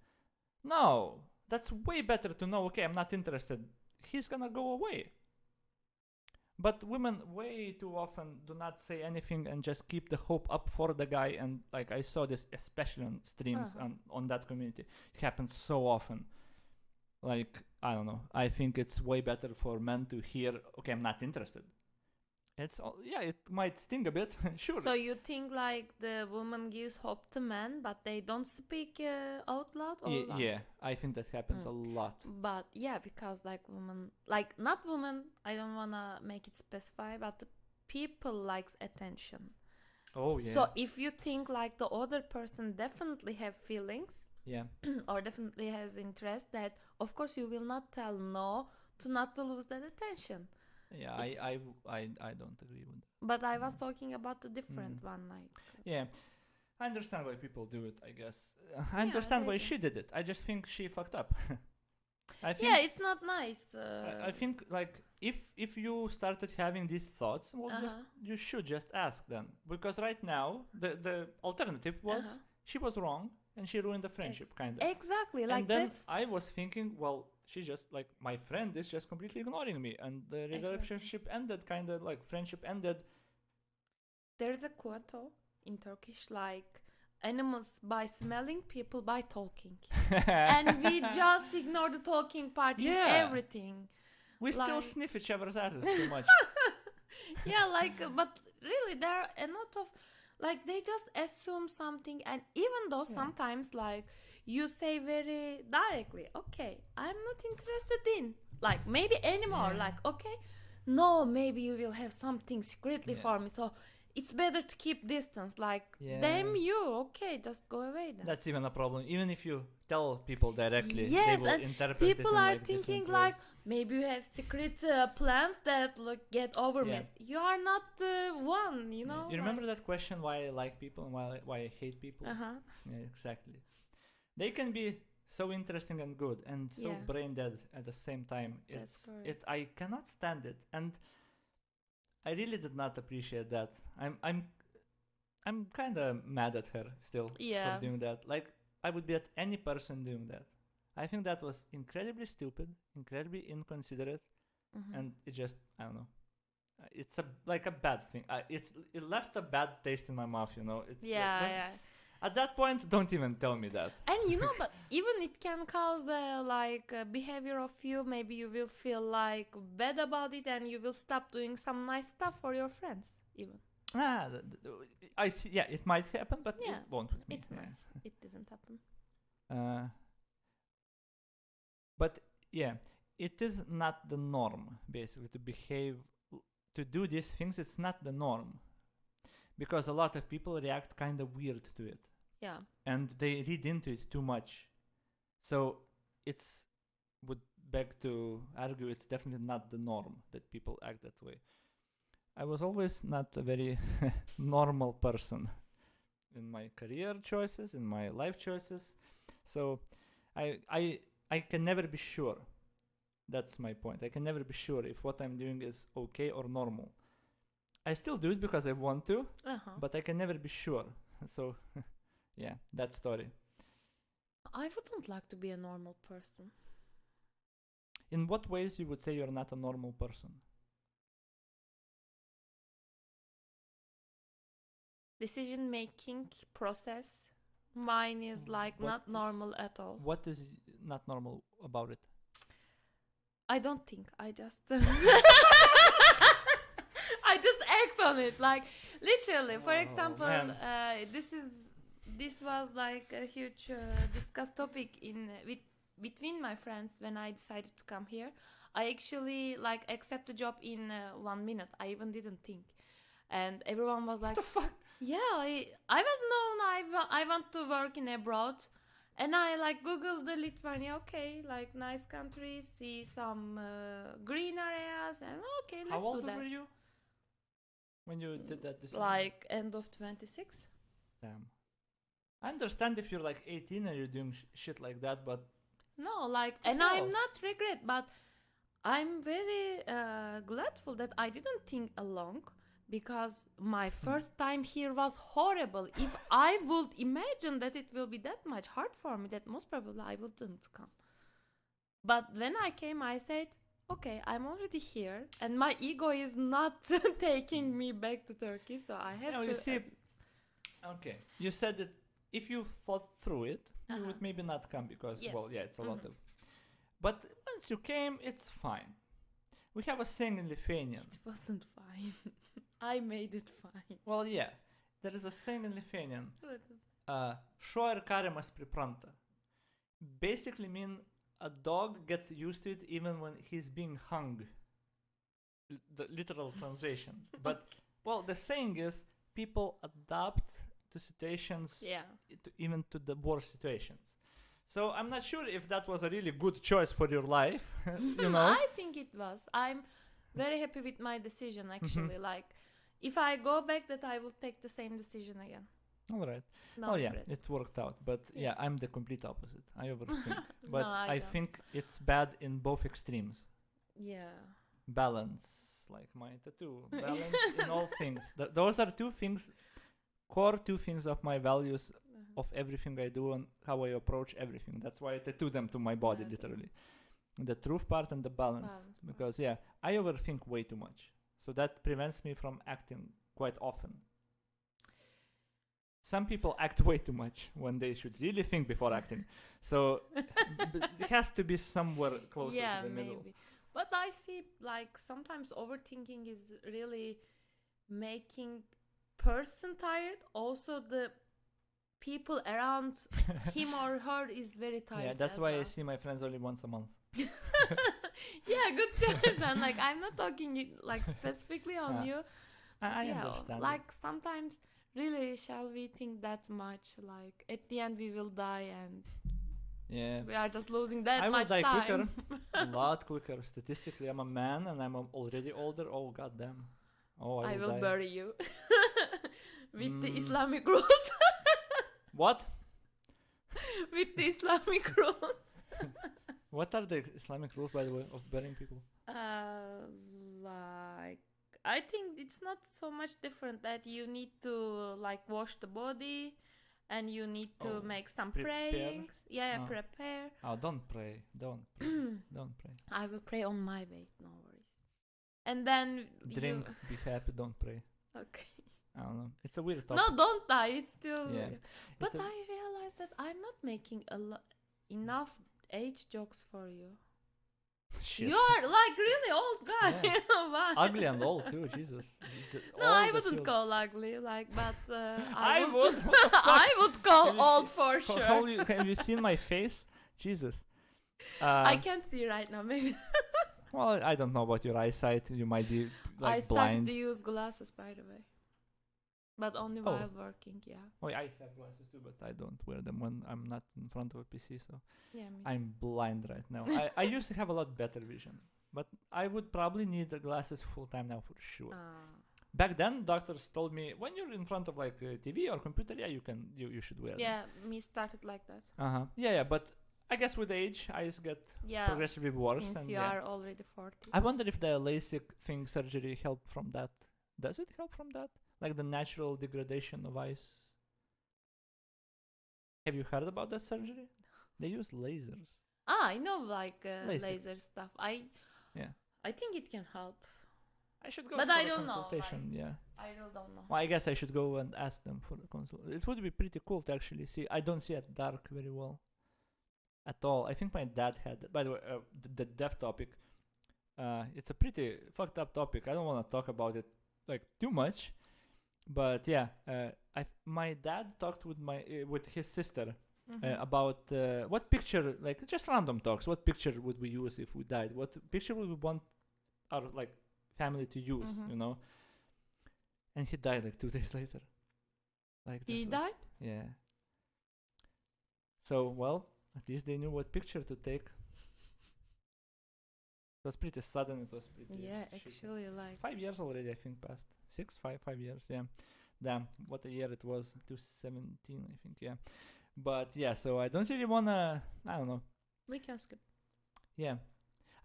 No, that's way better to know, okay, I'm not interested. He's gonna go away. But women way too often do not say anything and just keep the hope up for the guy. And like I saw this, especially on streams on that community, it happens so often. Like I don't know. I think it's way better for men to hear, okay, I'm not interested. It might sting a bit, sure. So you think like the woman gives hope to men, but they don't speak out loud? Or Yeah, I think that happens a lot. But yeah, because like women, like not women, I don't wanna make it specify, but the people likes attention. Oh yeah. So if you think like the other person definitely have feelings, yeah, or definitely has interest, that of course you will not tell no to not to lose that attention. yeah, I don't agree with that. But I was talking about the different one, like. Yeah, I understand why people do it. I guess I understand why she did it. I just think she fucked up. I think. Yeah, it's not nice. I think like if you started having these thoughts, well, you should just ask then, because right now the alternative was she was wrong and she ruined the friendship, kind of. Exactly, like and then that's. I was thinking, well, she just like my friend is just completely ignoring me, and the relationship ended, kind of like friendship ended. There's a quote in Turkish like animals by smelling, people by talking, and we just ignore the talking part in everything. We still sniff each other's asses too much. Yeah, like, but really, there are a lot of like they just assume something, and even though sometimes like you say very directly, okay, I'm not interested in like maybe anymore, like okay, no, maybe you will have something secretly for me, so it's better to keep distance, like damn you, okay, just go away then. That's even a problem. Even if you tell people directly, yes, they will and interpret people it in, are like, thinking like maybe you have secret plans that look get over me. You are not the one, you know. You remember that question, why I like people and why I hate people? Yeah, exactly. They can be so interesting and good and so brain dead at the same time. I cannot stand it, and I really did not appreciate that. I'm kind of mad at her still for doing that. Like I would be at any person doing that. I think that was incredibly stupid, incredibly inconsiderate, and it just, I don't know. It's like a bad thing. It left a bad taste in my mouth, you know. It's At that point, don't even tell me that. And you know, but even it can cause the behavior of you. Maybe you will feel like bad about it, and you will stop doing some nice stuff for your friends, even. I see. Yeah, it might happen, but it won't with me. It's nice. It didn't happen. But yeah, it is not the norm, basically, to do these things. It's not the norm, because a lot of people react kind of weird to it. Yeah. And they read into it too much. So would beg to argue it's definitely not the norm that people act that way. I was always not a very normal person in my career choices, in my life choices. So I can never be sure. That's my point. I can never be sure if what I'm doing is okay or normal. I still do it because I want to, but I can never be sure. So, yeah, that story. I wouldn't like to be a normal person. In what ways you would say you're not a normal person? Decision-making process. Mine is like not normal at all. What is not normal about it? I don't think. I just I just act on it. Like literally, for example, this was like a huge discussed topic between my friends when I decided to come here. I actually like accept the job in 1 minute. I even didn't think, and everyone was like, "What the fuck?" Yeah, I was known. I want to work in abroad, and I like Googled the Lithuania. Okay, like nice country, see some green areas, and okay, let's do that. How old were you when you did that decision? Like end of 26. Damn. I understand if you're like 18 and you're doing shit like that, but no, like, and I'm not regret, but I'm very gladful that I didn't think along. Because my first time here was horrible. If I would imagine that it will be that much hard for me, that most probably I wouldn't come. But when I came, I said, okay, I'm already here, and my ego is not taking me back to Turkey, so I have No, to. you see, okay, you said that if you thought through it, you Uh-huh. would maybe not come because, Yes. well, yeah, it's a lot Mhm. of. But once you came, it's fine. We have a saying in Lithuanian. It wasn't fine. I made it fine. Well, yeah, there is a saying in Lithuanian. What is- Šuo ir kariamas pripranta. Basically mean a dog gets used to it even when he's being hung. The literal translation. But, well, the saying is people adapt to situations, Yeah. even to the worst situations. So I'm not sure if that was a really good choice for your life, you know. I think it was. I'm very happy with my decision Mm-hmm. actually. Like, if I go back, that I will take the same decision again. All right. No Oh yeah, regret. it worked out. But Yeah. yeah, I'm the complete opposite. I overthink. But No, I don't. think it's bad in both extremes. Yeah. Balance, like my tattoo. Balance in all things. Those are two things, core two things of my values of everything I do and how I approach everything. That's why I tattoo them to my body, Yeah, literally. The truth part and the balance. Balance part. Because, yeah, I overthink way too much. So that prevents me from acting quite often. Some people act way too much when they should really think before acting. So it has to be somewhere closer Yeah, to the middle. maybe. But I see, like, sometimes overthinking is really making person tired. Also, the people around him or her is very tired. Yeah, that's as why I well. see my friends only once a month. Yeah, good choice then. Like, I'm not talking it, like, specifically on you. I Yeah, understand. like, sometimes, really, shall we think that much? Like, at the end, we will die and yeah. we are just losing that I will much die time. a lot quicker. Statistically, I'm a man and I'm already older. Oh, goddamn. Oh, I I will die. bury you with the Mm. Islamic rules. What? With the Islamic rules. What are the Islamic rules, by the way, of burying people? Like, I think it's not so much different that you need to like wash the body and you need to Oh, make some prepare? prayings. Yeah, Ah. prepare. Oh, don't pray. Don't pray. Don't pray. I will pray on my way, no worries. And then Drink, be happy, don't pray. Okay. I don't know. It's a weird topic. No, don't die. It's still. Yeah. But It's a- I realized that I'm not making enough age jokes for you. Shit. You're like really old guy. Yeah. Why? Ugly and old too, Jesus. No, All I the wouldn't field. call ugly, like, but I would. What the fuck? I would call Have you old seen- for sure. Have you seen my face? Jesus. I can't see right now. Maybe Well, I don't know about your eyesight. You might be I like started blind. to use glasses, by the way, but only Oh. while working. Yeah, Oh, I have glasses too, but I don't wear them when I'm not in front of a PC. So yeah. Me I'm blind right now. I used to have a lot better vision, but I would probably need the glasses full time now for sure. too. Back then, doctors told me when you're in front of like a TV or computer, yeah, you should wear them. Yeah, me started like that. Yeah, but I guess with age, eyes get Yeah, progressively worse. since And you yeah. are already 40. I wonder if the LASIK thing surgery helped from that. Does it help from that? Like the natural degradation of eyes? Have you heard about that surgery? They use lasers. I know, like LASIK. laser stuff. Yeah. I think it can help. I should go But for I a don't know, consultation. Yeah. I really don't know. Well, I guess I should go and ask them for the consult. It would be pretty cool to actually see. I don't see at dark very well. At all. I think my dad had. By the way, the deaf topic. It's a pretty fucked up topic. I don't want to talk about it like too much. But yeah, my dad talked with his sister Mhm. about what picture, like just random talks. What picture would we use if we died? What picture would we want our like family to use? Mhm. You know. And he died like 2 days later. Like He this was- died? Yeah. So well, at least they knew what picture to take. It was pretty sudden. It was pretty. Yeah, shitty. actually, like 5 years already, I think, passed. 5 years, yeah. Damn, what a year it was. 2017, I think, yeah. But yeah, so I don't really wanna, I don't know. we can skip. Yeah.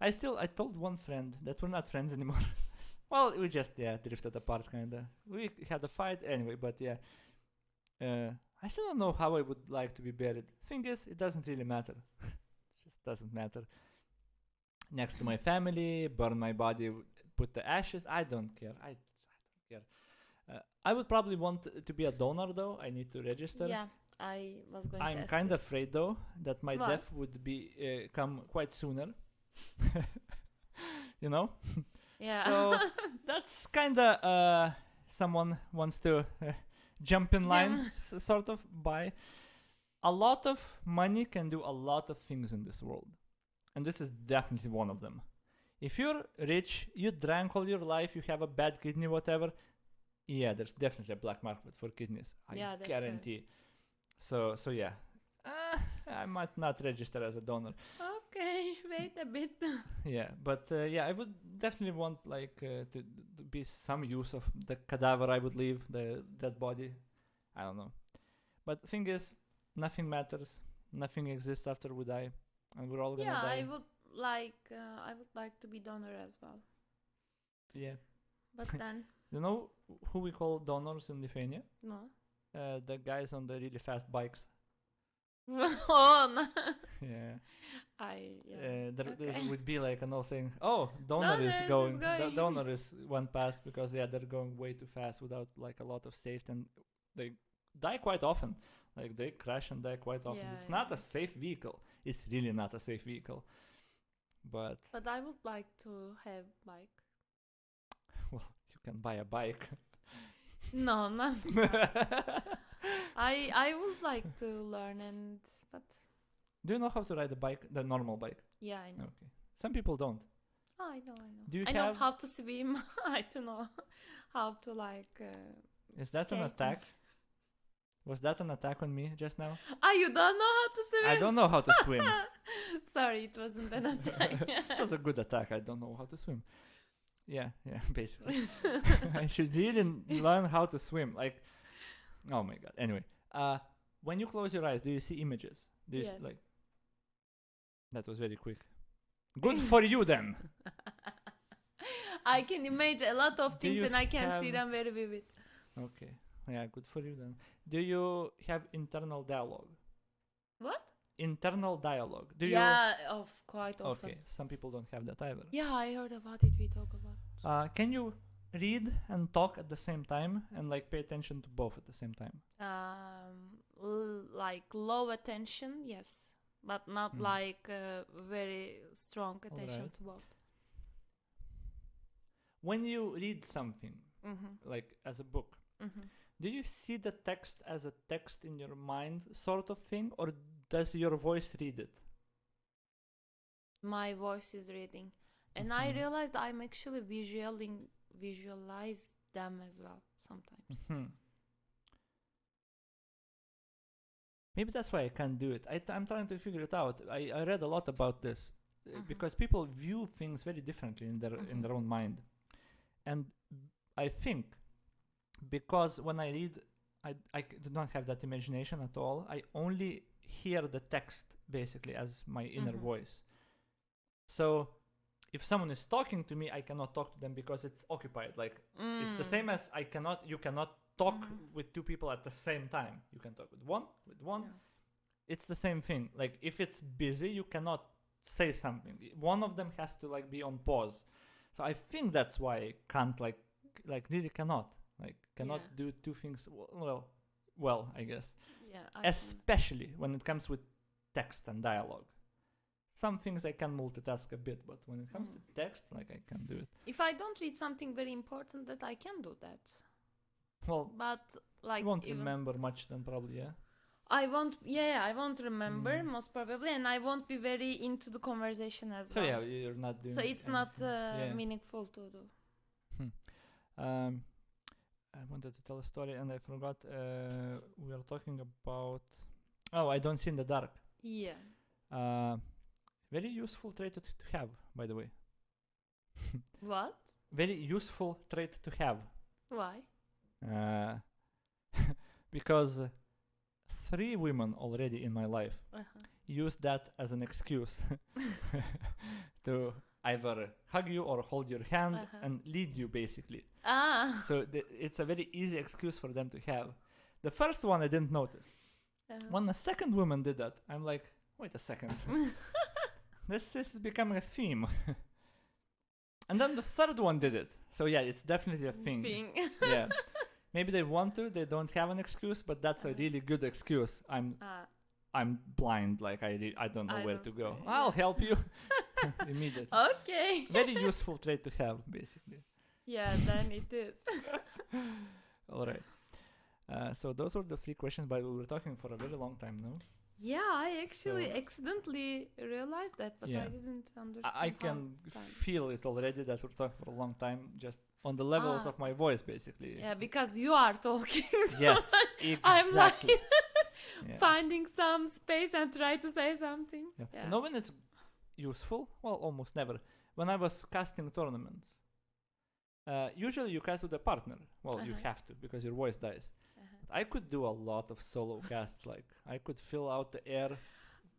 I told one friend that we're not friends anymore. Well, we just, yeah, drifted apart kinda. We had a fight anyway, but yeah. I still don't know how I would like to be buried. Thing is, it doesn't really matter. It just doesn't matter. next to my family, burn my body, put the ashes. I don't care. I don't care. I would probably want to be a donor though. I need to register. Yeah, I was going to I'm ask kind of this. afraid though that my Why? death would be come quite sooner. You know? Yeah. So that's kind of someone wants to jump in line, sort of buy. A lot of money can do a lot of things in this world, and this is definitely one of them. If you're rich, you drank all your life, you have a bad kidney, whatever. Yeah, there's definitely a black market for kidneys. I Yeah, that's guarantee. So yeah, I might not register as a donor. Okay, wait a bit. Yeah, but yeah, I would definitely want like to be some use of the cadaver I would leave, the dead body. I don't know, but the thing is, nothing matters. Nothing exists after we die, and we're all gonna Yeah, die. I would like to be donor as well. Yeah, But then, you know who we call donors in Lithuania? no. The guys on the really fast bikes. Oh no. Yeah. Yeah. There Okay. would be like an old saying, oh, donor is going. Donor is went past because yeah, they're going way too fast without like a lot of safety, and they die quite often. Like they crash and die quite often. Yeah, It's not yeah. a safe vehicle. It's really not a safe vehicle. But But I would like to have bike. well, you can buy a bike. No, not. I would like to learn but Do you know how to ride a bike, the normal bike? yeah, I know. Okay. Some people don't. Oh, I know. Do you I know have- how to swim. I don't know how to like. Is that an Okay. attack? Was that an attack on me just now? Ah, you don't know how to swim? I don't know how to swim. Sorry, it wasn't an attack. It was a good attack. I don't know how to swim. Yeah, basically. I should really learn how to swim. Like, oh my god. Anyway, when you close your eyes, do you see images? Do you Yes. like? That was very quick. Good for you then. I can imagine a lot of Do things you and I can see have- them very vivid. Okay. Yeah, good for you then. Do you have internal dialogue? What? Internal dialogue. Do Yeah, quite you? often. Okay. Some people don't have that either. Yeah, I heard about it. We talk about. Can you read and talk at the same time and like pay attention to both at the same time? Like low attention, yes, but not Hmm. like very strong attention Alright. to both. When you read something, like as a book, do you see the text as a text in your mind sort of thing, or does your voice read it? My voice is reading, and I Mhm. realized I'm actually visualize them as well sometimes. Maybe that's why I can't do it. I'm trying to figure it out. I read a lot about this Mhm. because people view things very differently in their own mind, and I think because when I read, I do not have that imagination at all. I only hear the text basically as my inner Mhm. voice. So if someone is talking to me, I cannot talk to them because it's occupied. Like it's the same as you cannot talk Mhm. with two people at the same time. You can talk with one. Yeah. It's the same thing. Like if it's busy, you cannot say something. One of them has to like be on pause. So I think that's why I can't like really cannot Yeah. do two things well, I guess. Yeah, I can. Especially when it comes with text and dialogue. Some things I can multitask a bit, but when it comes to text, like I can't do it. If I don't read something very important, that I can do that. Well, But like you won't even remember much then probably, yeah? I won't remember Mm. most probably, and I won't be very into the conversation as So well. yeah, you're not doing So it's not anything. Yeah. meaningful to do. I wanted to tell a story and I forgot. We are talking about. Oh, I don't see in the dark. Yeah. Very useful trait to have, by the way. What? Very useful trait to have. Why? Because 3 women already in my life Uh-huh. use that as an excuse to either hug you or hold your hand and lead you, basically. Ah. So it's a very easy excuse for them to have. The first one I didn't notice. When the second woman did that, I'm like, wait a second. This is becoming a theme. And then the third one did it. So yeah, it's definitely a thing. Yeah. Maybe they want to, they don't have an excuse, but that's a really good excuse. I'm blind, like I don't know where to go. I'll help you immediately. Okay. Very useful trait to have, basically. Yeah, then it is. All right. So those were the 3 questions, but we were talking for a very long time now. Yeah, I actually accidentally realized that, but I didn't understand. I can feel it already that we're talking for a long time, just on the levels of my voice, basically. Yeah, because you are talking so yes, much. Exactly. I'm like finding some space and try to say something. Yeah. Yeah. You know when it's useful? Well, almost never. When I was casting tournaments, usually you cast with a partner. Well, you have to because your voice dies. But I could do a lot of solo casts. Like I could fill out the air,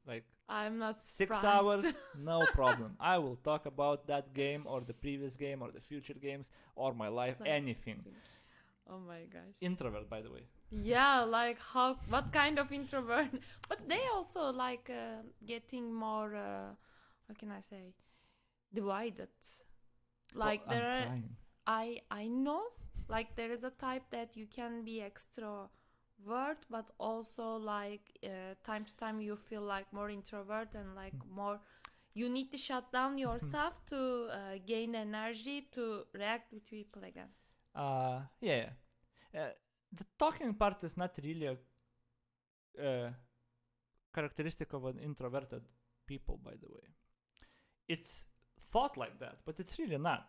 like I'm not 6 surprised. hours, no problem. I will talk about that game or the previous game or the future games or my life, anything. Oh my gosh. Introvert, by the way. Yeah, like what kind of introvert? But they also like getting more, how can I say, divided. Like well, there I'm are, trying. I know, like there is a type that you can be extrovert, but also like time to time you feel like more introvert and like more. You need to shut down yourself to gain energy to react with people again. Yeah. The talking part is not really a characteristic of an introverted people, by the way. It's thought like that, but it's really not.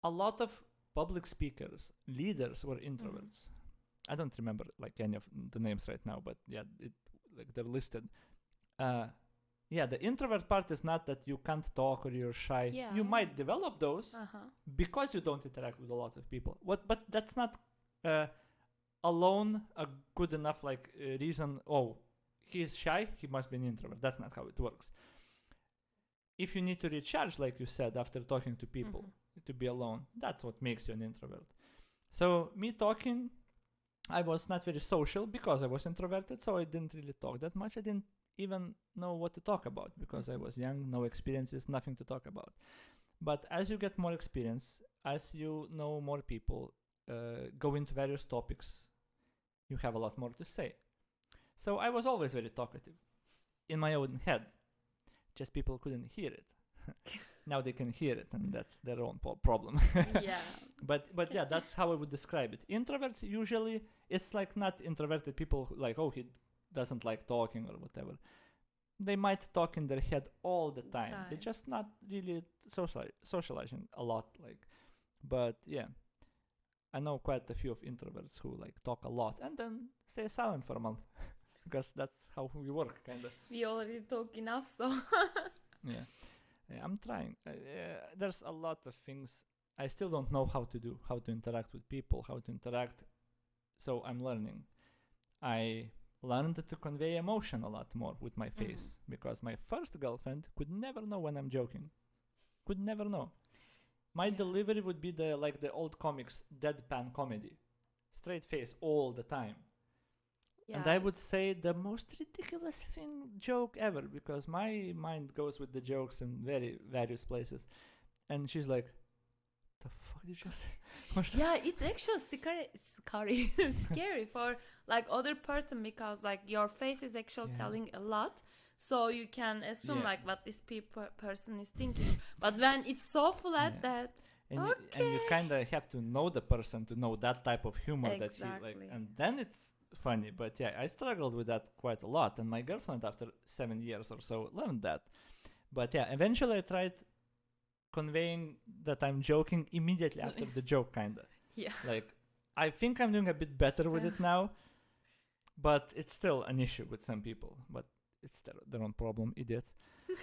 A lot of public speakers, leaders were introverts. I don't remember like any of the names right now, but yeah, they're listed. Yeah, the introvert part is not that you can't talk or you're shy. Yeah. You might develop those because you don't interact with a lot of people. But that's not alone a good enough like reason. Oh, he's shy, he must be an introvert. That's not how it works. If you need to recharge, like you said, after talking to people, to be alone, that's what makes you an introvert. So me talking, I was not very social because I was introverted, so I didn't really talk that much. I didn't even know what to talk about because I was young, no experiences, nothing to talk about. But as you get more experience, as you know more people, go into various topics, you have a lot more to say. So I was always very talkative in my own head. Just people couldn't hear it. Now they can hear it, and that's their own problem. Yeah. But yeah, that's how I would describe it. Introverts usually, it's like not introverted people who like, oh, he doesn't like talking or whatever. They might talk in their head all the time. They're just not really socializing a lot. Like, but yeah, I know quite a few of introverts who like talk a lot and then stay silent for a month because that's how we work, kind of. We already talk enough, so. Yeah, I'm trying. There's a lot of things I still don't know how to do, how to interact with people, how to interact. So I'm learning. I learned to convey emotion a lot more with my face because my first girlfriend could never know when I'm joking. Could never know. My delivery would be the old comics deadpan comedy, straight face all the time. Yeah. And I would say the most ridiculous joke ever because my mind goes with the jokes in very various places. And she's like, the fuck did you say? Yeah, it's actually scary for like other person because like your face is actually telling a lot. So you can assume like what this person is thinking. But when it's so flat that and you kind of have to know the person to know that type of humor that you like, and then it's funny. But yeah, I struggled with that quite a lot, and my girlfriend after 7 years or so learned that. But yeah, eventually I tried conveying that I'm joking immediately after the joke, kinda. Yeah. Like, I think I'm doing a bit better with it now, but it's still an issue with some people. But it's their own problem, idiots.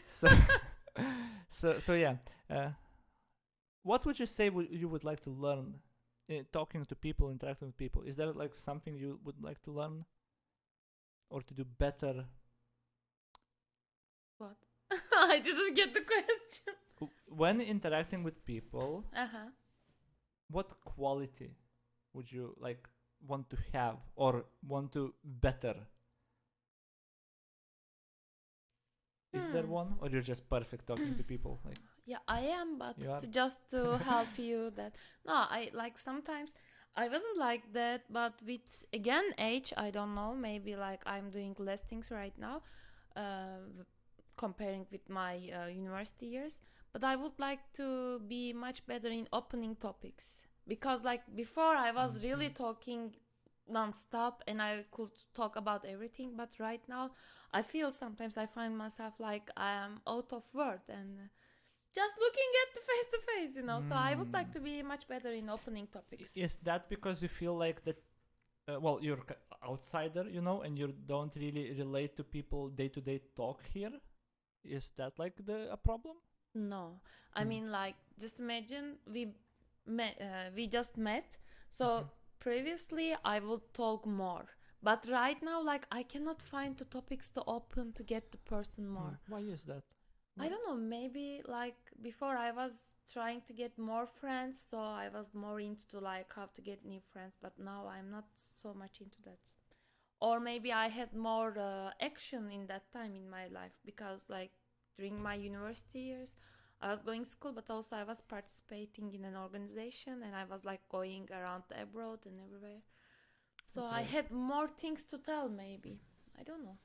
So yeah. What would you say you would like to learn talking to people, interacting with people? Is there like something you would like to learn or to do better? What? I didn't get the question. When interacting with people, what quality would you like want to have or want to better? Is there one, or you're just perfect talking to people? Like, Yeah, I am, but You are? just to help you that no, I like sometimes I wasn't like that, but with again age, I don't know, maybe like I'm doing less things right now, comparing with my university years. But I would like to be much better in opening topics because like before I was really talking non-stop and I could talk about everything, but right now I feel sometimes I find myself like I am out of word and just looking at the face to face, so I would like to be much better in opening topics. is that because you feel like that? Well, you're outsider, and you don't really relate to people day-to-day talk here. Is that like a problem? No, I mean like just imagine we just met, so previously I would talk more, but right now like I cannot find the topics to open to get the person more. Why is that? I don't know, maybe like before I was trying to get more friends, so I was more into like how to get new friends, but now I'm not so much into that. Or maybe I had more action in that time in my life because like during my university years I was going to school, but also I was participating in an organization and I was like going around abroad and everywhere. So I Okay. had more things to tell maybe. I don't know.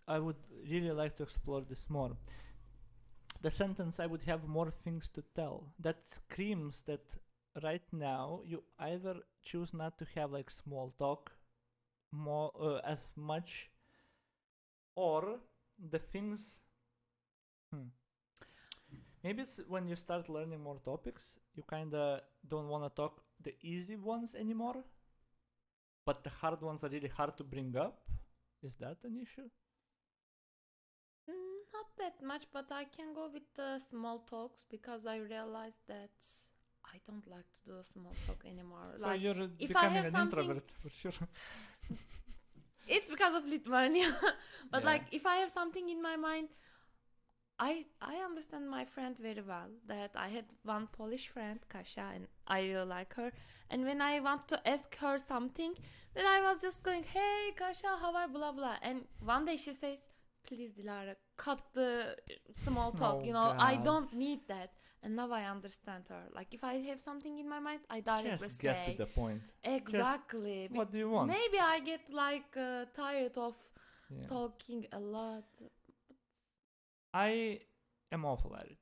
I would really like to explore this more. The sentence, I would have more things to tell, that screams that right now you either choose not to have like small talk more as much, or the things maybe it's when you start learning more topics, you kind of don't want to talk the easy ones anymore, but the hard ones are really hard to bring up. Is that an issue? Not that much, but I can go with the small talks because I realized that I don't like to do small talk anymore. So like you're if I becoming have an something, introvert for sure. it's because of Lithuania. But Yeah. like if I have something in my mind, I understand my friend very well. That I had one Polish friend, Kasia, and I really like her. And when I want to ask her something, then I was just going, "Hey, Kasia, how are blah blah?" And one day she says, "Please, Dilara, cut the small talk. Oh, I God. don't need that." And now I understand her. Like if I have something in my mind, I directly Just get to say the point. exactly. What do you want? Maybe I get like tired of Yeah. talking a lot. I am awful at it.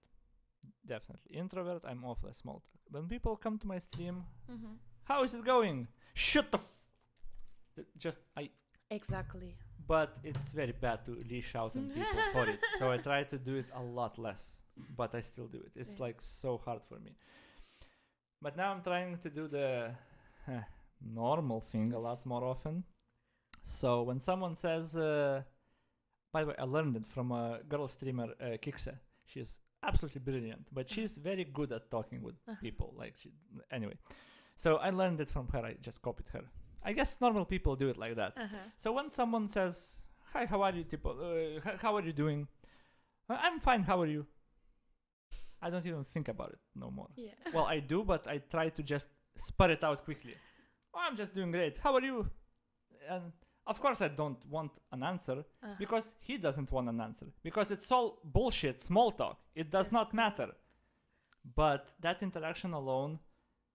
Definitely. Introvert, I'm awful at small talk. When people come to my stream, how is it going? Shut the just I Exactly. but it's very bad to leash out on people for it. So I try to do it a lot less. But I still do it. It's Yeah. like so hard for me. But now I'm trying to do the normal thing a lot more often. So when someone says, by the way, I learned it from a girl streamer, Kikse. She's absolutely brilliant, but she's very good at talking with people. Anyway. So I learned it from her. I just copied her. I guess normal people do it like that. So when someone says, "Hi, how are you, tipo? How are you doing?" I'm fine. How are you? I don't even think about it no more. Yeah. Well, I do, but I try to just spur it out quickly. Oh, I'm just doing great. How are you? And of course, I don't want an answer because he doesn't want an answer because it's all bullshit, small talk. It does not matter. But that interaction alone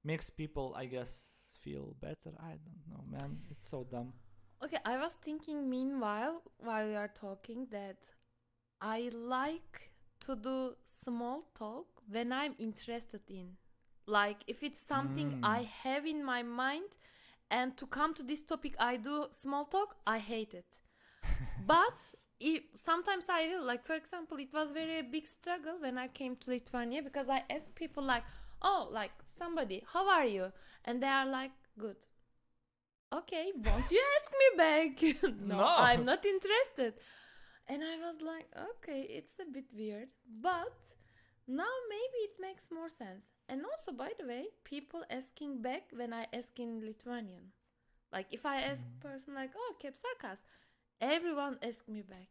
makes people, I guess, feel better. I don't know, man. It's so dumb. Okay, I was thinking meanwhile, while we are talking, that I like to do small talk when I'm interested in. Like, if it's something I have in my mind, and to come to this topic, I do small talk, I hate it. But sometimes I will. Like, for example, it was very big struggle when I came to Lithuania because I asked people like, "Oh, like somebody, how are you?" And they are like, "Good." Okay, won't you ask me back? No, I'm not interested. And I was like, okay, it's a bit weird, but now maybe it makes more sense. And also, by the way, people asking back when I ask in Lithuanian. Like if I ask person like, "Oh, kepsakas," everyone ask me back.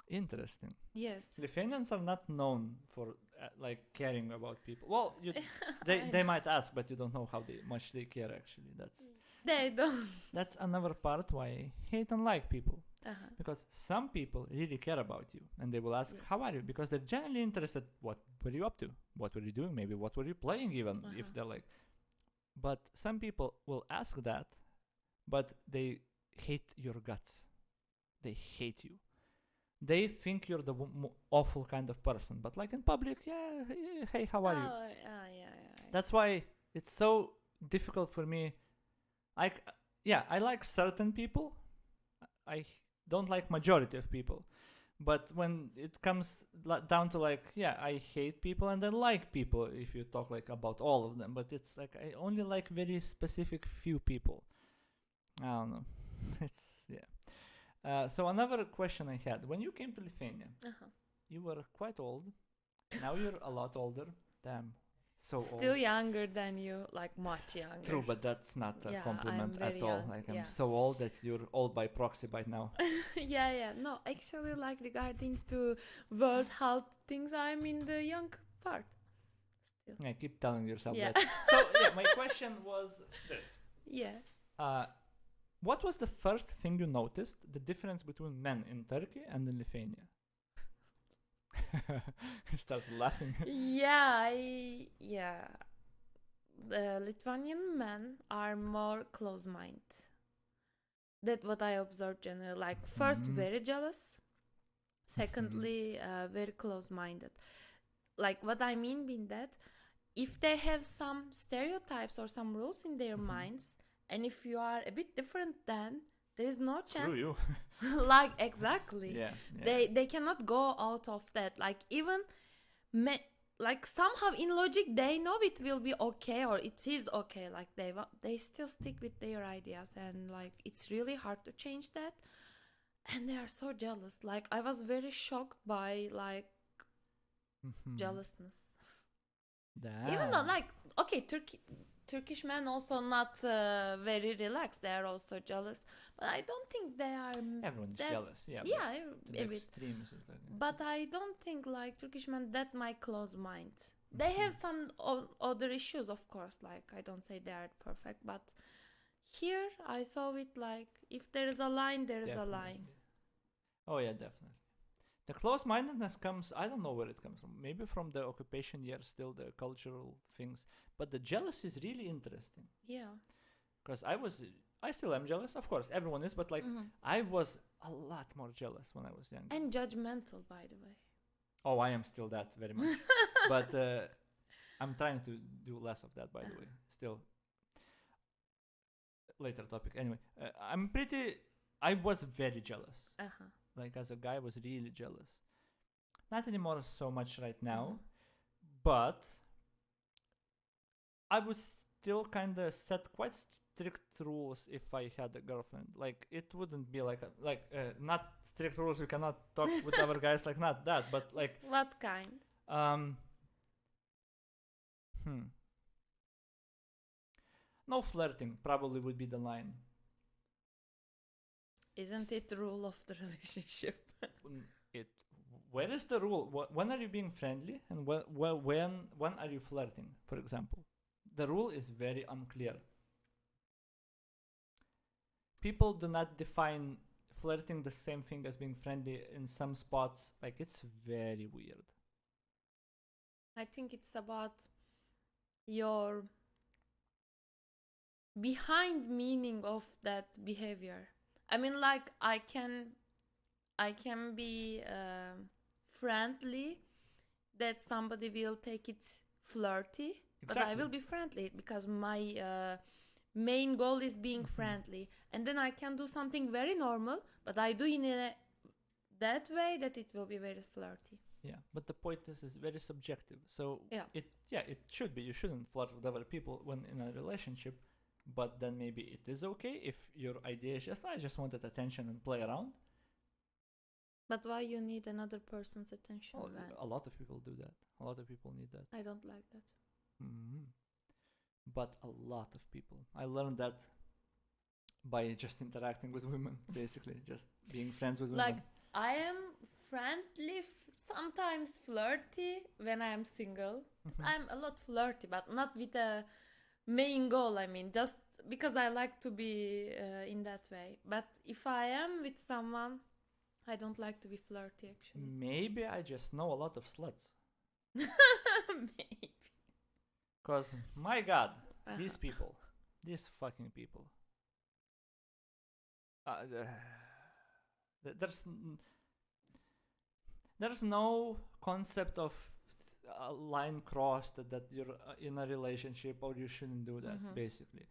Interesting. Yes. Lithuanians are not known for caring about people. Well, they might ask, but you don't know how much they care actually. They don't. That's another part why I hate and like people. Uh-huh. Because some people really care about you and they will ask, Yes. how are you? Because they're genuinely interested, what were you up to? What were you doing? Maybe what were you playing even, if Uh-huh. they're like. But some people will ask that, but they hate your guts. They hate you. They think you're the awful kind of person. But like in public, yeah, hey, how are you? Yeah. That's why it's so difficult for me. Like, yeah, I like certain people. I don't like majority of people. But when it comes down to like, yeah, I hate people and then like people if you talk like about all of them. But it's like I only like very specific few people. I don't know. It's, yeah. So another question I had. When you came to Lithuania, Uh-huh. you were quite old. Now you're a lot older. Damn. So Still old. younger than you, like much younger. True, but that's not a Yeah, compliment I'm very at all. young, Like I'm yeah. so old that you're old by proxy by now. Yeah. No, actually, like regarding to world health things, I'm in the young part. Yeah, keep telling yourself Yeah. that. So yeah, my question was this. Yeah. What was the first thing you noticed, the difference between men in Turkey and in Lithuania? You started laughing. Yeah. The Lithuanian men are more close-minded. That's what I observed generally. Like, first, Mhm. very jealous. Secondly, very close-minded. Like, what I mean being that, if they have some stereotypes or some rules in their Mhm. minds, and if you are a bit different, then there is no Screw chance. you. Like, exactly. Yeah. They cannot go out of that. Like, even like somehow in logic they know it will be okay or it is okay. Like they still stick with their ideas, and like it's really hard to change that. And they are so jealous. Like I was very shocked by like Mhm. jealousness. Damn. Even though like okay, Turkish men also not very relaxed. They are also jealous, but I don't think they are. Everyone's that- jealous. Yeah. Yeah, But to a the bit. extremes. Of that. But I don't think like Turkish men that my close mind. They have some other issues, of course. Like I don't say they are perfect, but here I saw it like if there is a line, there is a line. Oh yeah, definitely. The close-mindedness comes. I don't know where it comes from. Maybe from the occupation years, still the cultural things. But the jealousy is really interesting. Yeah. Because I still am jealous. Of course, everyone is. But like, I was a lot more jealous when I was younger. And judgmental, by the way. Oh, I am still that very much. But I'm trying to do less of that, by the way. Still, later topic. Anyway, I was very jealous. Like as a guy, I was really jealous. Not anymore so much right now, but I would still kind of set quite strict rules if I had a girlfriend. Like it wouldn't be like not strict rules. You cannot talk with other guys, like not that, but like What kind? No flirting probably would be the line. Isn't it the rule of the relationship? Where is the rule? When are you being friendly, and when are you flirting? For example, the rule is very unclear. People do not define flirting the same thing as being friendly in some spots. Like it's very weird. I think it's about your behind meaning of that behavior. I mean, like I can be friendly, that somebody will take it flirty, but I will be friendly because my main goal is being friendly, and then I can do something very normal, but I do in that way that it will be very flirty. Yeah, but the point is very subjective. So it should be. You shouldn't flirt with other people when in a relationship, but then maybe it is okay if your idea is just I just wanted attention and play around. But why you need another person's attention? Well, a lot of people do that. A lot of people need that. I don't like that. But a lot of people. I learned that by just interacting with women, basically, just being friends with women. Like I am friendly, sometimes flirty when I am single. I'm a lot flirty, but not with a main goal. I mean, just because I like to be in that way. But if I am with someone, I don't like to be flirty actually. Maybe I just know a lot of sluts. Maybe. Because, my god, these people, these fucking people. There's no concept of a line crossed that you're in a relationship or you shouldn't do that, basically.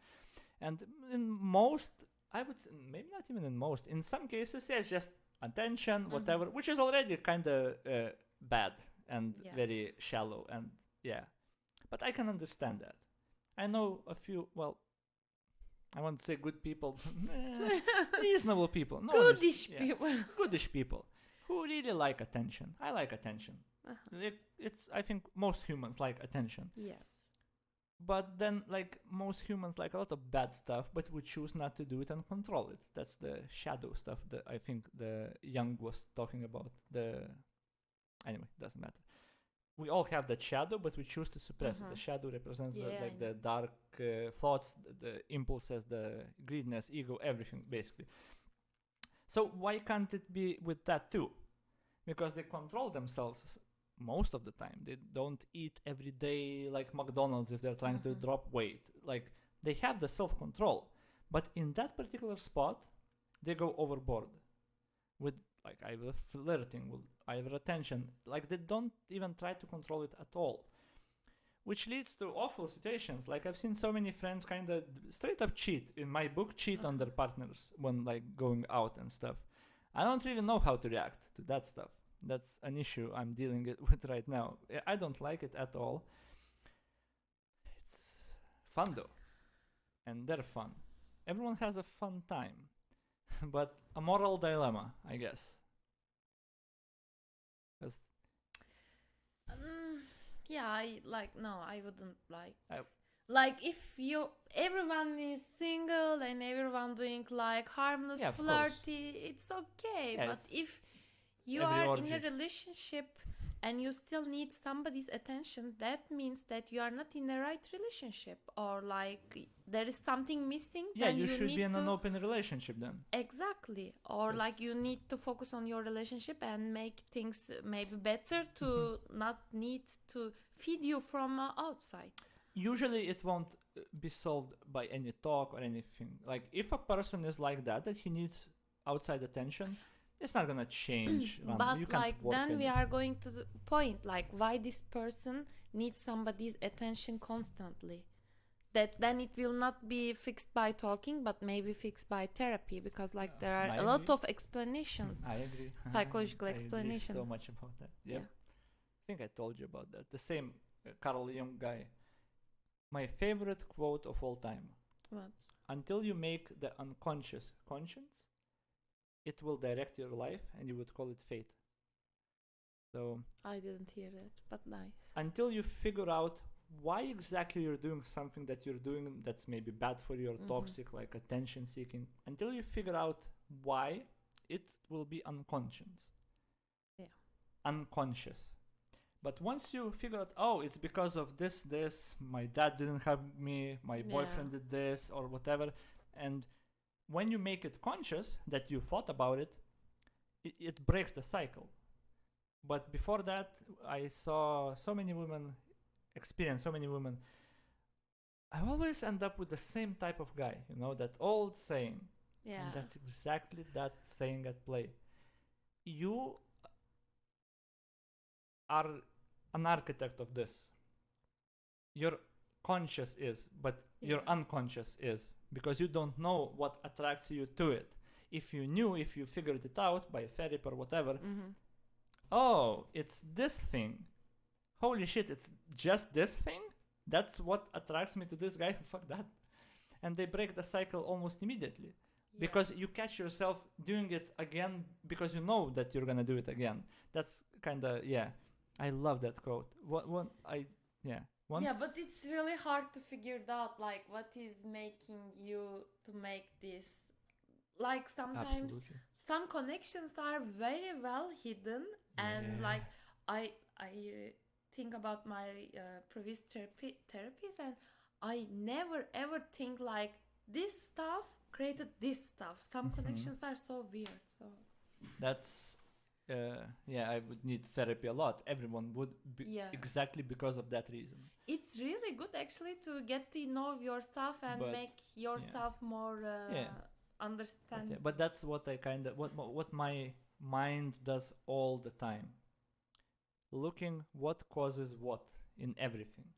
And in most, I would say, maybe not even in most, in some cases, yeah, it's just attention, whatever, which is already kind of bad and very shallow, and yeah. But I can understand that. I know a few, well, I want to say good people, reasonable people. No, Goodish people. Goodish people who really like attention. I like attention. I think most humans like attention. Yes. But then, like, most humans like a lot of bad stuff, but we choose not to do it and control it. That's the shadow stuff that I think the Young was talking about. Anyway, doesn't matter. We all have that shadow, but we choose to suppress it. The shadow represents the dark thoughts, the impulses, the greediness, ego, everything, basically. So why can't it be with that too? Because they control themselves most of the time. They don't eat every day like McDonald's if they're trying to drop weight. Like, they have the self-control. But in that particular spot, they go overboard with, like, either flirting, with either attention. Like, they don't even try to control it at all. Which leads to awful situations. Like, I've seen so many friends kind of straight up cheat. In my book, cheat on their partners when, like, going out and stuff. I don't really know how to react to that stuff. That's an issue I'm dealing with right now. I don't like it at all. It's fun though. And they're fun. Everyone has a fun time. But a moral dilemma, I guess. I wouldn't like. Like, if everyone is single and everyone doing like harmless flirty, it's okay. Yeah, but if you are in a relationship and you still need somebody's attention, that means that you are not in the right relationship, or like there is something missing. Yeah, you should be in an open relationship then. Exactly. Or like you need to focus on your relationship and make things maybe better to not need to feed you from outside. Usually it won't be solved by any talk or anything. Like, if a person is like that he needs outside attention, it's not gonna change. But like, then we are going to the point, like, why this person needs somebody's attention constantly. That then it will not be fixed by talking, but maybe fixed by therapy, because like there are a lot of explanations. I agree. Psychological explanations. So much about that. Yep. I think I told you about that. The same Carl Jung guy. My favorite quote of all time. What? Until you make the unconscious conscious, it will direct your life, and you would call it fate. So I didn't hear that, but nice. Until you figure out why exactly you're doing something that you're doing that's maybe bad for you or toxic, like attention seeking, until you figure out why, it will be unconscious. Yeah. Unconscious. But once you figure out, oh, it's because of this, my dad didn't have me, my boyfriend did this, or whatever, and when you make it conscious that you thought about it, it breaks the cycle. But before that, I saw so many women, experience so many women. I always end up with the same type of guy, that old saying. Yeah. And that's exactly that saying at play. You are an architect of this. Your conscious is, but your unconscious is, because you don't know what attracts you to it. If you figured it out by therapy or whatever, oh, it's this thing. Holy shit, it's just this thing? That's what attracts me to this guy? Fuck that. And they break the cycle almost immediately. Because you catch yourself doing it again because you know that you're gonna do it again. That's kind of, I love that quote. Once yeah, but it's really hard to figure it out, like, what is making you to make this. Like, sometimes some connections are very well hidden, and like I think about my previous therapies, and I never ever think like this stuff created this stuff. Some Mhm. connections are so weird. So That's I would need therapy a lot. Everyone would yeah, exactly because of that reason. it's really good actually to get to know yourself and But, make yourself more Yeah. understand. But that's what I kind of what my mind does all the time. Looking what causes what in everything.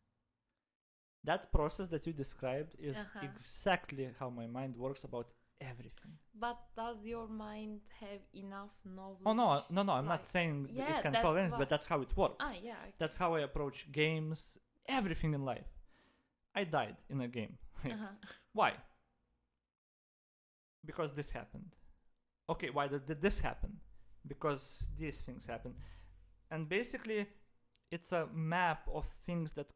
That process that you described is exactly how my mind works about everything. But does your mind have enough knowledge? Oh no! I'm not like- saying that Yeah, it can that's solve anything, what- but that's how it works. Yeah. Okay. That's how I approach games, everything in life. I died in a game. Why? Because this happened. Okay, why did this happen? Because these things happen. And basically, it's a map of things that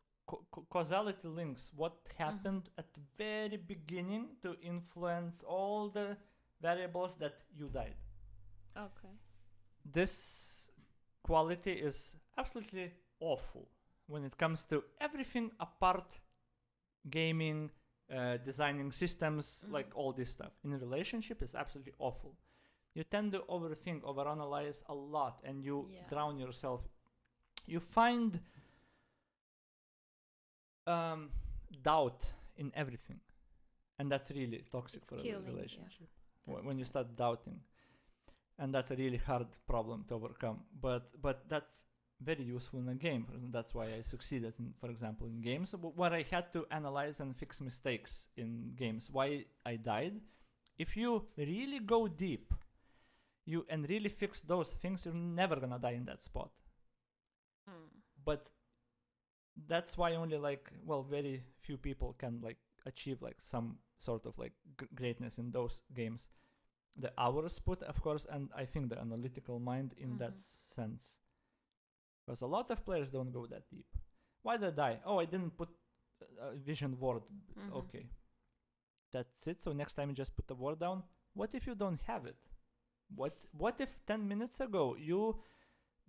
causality links what happened at the very beginning to influence all the variables that you died. Okay. This quality is absolutely awful when it comes to everything apart gaming, designing systems, like all this stuff. In a relationship, it's absolutely awful. You tend to overthink, overanalyze a lot, and you drown yourself. You find doubt in everything, and that's really toxic for a relationship. When you start doubting, and that's a really hard problem to overcome. But that's very useful in a game. That's why I succeeded in, for example, in games where I had to analyze and fix mistakes in games. Why I died. If you really go deep, and really fix those things, you're never gonna die in that spot. But that's why only very few people can achieve some sort of greatness in those games. The hours put, of course, and I think the analytical mind in that sense. Because a lot of players don't go that deep. Why did I die? Oh, I didn't put a vision word. Okay. That's it. So next time you just put the word down. What if you don't have it? What if 10 minutes ago you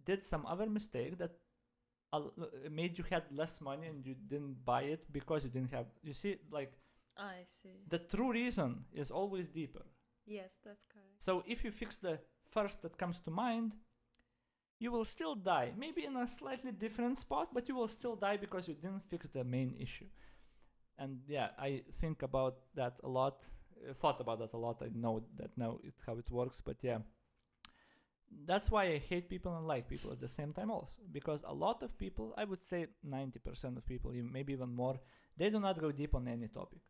did some other mistake that made you had less money and you didn't buy it because you didn't have... You see, I see. The true reason is always deeper. Yes, that's correct. So if you fix the first that comes to mind, you will still die. Maybe in a slightly different spot, but you will still die because you didn't fix the main issue. And yeah, I think about that a lot. Thought about that a lot. I know that now it's how it works, but yeah. That's why I hate people and like people at the same time also. Because a lot of people, I would say 90% of people, maybe even more, they do not go deep on any topic.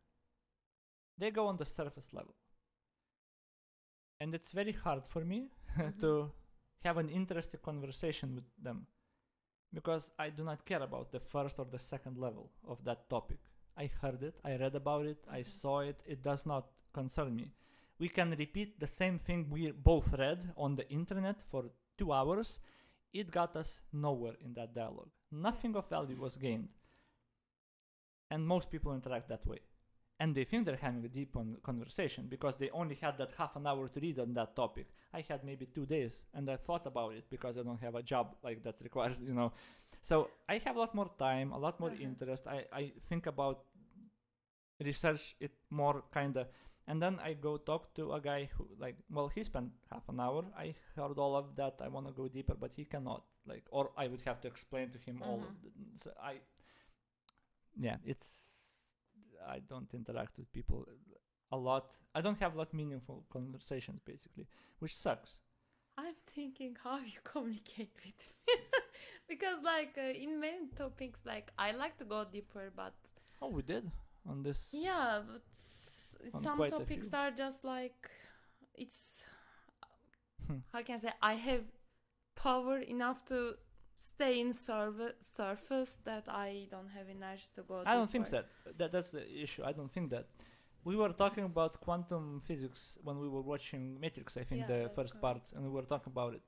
They go on the surface level. And it's very hard for me to have an interesting conversation with them. Because I do not care about the first or the second level of that topic. I heard it, I read about it, I saw it, it does not concern me. We can repeat the same thing we both read on the internet for 2 hours. It got us nowhere in that dialogue. Nothing of value was gained. And most people interact that way. And they think they're having a deep conversation because they only had that half an hour to read on that topic. I had maybe 2 days and I thought about it because I don't have a job that requires, So I have a lot more time, a lot more interest. I think about research it more and then I go talk to a guy who he spent half an hour. I heard all of that. I want to go deeper, but he cannot. Or I would have to explain to him all of the... So I don't interact with people a lot. I don't have a lot of meaningful conversations, basically, which sucks. I'm thinking how you communicate with me. Because, in many topics, I like to go deeper, but... Oh, we did on this. Yeah, but some topics are just it's... How can I say? I have power enough to stay in surface that I don't have energy to go deeper. I don't think that's the issue. I don't think that. We were talking about quantum physics when we were watching Matrix, I think, the first parts, and we were talking about it.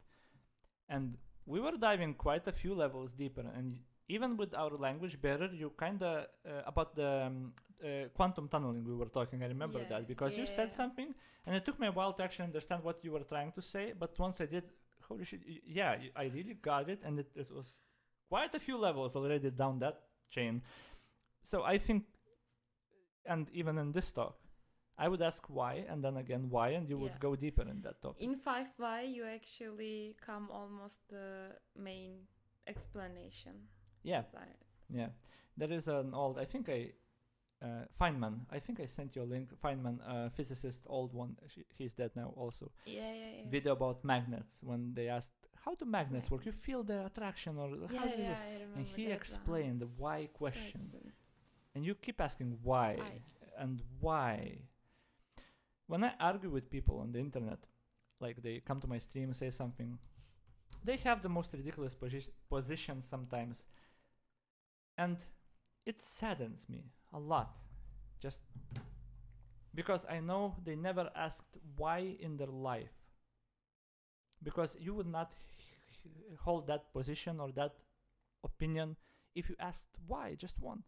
And we were diving quite a few levels deeper, and even with our language barrier, you about the quantum tunneling we were talking, I remember that, because you said something, and it took me a while to actually understand what you were trying to say, but once I did, holy shit, I really got it, and it was quite a few levels already down that chain. So I think, and even in this talk, I would ask why, and then again why, and you would go deeper in that topic. In 5 why you actually come almost the main explanation. Yeah. There is an old, I think Feynman, I think I sent you a link. Feynman, physicist, old one, he's dead now also. Video about magnets, when they asked, how do magnets work? You feel the attraction, or how do you? I remember. And he explained the why question. And you keep asking why and why. When I argue with people on the internet, like they come to my stream and say something, they have the most ridiculous position sometimes. And it saddens me a lot. Just because I know they never asked why in their life. Because you would not hold that position or that opinion if you asked why just once.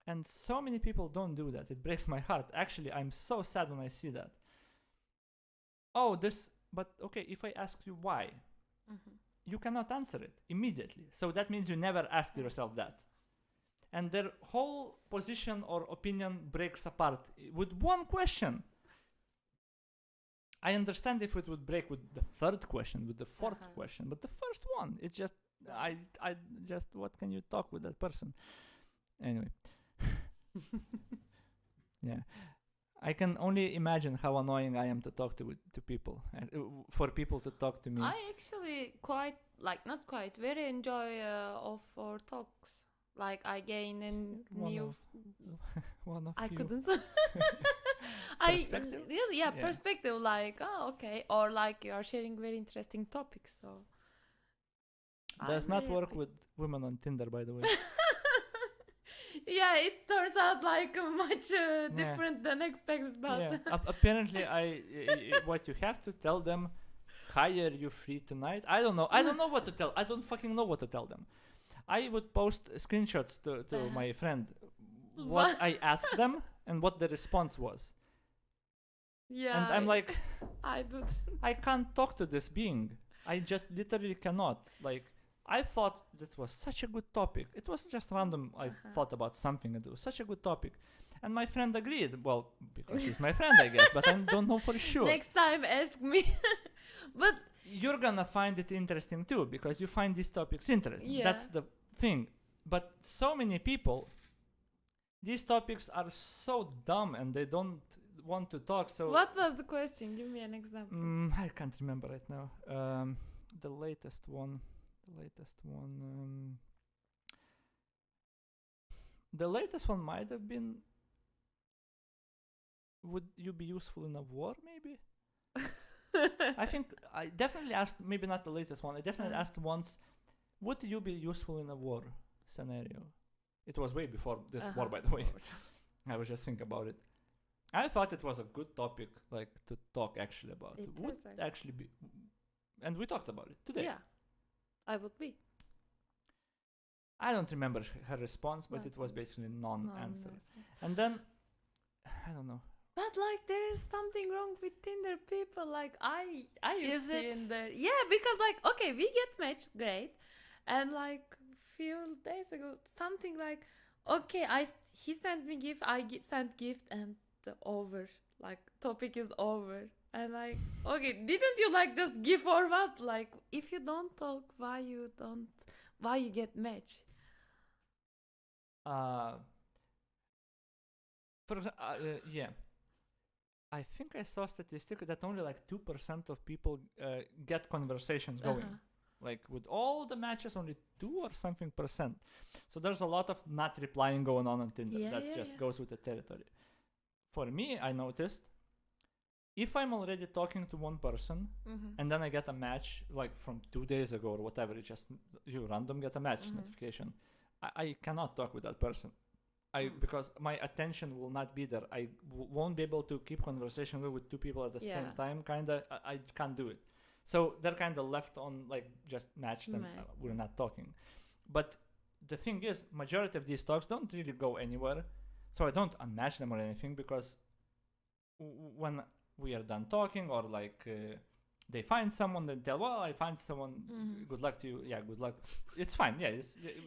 And so many people don't do that. It breaks my heart. Actually, I'm so sad when I see that. But okay, if I ask you why, you cannot answer it immediately. So that means you never asked yourself that. And their whole position or opinion breaks apart with one question. I understand if it would break with the third question, with the fourth question, but the first one, it's just, what can you talk with that person? Anyway. Yeah. I can only imagine how annoying I am to talk to people, for people to talk to me. I actually very enjoy of our talks. Like I gain a new one of I you. couldn't Perspective? Perspective, like okay, or like you are sharing very interesting topics, so does not work with women on Tinder, by the way. Yeah, it turns out like much different than expected, but apparently what you have to tell them, hi, are you free tonight? I don't know what to tell. I don't fucking know what to tell them. I would post screenshots to my friend what I asked them and what the response was. Yeah. And I'm like, I can't talk to this being. I just literally cannot. Like, I thought this was such a good topic. It was just random. I thought about something and it was such a good topic. And my friend agreed. Well, because he's my friend, I guess, but I don't know for sure. Next time, ask me. But you're gonna find it interesting too, because you find these topics interesting. Yeah. That's the thing. But so many people, these topics are so dumb and they don't want to talk. So what was the question? Give me an example. I can't remember right now. The latest one. The latest one might have been, would you be useful in a war, maybe? I think I definitely asked, maybe not the latest one, I definitely asked once, would you be useful in a war scenario? It was way before this war, by the way. I was just thinking about it. I thought it was a good topic, like, to talk actually about. It would actually be, and we talked about it today. Yeah, I would be. I don't remember her response, but it was basically non-answer. And then, I don't know. But like, there is something wrong with Tinder people. Like, I used to be in there. Yeah, because like, okay, we get matched, great, and like few days ago, something like, okay, he sent me gift, I sent gift, and over. Like, topic is over. And like, okay, didn't you like just give or what? Like, if you don't talk, why you get matched? For example, yeah. I think I saw a statistic that only like 2% of people get conversations going. Like with all the matches, only 2 or something percent. So there's a lot of not replying going on Tinder. That just goes with the territory. For me, I noticed, if I'm already talking to one person and then I get a match like from 2 days ago or whatever, it's just you random get a match notification, I cannot talk with that person. Because my attention will not be there. I won't be able to keep conversation with 2 people at the same time. Kinda, I can't do it. So they're kind of left on like just matched and we're not talking. But the thing is, majority of these talks don't really go anywhere. So I don't unmatch them or anything, because when we are done talking or like they find someone, they tell, well, I find someone, good luck to you. Yeah, good luck. It's fine. Yeah,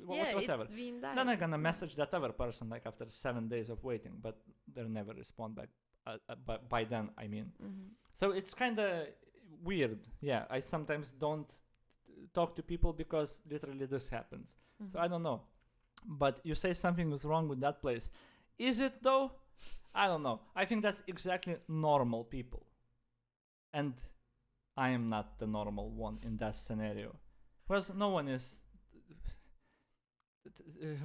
whatever. Then I'm gonna message that other person like after 7 days of waiting, but they'll never respond back. by then, I mean. Mhm. So it's kind of weird. Yeah, I sometimes don't talk to people because literally this happens. So I Mhm. don't know. But you say something is wrong with that place. Is it though? I don't know. I think that's exactly normal people. And I am not the normal one in that scenario. Because no one is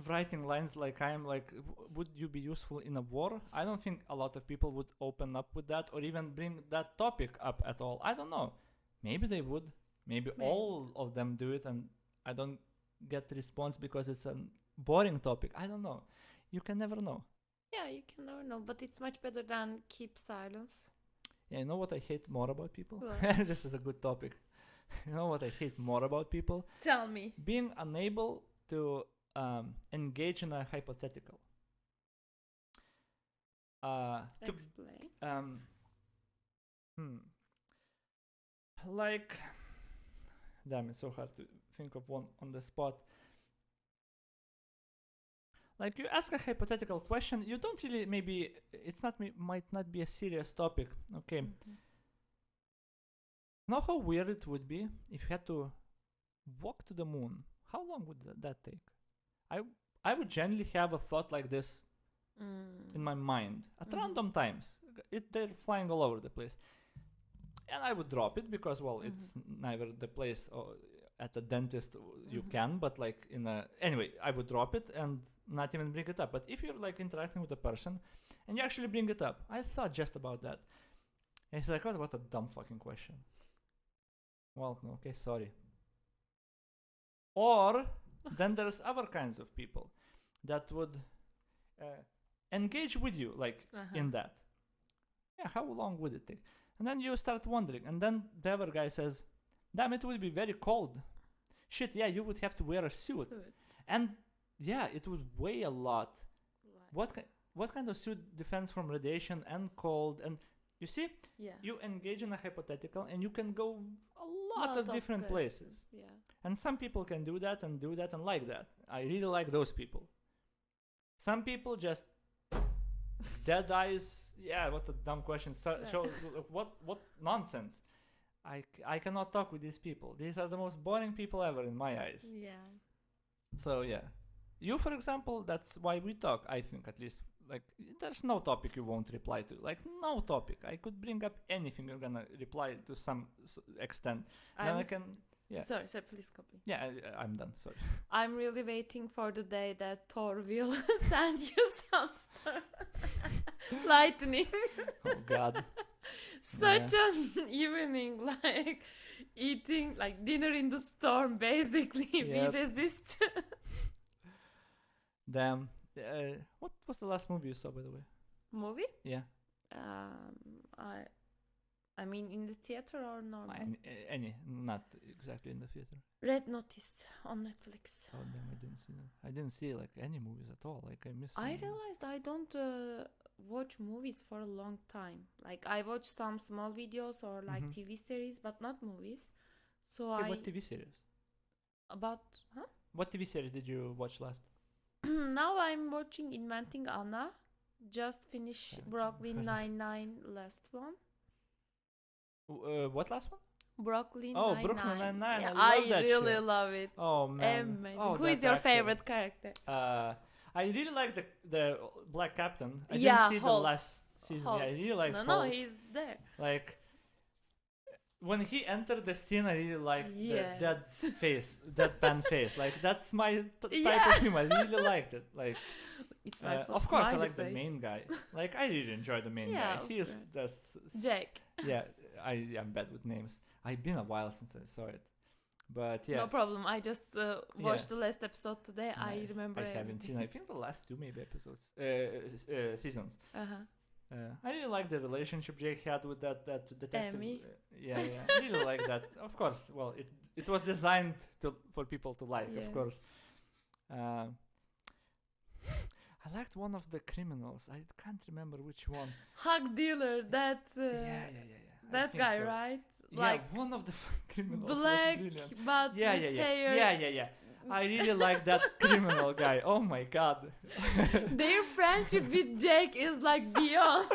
writing lines like I am, like, would you be useful in a war? I don't think a lot of people would open up with that or even bring that topic up at all. I don't know. Maybe they would. Maybe all of them do it and I don't get response because it's a boring topic. I don't know. You can never know. Yeah, you can never know, but it's much better than keep silence. Yeah, you know what I hate more about people? What? This is a good topic. You know what I hate more about people? Tell me. Being unable to engage in a hypothetical. Explain. Like, damn, it's so hard to think of one on the spot. Like, you ask a hypothetical question, you don't really, maybe it's not, might not be a serious topic. Okay, Mhm. know how weird it would be if you had to walk to the moon? How long would that take? I would generally have a thought like this in my mind at Mhm. random times. They're flying all over the place, and I would drop it because, well, it's neither the place or at the dentist you Mhm. can, but like anyway, I would drop it and not even bring it up. But if you're like interacting with a person and you actually bring it up, I thought just about that. And he's like, what a dumb fucking question. Well, okay, sorry. Or then there's other kinds of people that would engage with you, like in that. Yeah, how long would it take? And then you start wondering, and then the other guy says, damn, it would be very cold. Shit, yeah, you would have to wear a suit. Good. And yeah, it would weigh a lot. Like, What kind of suit defends from radiation and cold? And you see, yeah. you engage in a hypothetical and you can go a lot of different places. Yeah. And some people can do that and like that. I really like those people. Some people just dead eyes. Yeah, what a dumb question. What nonsense. I cannot talk with these people. These are the most boring people ever in my eyes. Yeah. So yeah, you, for example, that's why we talk. I think, at least, like, there's no topic you won't reply to. Like, no topic. I could bring up anything, you're gonna reply to some extent. Then I can. Yeah. Sorry, please complete. Yeah, I'm done. Sorry. I'm really waiting for the day that Thor will send you some stuff. Lightning. Oh God. Such an evening, like eating, like dinner in the storm, basically. Yep. We resist. Damn. What was the last movie you saw, by the way? Movie? Yeah. I mean, in the theater or normal? Any, not exactly in the theater. Red Notice on Netflix. Oh damn, I didn't see that. I didn't see like any movies at all. Like I missed. I realized I don't watch movies for a long time. Like I watch some small videos or like TV series, but not movies. So What TV series? About What TV series did you watch last? Now I'm watching Inventing Anna. Just finished Brooklyn Nine-Nine last one. What last one? Brooklyn Oh, Nine-Nine. Brooklyn Nine-Nine. Yeah, I love that really show. love it. Oh man. Amazing. Oh, Who is that your actor. favorite character? I really like the Black Captain. I Yeah, didn't see Holt. the last season. Holt. Yeah, I really like No, Holt. he's there. Like when he entered the scene, I really liked Yes. that face, that pan face. Like that's my type Yeah. of him. I really liked it. Like, It's my fault. of course, I Smiley like the face. main guy. Like I really enjoy the main Yeah, guy. of He is course. the Jack. Yeah, I'm bad with names. I've been a while since I saw it, but yeah. No problem. I just watched the last episode today. I Nice. remember. I haven't seen. I think the last two maybe episodes, seasons. I really like the relationship Jake had with that detective. Amy. Yeah, I really like that. Of course, well, it was designed for people to like, Yeah. of course. I liked one of the criminals. I can't remember which one. Hug dealer. That. Yeah. I That think guy, so. right? Yeah, like one of the criminals black, was brilliant. but Yeah, with yeah. hair. Yeah. I really like that criminal guy. Oh my god. Their friendship with Jake is like beyond.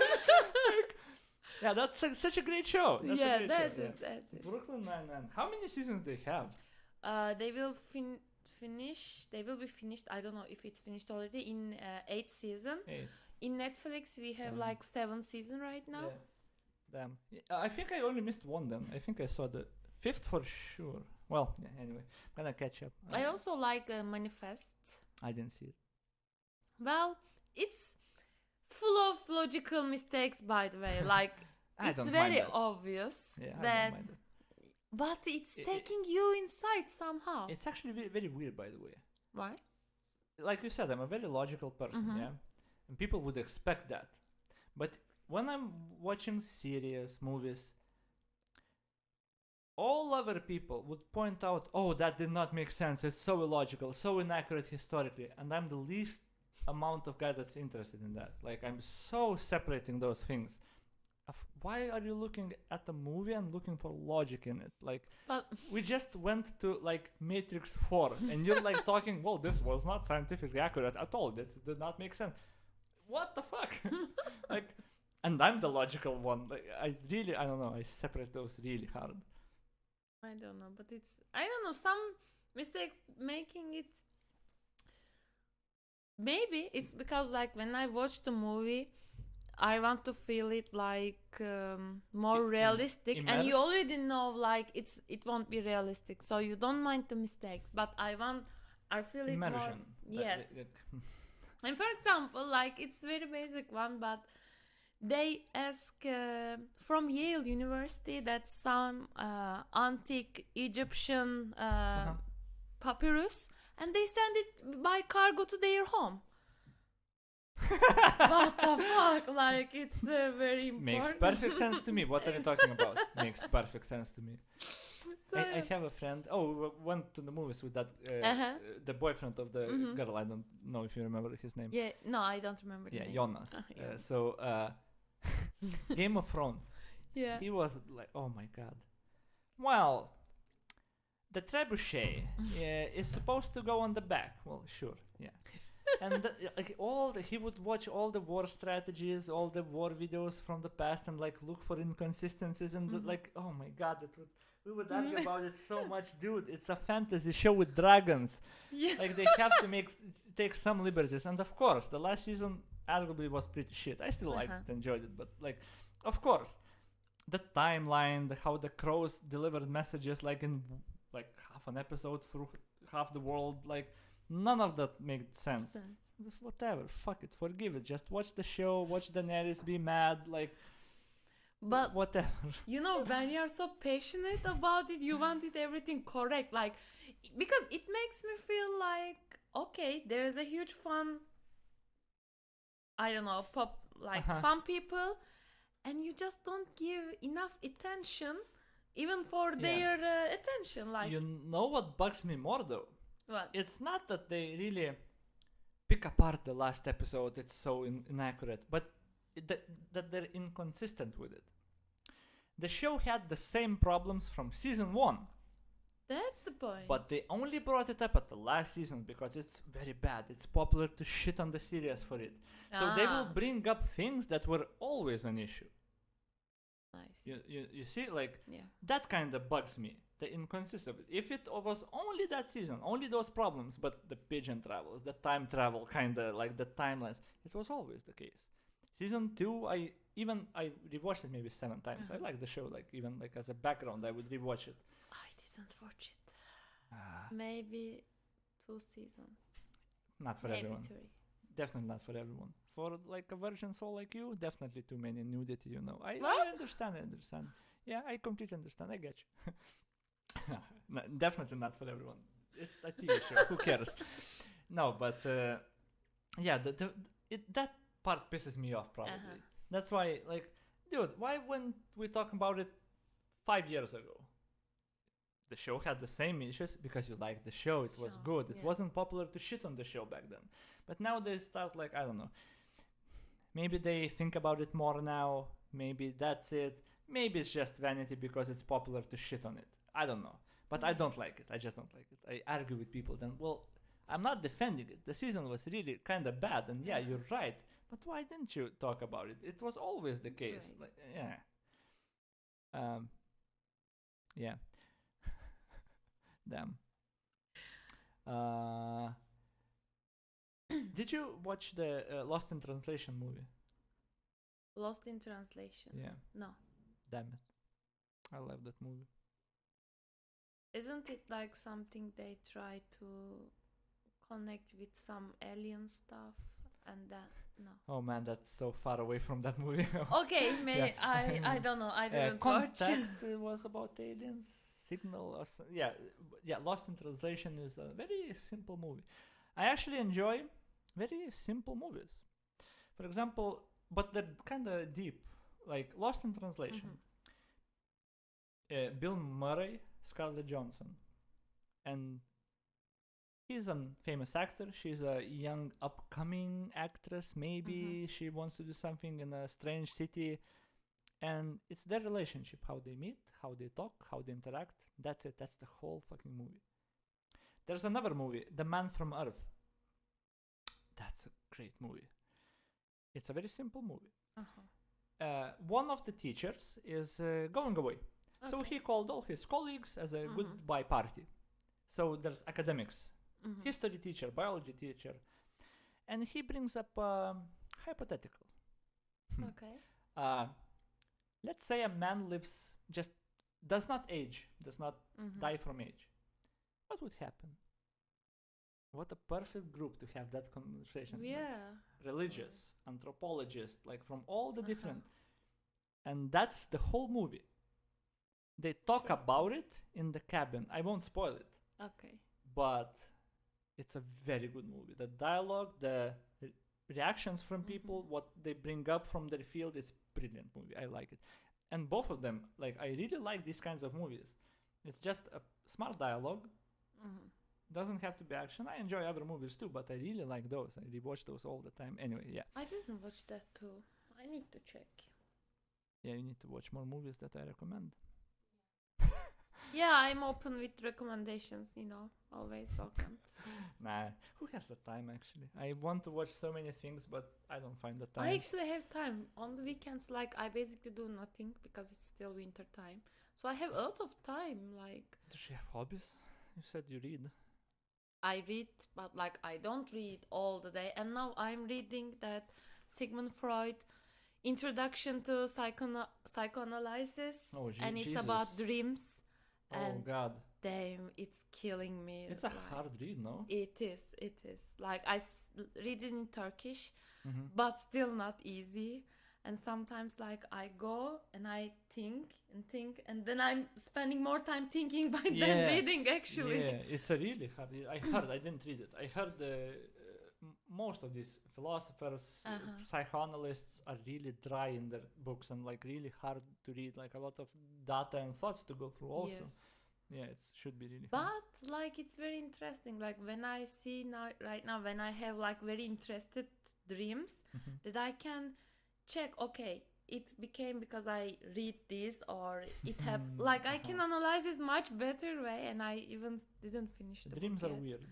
Yeah, that's such a great show. That's yeah, a great that show. is that is. Brooklyn Nine-Nine. How many seasons do they have? They will finish. They will be finished. I don't know if it's finished already in 8th season. 8. In Netflix, we have like 7th season right now. Yeah. Damn. I think I only missed one then. I think I saw the 5th for sure. Well, yeah, anyway, I'm gonna catch up. I also like Manifest. I didn't see it. Well, it's full of logical mistakes, by the way. Like, I it's don't very mind that. obvious Yeah, I that, don't mind it. but it's taking you inside somehow. It's actually very, very weird, by the way. Why? Like you said, I'm a very logical person, Mhm. yeah? And people would expect that. But when I'm watching series, movies, all other people would point out, oh, that did not make sense, it's so illogical, so inaccurate historically, and I'm the least amount of guy that's interested in that. Like, I'm so separating those things. Why are you looking at the movie and looking for logic in it? Like, But we just went to like Matrix 4 and you're like talking, well, this was not scientifically accurate at all, this did not make sense. What the fuck? Like, and I'm the logical one. Like, I don't know, I separate those really hard. I don't know, but I don't know, some mistakes making it. Maybe it's because, like, when I watch the movie, I want to feel it like more realistic, and you immersed? already know, like, it won't be realistic, so you don't mind the mistakes. But I feel it more. Immersion. Yes. And for example, like, it's very basic one, but they ask from Yale University that some antique Egyptian papyrus, and they send it by cargo to their home. What the fuck? Like, it's very important. Makes perfect sense to me. What are you talking about? Makes perfect sense to me. So, I have a friend. Oh, we went to the movies with that the boyfriend of the girl. I don't know if you remember his name. yeah, no, I don't remember the Yeah, name. Jonas. Jonas. So Game of Thrones. Yeah. He was like, oh my god. Well, the trebuchet is supposed to go on the back. Well, sure, yeah. And like he would watch all the war strategies, all the war videos from the past, and like look for inconsistencies, and like, oh my god, we would argue about it so much, dude. It's a fantasy show with dragons. Yeah. Like, they have to take some liberties, and of course, the last season arguably was pretty shit. I still liked it, enjoyed it, but like, of course, the timeline, how the crows delivered messages like in like half an episode through half the world, like, none of that made sense. Whatever, fuck it, forgive it. Just watch the show, watch Daenerys be mad, like, But whatever. you know, when you're so passionate about it, you wanted everything correct, like, because it makes me feel like, okay, there is a huge fun, I don't know, fun people, and you just don't give enough attention even for their attention. Like, You know what bugs me more though? what? It's not that they really pick apart the last episode, it's so inaccurate, but that they're inconsistent with it. The show had the same problems from season 1, That's the point. but they only brought it up at the last season because it's very bad. It's popular to shit on the series for it. So they will bring up things that were always an issue. Nice. You see, like, Yeah. that kind of bugs me. The inconsistency. If it was only that season, only those problems, but the pigeon travels, the time travel, kind of like the timelines, it was always the case. Season 2, I rewatched it maybe 7 times. I like the show, like, even like as a background, I would rewatch it. I didn't watch it. Maybe 2 seasons. Not for Maybe everyone. 3. Definitely not for everyone. For like a virgin soul like you, definitely too many nudity, you know. I What? understand. Yeah, I completely understand. I get you. No, definitely not for everyone. It's a TV show. Who cares? No, but yeah, that part pisses me off probably. That's why, like, dude, why when we talk about it 5 years ago? The show had the same issues because you liked the show. It was good. It wasn't popular to shit on the show back then. But now they start, like, I don't know. Maybe they think about it more now. Maybe that's it. Maybe it's just vanity because it's popular to shit on it. I don't know. But I don't like it. I just don't like it. I argue with people then, well, I'm not defending it. The season was really kind of bad, and yeah, you're right. But why didn't you talk about it? It was always the case. Right. Like, yeah. Yeah. Damn. Did you watch the Lost in Translation movie? Lost in Translation. Yeah. No. Damn it. I love that movie. Isn't it like something they try to connect with some alien stuff and that? No. Oh man, that's so far away from that movie. Okay, I don't know. I didn't watch. Contact was about aliens. Signal or yeah. Lost in Translation is a very simple movie. I actually enjoy very simple movies. For example, but they're kind of deep. Like Lost in Translation. Bill Murray, Scarlett Johansson, and he's a famous actor. She's a young upcoming actress. Maybe she wants to do something in a strange city, and it's their relationship, how they meet, how they talk, how they interact. That's it. That's the whole fucking movie. There's another movie, The Man from Earth. That's a great movie. It's a very simple movie. One of the teachers is going away. So he called all his colleagues as a goodbye party. So there's academics, history teacher, biology teacher, and he brings up hypothetical. Okay. Let's say a man does not age, does not die from age. What would happen? What a perfect group to have that conversation. Yeah. Like religious, anthropologists, like from all the different. And that's the whole movie. They talk about it in the cabin. I won't spoil it. Okay. But it's a very good movie. The dialogue, the reactions from people, what they bring up from their field, it's brilliant movie. I like it. And both of them, like, I really like these kinds of movies. It's just a smart dialogue. Doesn't have to be action. I enjoy other movies too, but I really like those. I rewatch those all the time. Anyway, yeah. I didn't watch that too. I need to check. Yeah, you need to watch more movies that I recommend. Yeah, I'm open with recommendations, always welcome. Nah, who has the time actually? I want to watch so many things, but I don't find the time. I actually have time. On the weekends, like, I basically do nothing because it's still winter time. So I have a lot of time, like... Does she have hobbies? You said you read. I read, but, like, I don't read all the day. And now I'm reading that Sigmund Freud Introduction to Psychoanalysis. Oh, and it's Jesus. about dreams. Oh, God. Damn, it's killing me. It's a hard read, no? It is. Like, I read it in Turkish, but still not easy. And sometimes, like, I go and I think, and then I'm spending more time thinking than reading, actually. Yeah, it's a really hard. I didn't read it. I heard most of these philosophers, psychoanalysts are really dry in their books and, like, really hard to read, like a lot of data and thoughts to go through also. Yes. Yeah, it should be really hard. But, like, it's very interesting. Like, when I see right now, when I have, like, very interested dreams, that I can check, okay, it became because I read this, or it happened. Like, I can analyze it much better way, and I even didn't finish the dreams book are yet. weird.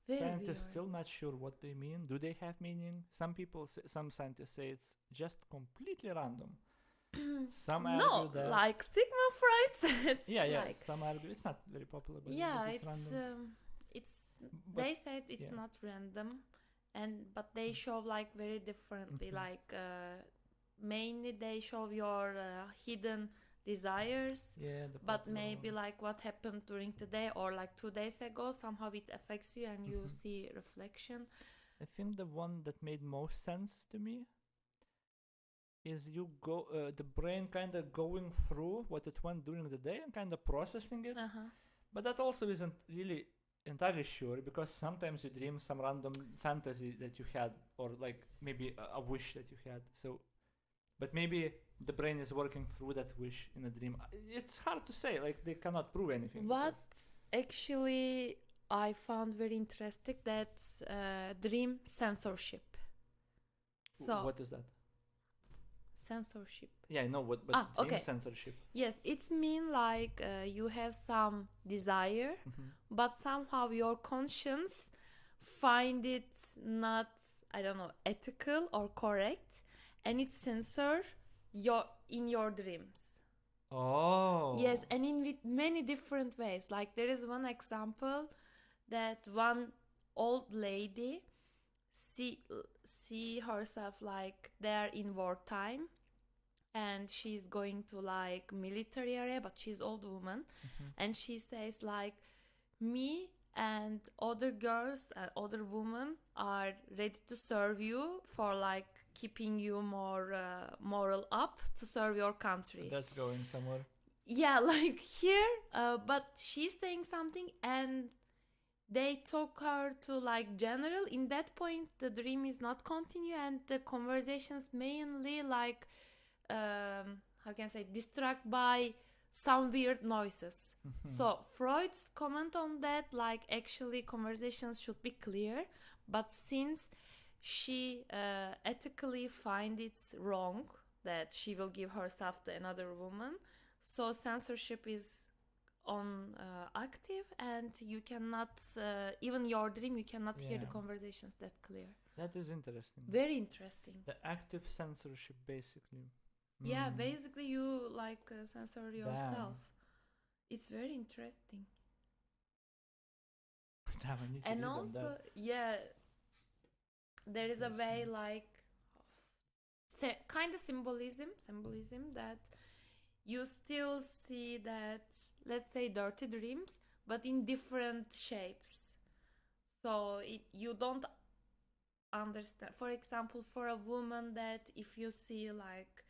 Very Scientists weird. still not sure what they mean. Do they have meaning? Some people, some scientists say it's just completely random. Some argue that... like Sigmund Freud said. Yeah. Like, some argue it's not very popular, but it's random. They said it's not random, but they show, like, very differently. Like, mainly they show your hidden desires, but maybe like what happened during the day or like 2 days ago, somehow it affects you and you see reflection. I think the one that made most sense to me is the brain kind of going through what it went during the day and kind of processing it. But that also isn't really entirely sure, because sometimes you dream some random fantasy that you had, or like maybe a wish that you had. So, but maybe the brain is working through that wish in a dream. It's hard to say, like they cannot prove anything. What actually I found very interesting, that's dream censorship. So what is that? censorship. Yeah, I know what, but dream Okay. censorship. Yes, it's mean like you have some desire, but somehow your conscience find it not, I don't know, ethical or correct, and it censor in your dreams. Oh. Yes, and in with many different ways. Like there is one example that one old lady see herself like they're in wartime, and she's going to like military area, but she's old woman, and she says like, me and other girls and other women are ready to serve you for like keeping you more moral up to serve your country. That's going somewhere. Yeah, like here, but she's saying something, and they talk her to like general. In that point, the dream is not continue, and the conversations mainly like how can I say, distract by some weird noises. So Freud's comment on that, like actually conversations should be clear, but since she ethically find it's wrong that she will give herself to another woman, so censorship is on active, and you cannot even your dream you cannot hear the conversations that clear. That is interesting. Very interesting. The active censorship, basically. Yeah, basically you like censor yourself. It's very interesting. Damn, I need to And read on also, that. yeah, there is a way like kind of symbolism that you still see that, let's say, dirty dreams, but in different shapes. So you don't understand. For example, for a woman, that if you see like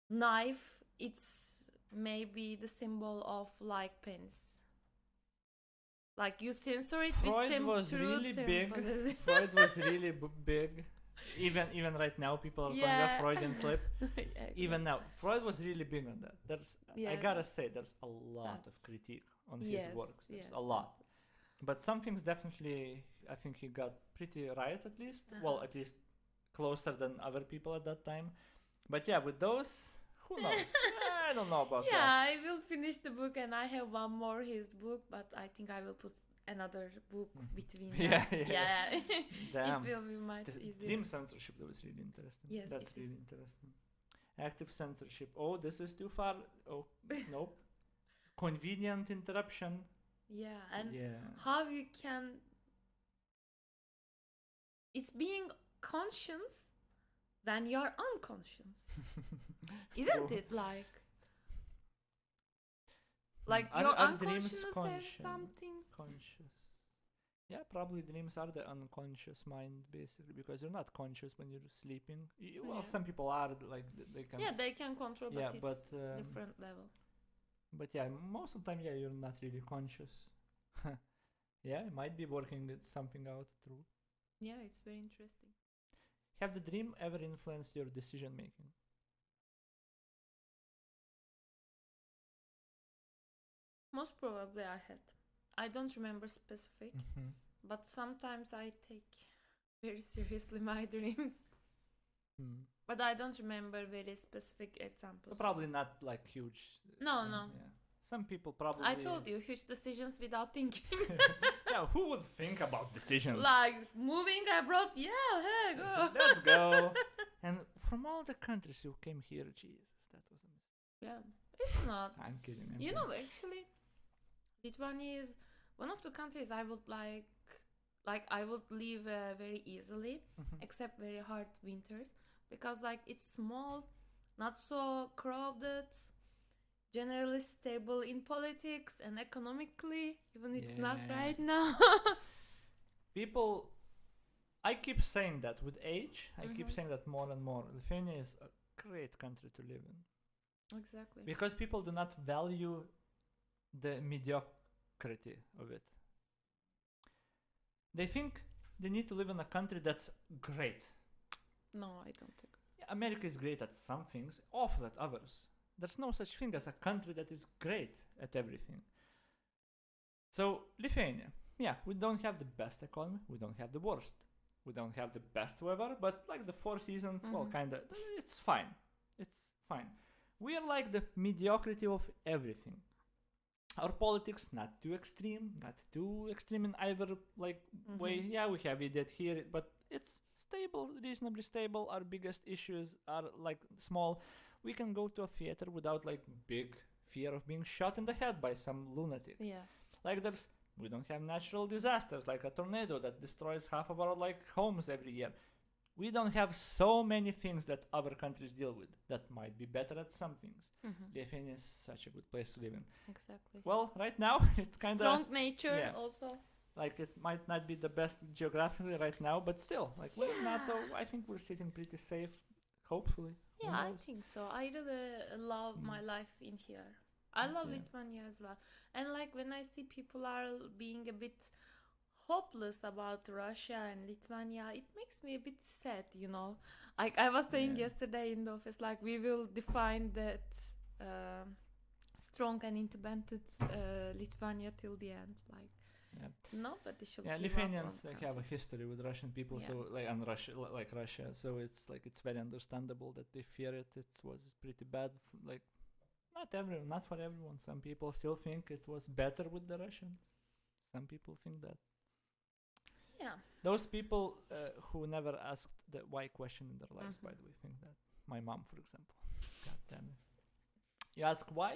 knife, it's maybe the symbol of like penis. Like you censor it Freud with was really big. Freud was really big. Even right now, people are calling that Freudian slip. Even now, Freud was really big on that. I gotta say, there's a lot of critique on his works. There's a lot. But some things definitely, I think he got pretty right, at least. Well, at least closer than other people at that time. But yeah, with those, who knows? I don't know about that. Yeah, I will finish the book, and I have one more his book, but I think I will put another book between. Yeah. Damn. It will be much easier. Dream censorship, that was really interesting. Yes, that's really interesting. Active censorship. Oh, this is too far. Oh, nope. Convenient interruption. Yeah, and how you can. It's being conscious when you're unconscious. Isn't it like your unconsciousness has something conscious? Yeah, probably dreams are the unconscious mind, basically, because you're not conscious when you're sleeping. Well, some people are like they can. Yeah, they can control, but it's different level. But yeah, most of the time, you're not really conscious. Yeah, it might be working something out. True. Yeah, it's very interesting. Have the dream ever influenced your decision making? Most probably I had. I don't remember specific, but sometimes I take very seriously my dreams. But I don't remember very specific examples. So probably not like huge. No. Yeah. Some people probably. I told you, huge decisions without thinking. Yeah, who would think about decisions? Like moving abroad, hey, go. Let's go. And from all the countries you came here, Jesus, that was a mistake. Yeah, it's not. I'm kidding. You know, actually, Lithuania is one of the countries I would like I would live very easily, except very hard winters, because like it's small, not so crowded, generally stable in politics and economically, even it's not right now. People, I keep saying that with age, I keep saying that more and more. Lithuania is a great country to live in. Exactly. Because people do not value the mediocrity of it. They think they need to live in a country that's great. No, I don't agree. Yeah, America is great at some things, awful at others. There's no such thing as a country that is great at everything. So, Lithuania, we don't have the best economy, we don't have the worst. We don't have the best weather, but like the four seasons, well, kind of, it's fine. It's fine. We are like the mediocrity of everything. Our politics not too extreme in either like way. Yeah, we have idiot here, but it's stable, reasonably stable. Our biggest issues are like small. We can go to a theater without like big fear of being shot in the head by some lunatic. Yeah. Like we don't have natural disasters like a tornado that destroys half of our like homes every year. We don't have so many things that other countries deal with that might be better at some things. Lithuania is such a good place to live in. Exactly. Well, right now it's kind of strong nature also. Like it might not be the best geographically right now, but still, like we're in NATO, I think we're sitting pretty safe. Hopefully. Yeah, I think so. I really love my life in here. I love Lithuania as well. And like when I see people are being a bit hopeless about Russia and Lithuania, it makes me a bit sad, you know. Like I was saying yesterday in the office, like we will define that strong and independent Lithuania till the end. Like nobody should. Yeah, Lithuanians like have a history with Russian people, so like and Russia, so it's like it's very understandable that they fear it. It was pretty bad. Like not for everyone. Some people still think it was better with the Russians. Some people think that. Yeah. Those people who never asked the why question in their lives, by the way, think that. My mom, for example. God damn it. You ask why?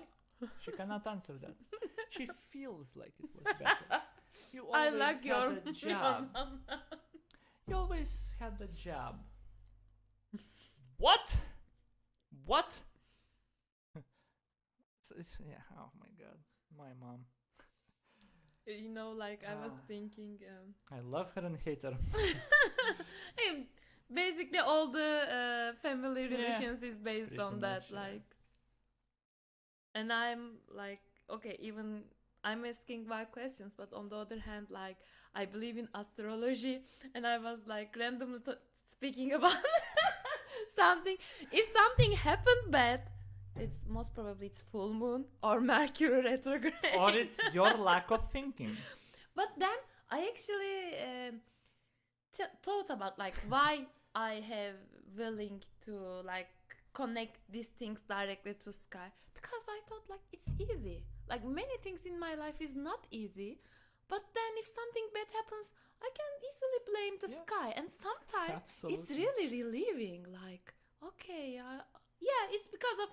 She cannot answer that. She feels like it was better. You always like had the job. You always had the job. What? What? Yeah, oh my god. My mom. You know, like I was thinking. I love her and hate her. Basically, all the family relations is based on that. Like, and I'm like, okay, even I'm asking why questions, but on the other hand, like I believe in astrology, and I was like randomly speaking about something. If something happened bad, it's most probably it's full moon or Mercury retrograde. Or it's your lack of thinking. But then I actually thought about like why I have willing to like connect these things directly to sky, because I thought like it's easy. Like many things in my life is not easy, but then if something bad happens, I can easily blame the sky, and sometimes it's really relieving. Like okay, it's because of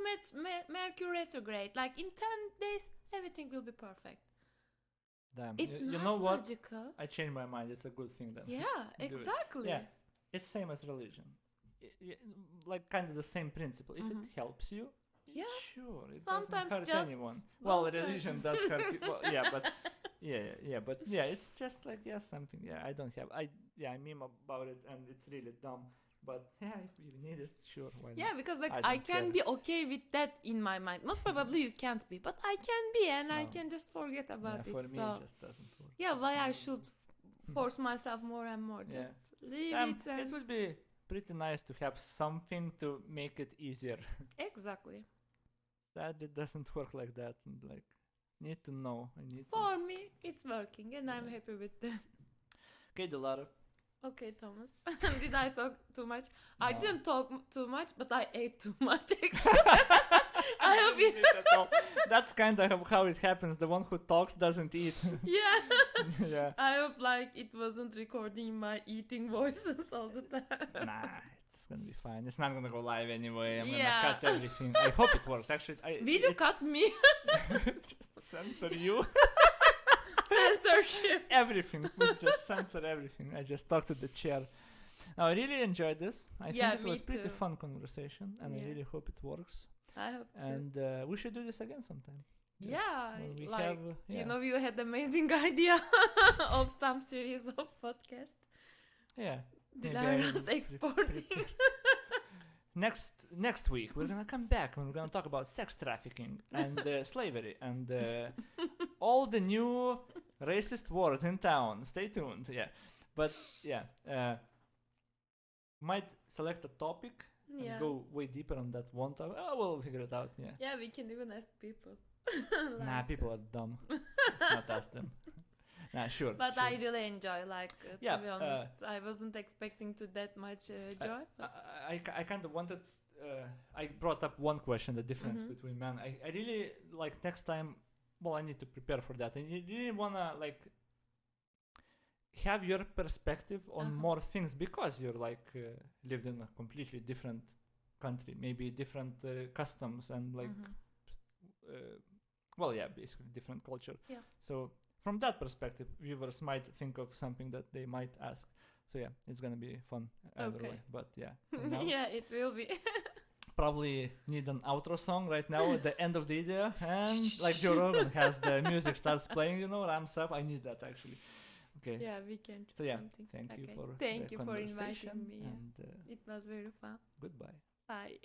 Mercury retrograde. Like in 10 days, everything will be perfect. Damn. It's you not know what? logical. I changed my mind. It's a good thing then. Yeah, exactly. Yeah, it's same as religion. Like kind of the same principle. If it helps you, sure, it sometimes doesn't hurt anyone. Well, religion does hurt people. But it's just like something. I don't have. I meme about it, and it's really dumb. But if you need it, sure, why not? Yeah, because like I can be okay with that in my mind. Most probably you can't be, but I can be, and I can just forget about it. For me, it just doesn't work. Yeah, why I should force myself more and more? Just leave it. And it would be pretty nice to have something to make it easier. Exactly. That it doesn't work like that. And like, need to know. For me, it's working, and I'm happy with that. Okay, Dilara. Okay, Thomas. Did I talk too much? No. I didn't talk too much, but I ate too much, actually. I hope you... That's kind of how it happens. The one who talks doesn't eat. Yeah. I hope like it wasn't recording my eating voices all the time. Nah, it's gonna be fine. It's not gonna go live anyway. I'm gonna cut everything. I hope it works. Actually, will you cut me? Just censor you. Censorship. Everything. Please just censor everything. I just talked to the chair. Now, I really enjoyed this. I think it was pretty fun conversation, and I really hope it works. I hope so. And we should do this again sometime. You had amazing idea of some series of podcast. Yeah. Dilara's exporting. Next week we're gonna come back and we're gonna talk about sex trafficking and slavery and all the new racist words in town. Stay tuned. Might select a topic and go way deeper on that one topic. We'll figure it out. We can even ask people. Nah, people are dumb. Let's not ask them. Nah, sure. But sure. I really enjoy, like, Yeah, to be honest. I wasn't expecting to that much joy. I kind of wanted. I brought up one question: the difference Mhm. between men. I really like next time. Well, I need to prepare for that. And you really wanna like have your perspective on Uh-huh. more things because you're like lived in a completely different country, maybe different customs and like Mhm. well, yeah, basically different culture. Yeah. So from that perspective, viewers might think of something that they might ask. So yeah, it's gonna be fun either Okay. way. But yeah, for now, Yeah, it will be. probably need an outro song right now at the end of the video, and like Joe Rogan has the music starts playing, you know, ramps up. I need that actually. Okay. Yeah, we can do So yeah, something. thank you Okay. for Thank the you for conversation inviting me. Yeah. and It was very fun. goodbye. Bye.